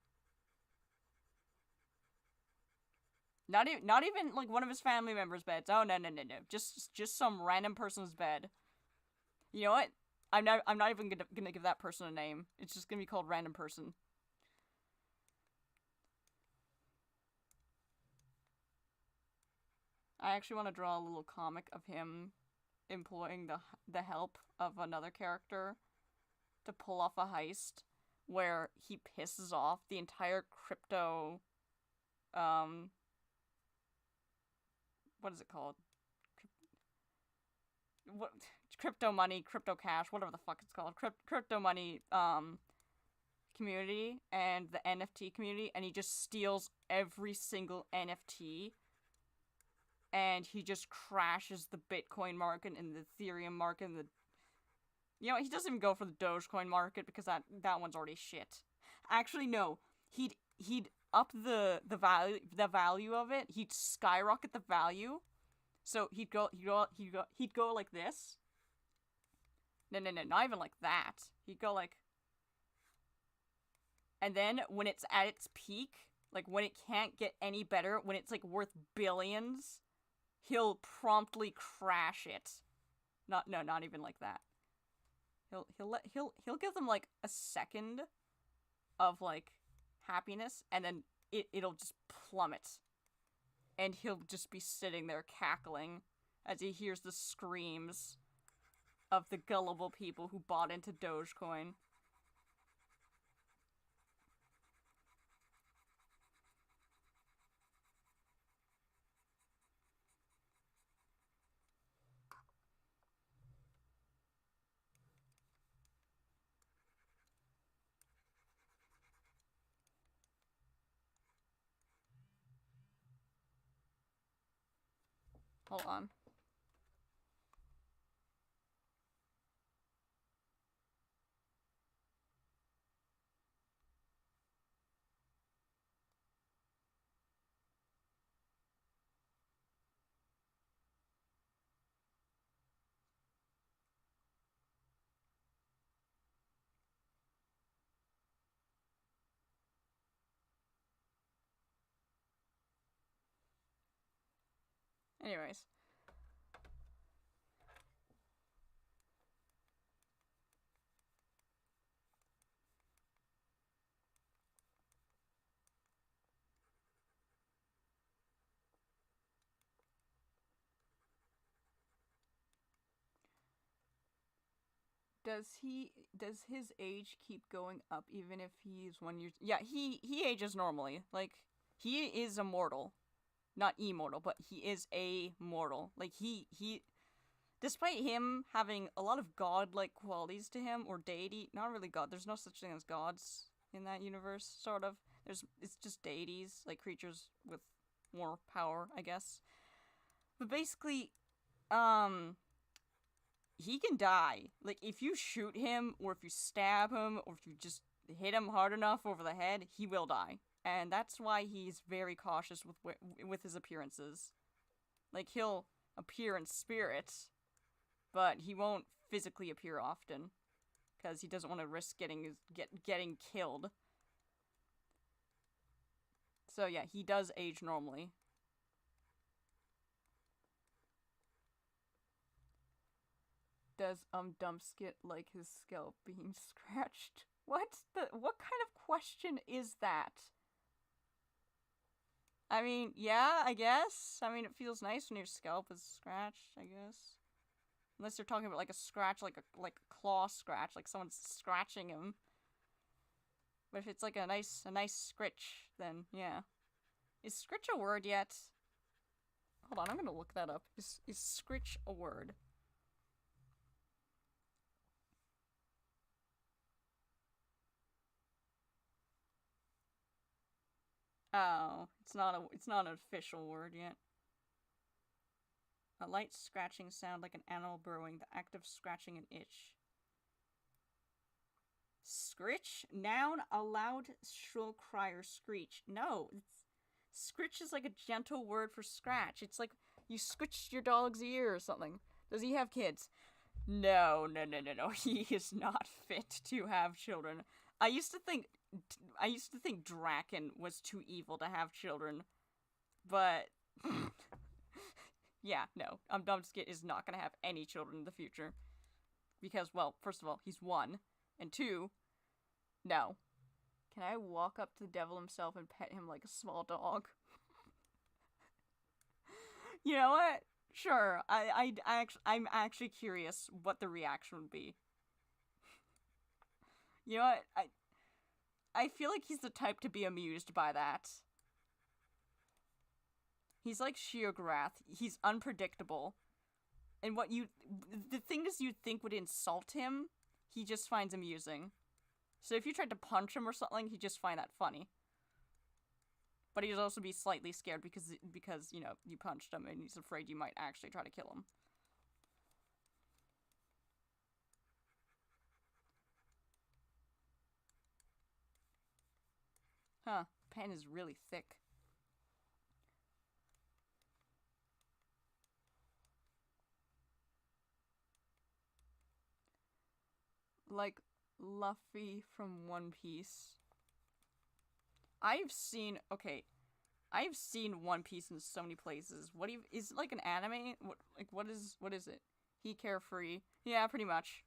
A: Not even like one of his family members' beds. Oh no. Just some random person's bed. You know what? I'm not even gonna give that person a name. It's just gonna be called random person. I actually want to draw a little comic of him employing the help of another character to pull off a heist where he pisses off the entire crypto, what is it called? Crypto money, crypto cash, whatever the fuck it's called. Crypto money, community and the NFT community, and he just steals every single NFT, and he just crashes the Bitcoin market and the Ethereum market and you know, he doesn't even go for the Dogecoin market because that one's already shit. Actually, no. He'd up the value of it. He'd skyrocket the value. So he'd go like this. No, not even like that. He'd go like, and then when it's at its peak, like when it can't get any better, when it's like worth billions, he'll promptly crash it. Not even like that. He'll give them like a second of like happiness, and then it'll just plummet, and he'll just be sitting there cackling as he hears the screams of the gullible people who bought into Dogecoin. Hold on. Anyways. Does his age keep going up even if he's 1 year? Yeah, he ages normally. Like, he is immortal. Not immortal, but he is a mortal. Like, he Despite him having a lot of godlike qualities to him, or deity, not really god, there's no such thing as gods in that universe, sort of. It's just deities, like creatures with more power, I guess. But basically, um, he can die. Like, if you shoot him, or if you stab him, or if you just hit him hard enough over the head, he will die. And that's why he's very cautious with his appearances. Like, he'll appear in spirit, but he won't physically appear often because he doesn't want to risk getting killed. So yeah, he does age normally. Does Dumpskit like his scalp being scratched? What kind of question is that? I mean, yeah, I guess. I mean, it feels nice when your scalp is scratched, I guess. Unless you're talking about like a scratch, like a claw scratch, like someone's scratching him. But if it's like a nice scritch, then yeah. Is scritch a word yet? Hold on, I'm gonna look that up. Is scritch a word? Oh, it's not an official word yet. A light scratching sound like an animal burrowing, the act of scratching an itch. Scritch? Noun, a loud, shrill cry or screech. No, scritch is like a gentle word for scratch. It's like you scratched your dog's ear or something. Does he have kids? No. He is not fit to have children. I used to think Draken was too evil to have children, but yeah, no. Dumpskit is not gonna have any children in the future because, well, first of all, he's one, and two, no. Can I walk up to the devil himself and pet him like a small dog? You know what? Sure. I'm actually curious what the reaction would be. You know what? I feel like he's the type to be amused by that. He's like Sheograth. He's unpredictable. And the things you'd think would insult him, he just finds amusing. So if you tried to punch him or something, he'd just find that funny. But he'd also be slightly scared because you know, you punched him and he's afraid you might actually try to kill him. Huh. Pen is really thick. Like Luffy from One Piece. I've seen One Piece in so many places. Is it like an anime? What is it? He carefree. Yeah, pretty much.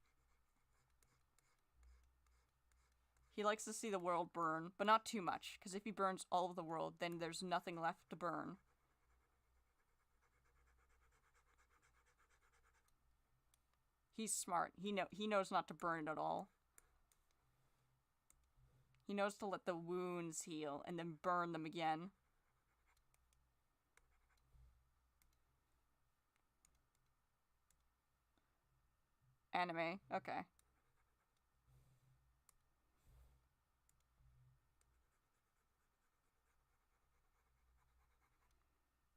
A: He likes to see the world burn, but not too much, because if he burns all of the world, then there's nothing left to burn. He's smart. He knows not to burn it at all. He knows to let the wounds heal and then burn them again. Anime. Okay.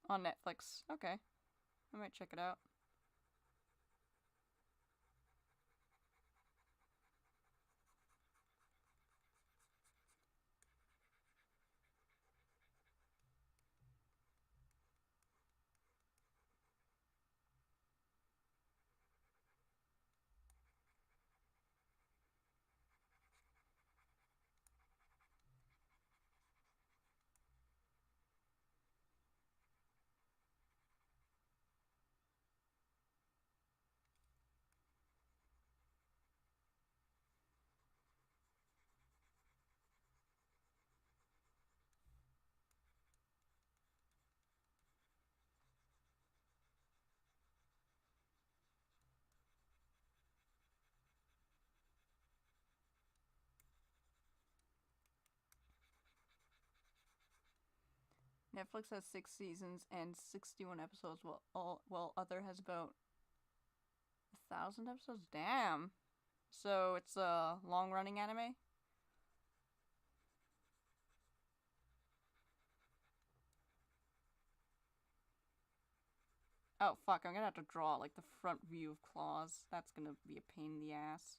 A: On Netflix. Okay. I might check it out. Netflix has 6 seasons and 61 episodes, while other has about 1,000 episodes? Damn. So it's a long-running anime? Oh, fuck, I'm gonna have to draw, like, the front view of claws. That's gonna be a pain in the ass.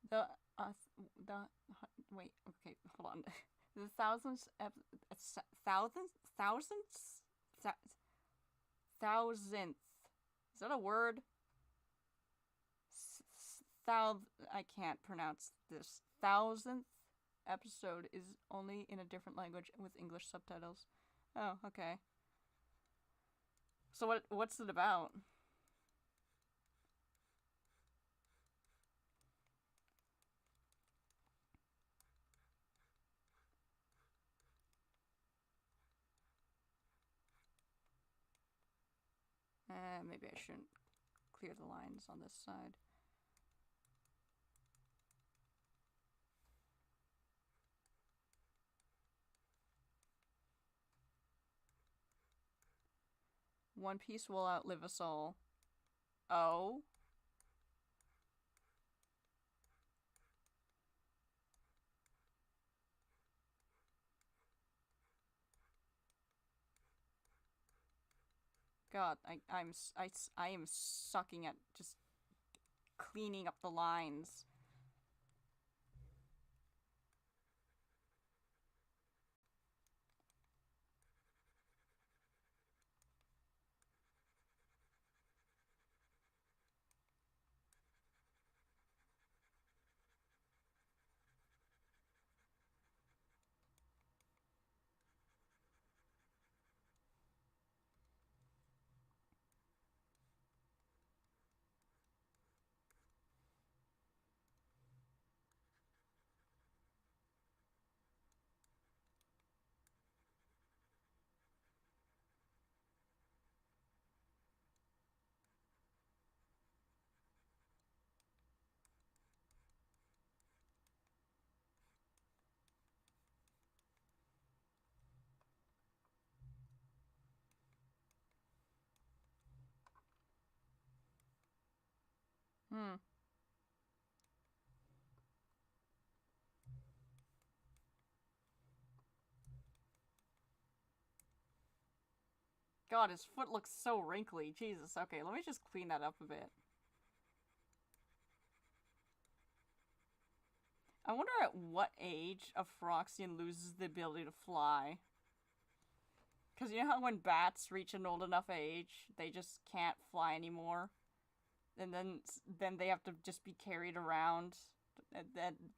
A: The, the, wait, okay, hold on. The thousandth. Is that a word? I can't pronounce this. Thousandth episode is only in a different language with English subtitles. Oh, okay. So what's it about? Maybe I shouldn't clear the lines on this side. One Piece will outlive us all. Oh? God, I am sucking at just cleaning up the lines. Hmm. God, his foot looks so wrinkly. Jesus. Okay, let me just clean that up a bit. I wonder at what age a Phyroxian loses the ability to fly. Because you know how when bats reach an old enough age, they just can't fly anymore? And then they have to just be carried around, and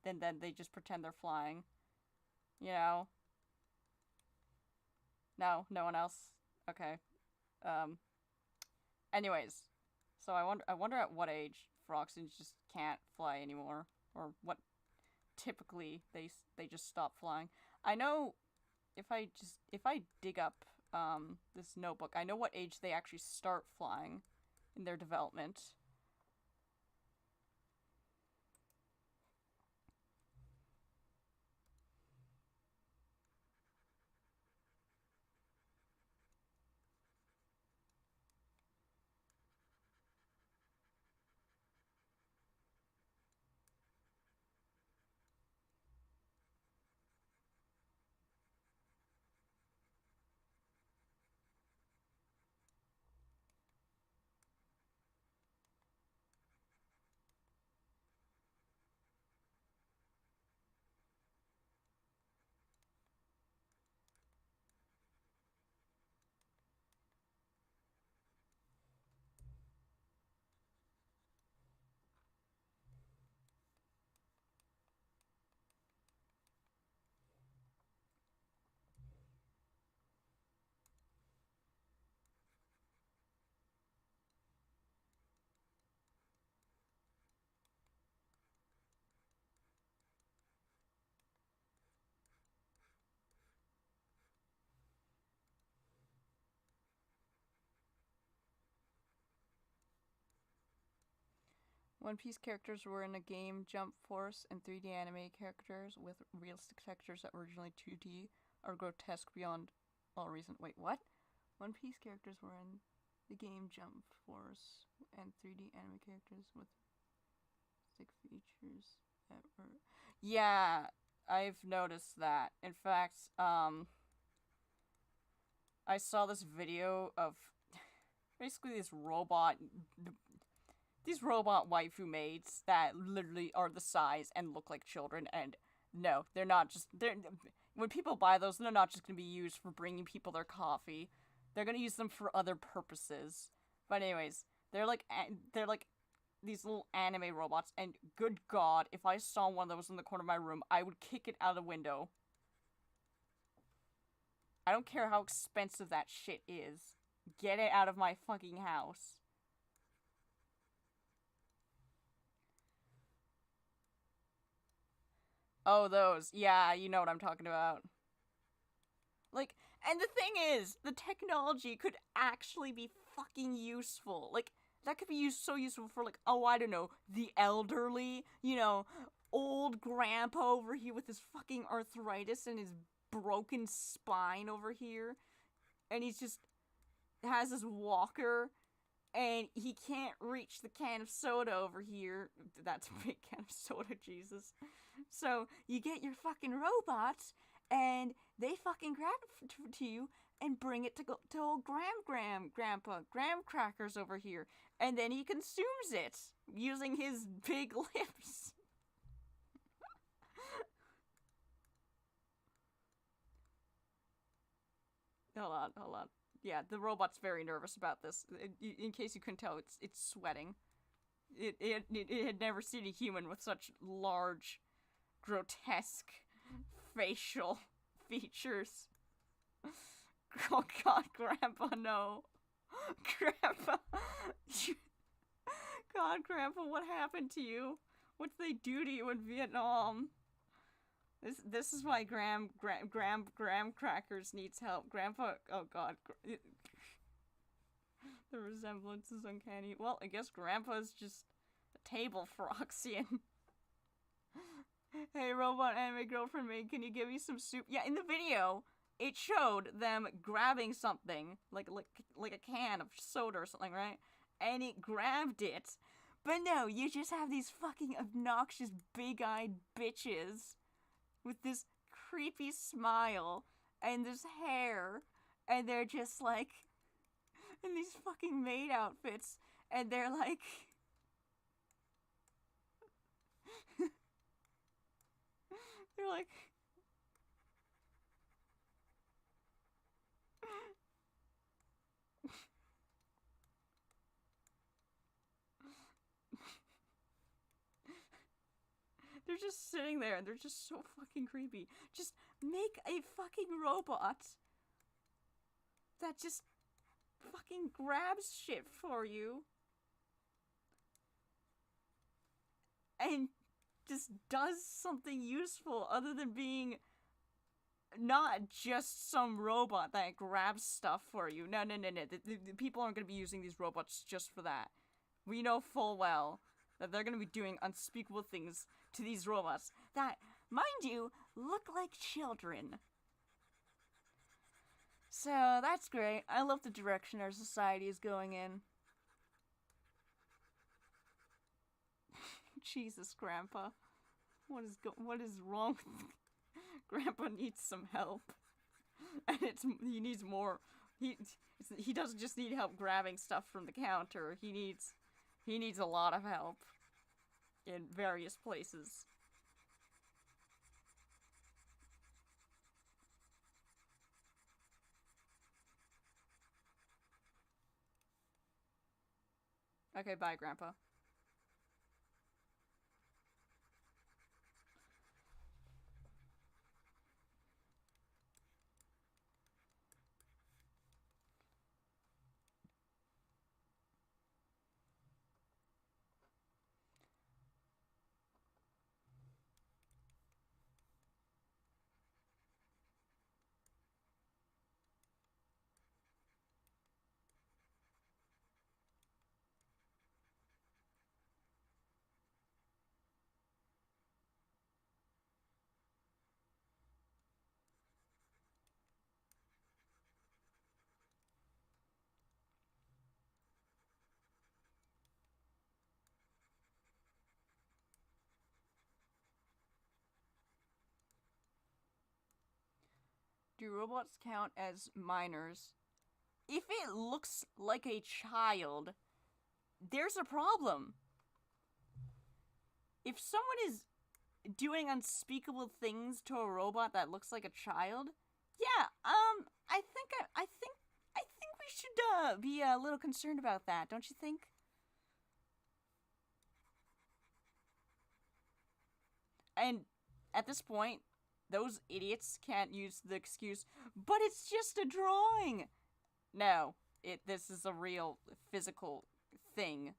A: then they just pretend they're flying. You know? No, no one else. Okay. Um. Anyways, so I wonder at what age Phyroxians just can't fly anymore, or what typically they just stop flying. I know if I dig up this notebook, I know what age they actually start flying in their development. One Piece characters were in a game Jump Force, and 3D anime characters with realistic textures that were originally 2D are grotesque beyond all reason. Wait, what? One Piece characters were in the game Jump Force, and 3D anime characters with stick features that were. Yeah, I've noticed that. In fact, I saw this video of basically these robot waifu maids that literally are the size and look like children, and no, they're not just, when people buy those, they're not just gonna be used for bringing people their coffee. They're gonna use them for other purposes. But anyways, they're like these little anime robots, and good god, if I saw one that was in the corner of my room, I would kick it out of the window. I don't care how expensive that shit is. Get it out of my fucking house. Oh, those. Yeah, you know what I'm talking about. Like, and the thing is, the technology could actually be fucking useful. Like, that could be so useful for, like, oh, I don't know, the elderly, you know, old grandpa over here with his fucking arthritis and his broken spine over here. And he's just has his walker, and he can't reach the can of soda over here. That's a big can of soda, Jesus. So you get your fucking robot, and they fucking grab it to you and bring it to old Grandpa Graham Crackers over here, and then he consumes it using his big lips. Hold on. Yeah, the robot's very nervous about this. In case you couldn't tell, it's sweating. It had never seen a human with such large, grotesque facial features. Oh god, Grandpa, no. Grandpa. God, Grandpa, what happened to you? What did they do to you in Vietnam? This is why Graham Crackers needs help. Grandpa, oh god. The resemblance is uncanny. Well, I guess Grandpa's just a table Froxian. Hey, robot anime girlfriend maid, can you give me some soup? Yeah, in the video, it showed them grabbing something, like a can of soda or something, right? And it grabbed it. But no, you just have these fucking obnoxious big-eyed bitches with this creepy smile and this hair, and they're just like in these fucking maid outfits, and they're like they're like they're just sitting there and they're just so fucking creepy. Just make a fucking robot that just fucking grabs shit for you and just does something useful other than being not just some robot that grabs stuff for you. No. The people aren't going to be using these robots just for that. We know full well that they're going to be doing unspeakable things to these robots that, mind you, look like children. So, that's great. I love the direction our society is going in. Jesus, Grandpa. What is wrong with Grandpa needs some help. And he needs more. He doesn't just need help grabbing stuff from the counter. He needs a lot of help in various places. Okay, bye, Grandpa. Do robots count as minors? If it looks like a child, there's a problem. If someone is doing unspeakable things to a robot that looks like a child, yeah, I think we should be a little concerned about that, don't you think? And at this point, those idiots can't use the excuse, but it's just a drawing. No, this is a real physical thing.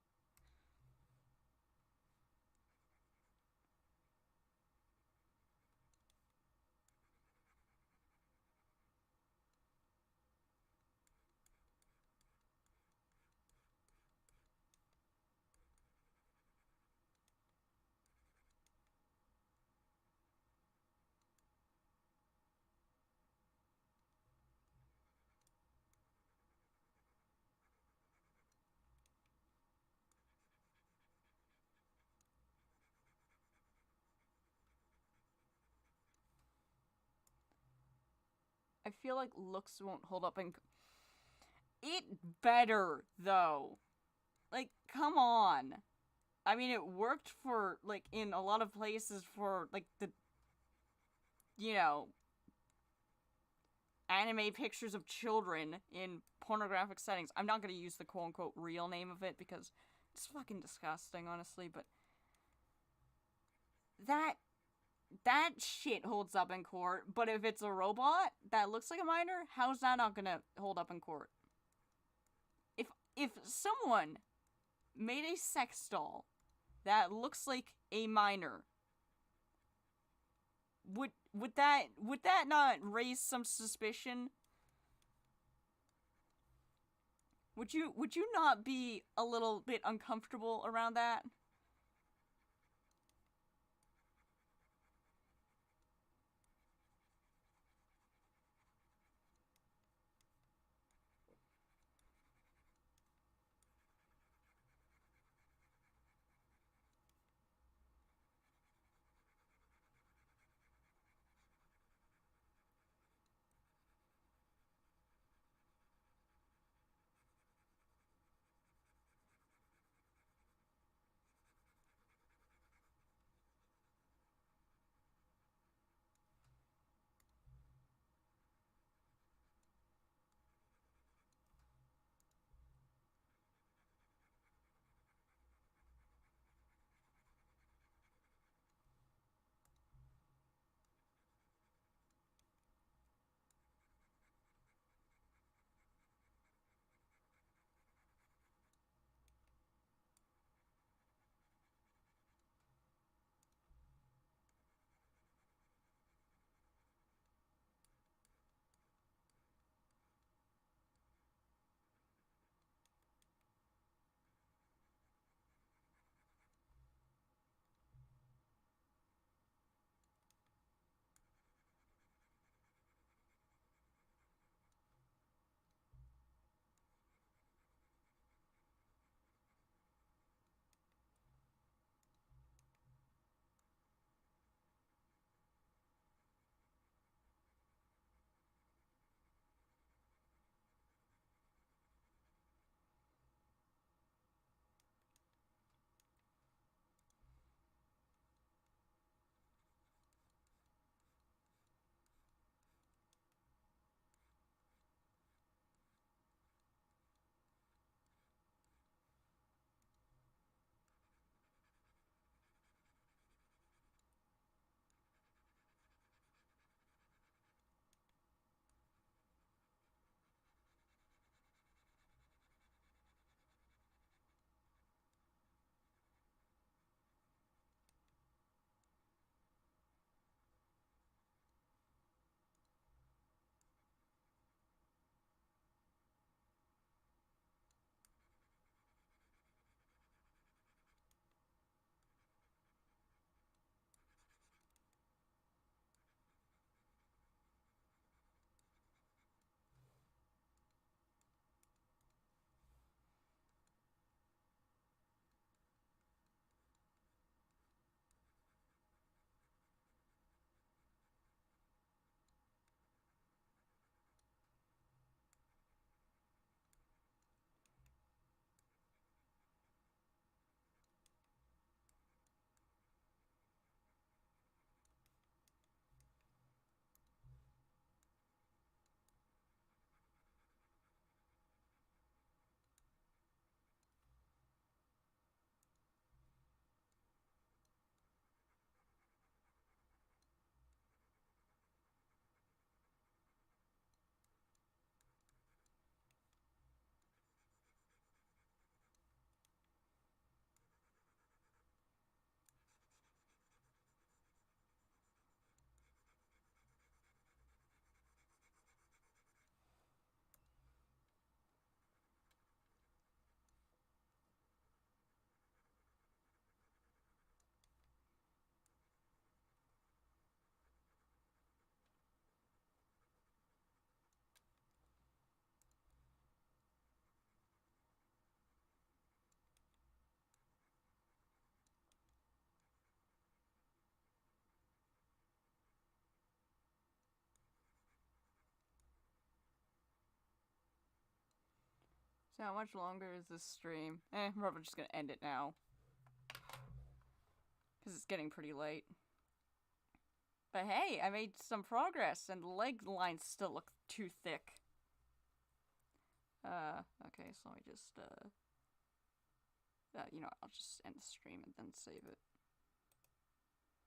A: I feel like looks won't hold up in. It better, though. Like, come on. I mean, it worked for, like, in a lot of places for, like, the, you know, anime pictures of children in pornographic settings. I'm not gonna use the quote unquote real name of it because it's fucking disgusting, honestly, but that that shit holds up in court. But if it's a robot that looks like a minor, how's that not gonna hold up in court? If someone made a sex doll that looks like a minor, would that not raise some suspicion? Would you not be a little bit uncomfortable around that? So how much longer is this stream? I'm probably just gonna end it now. Because it's getting pretty late. But hey, I made some progress, and the leg lines still look too thick. Okay, so let me just, you know, I'll just end the stream and then save it.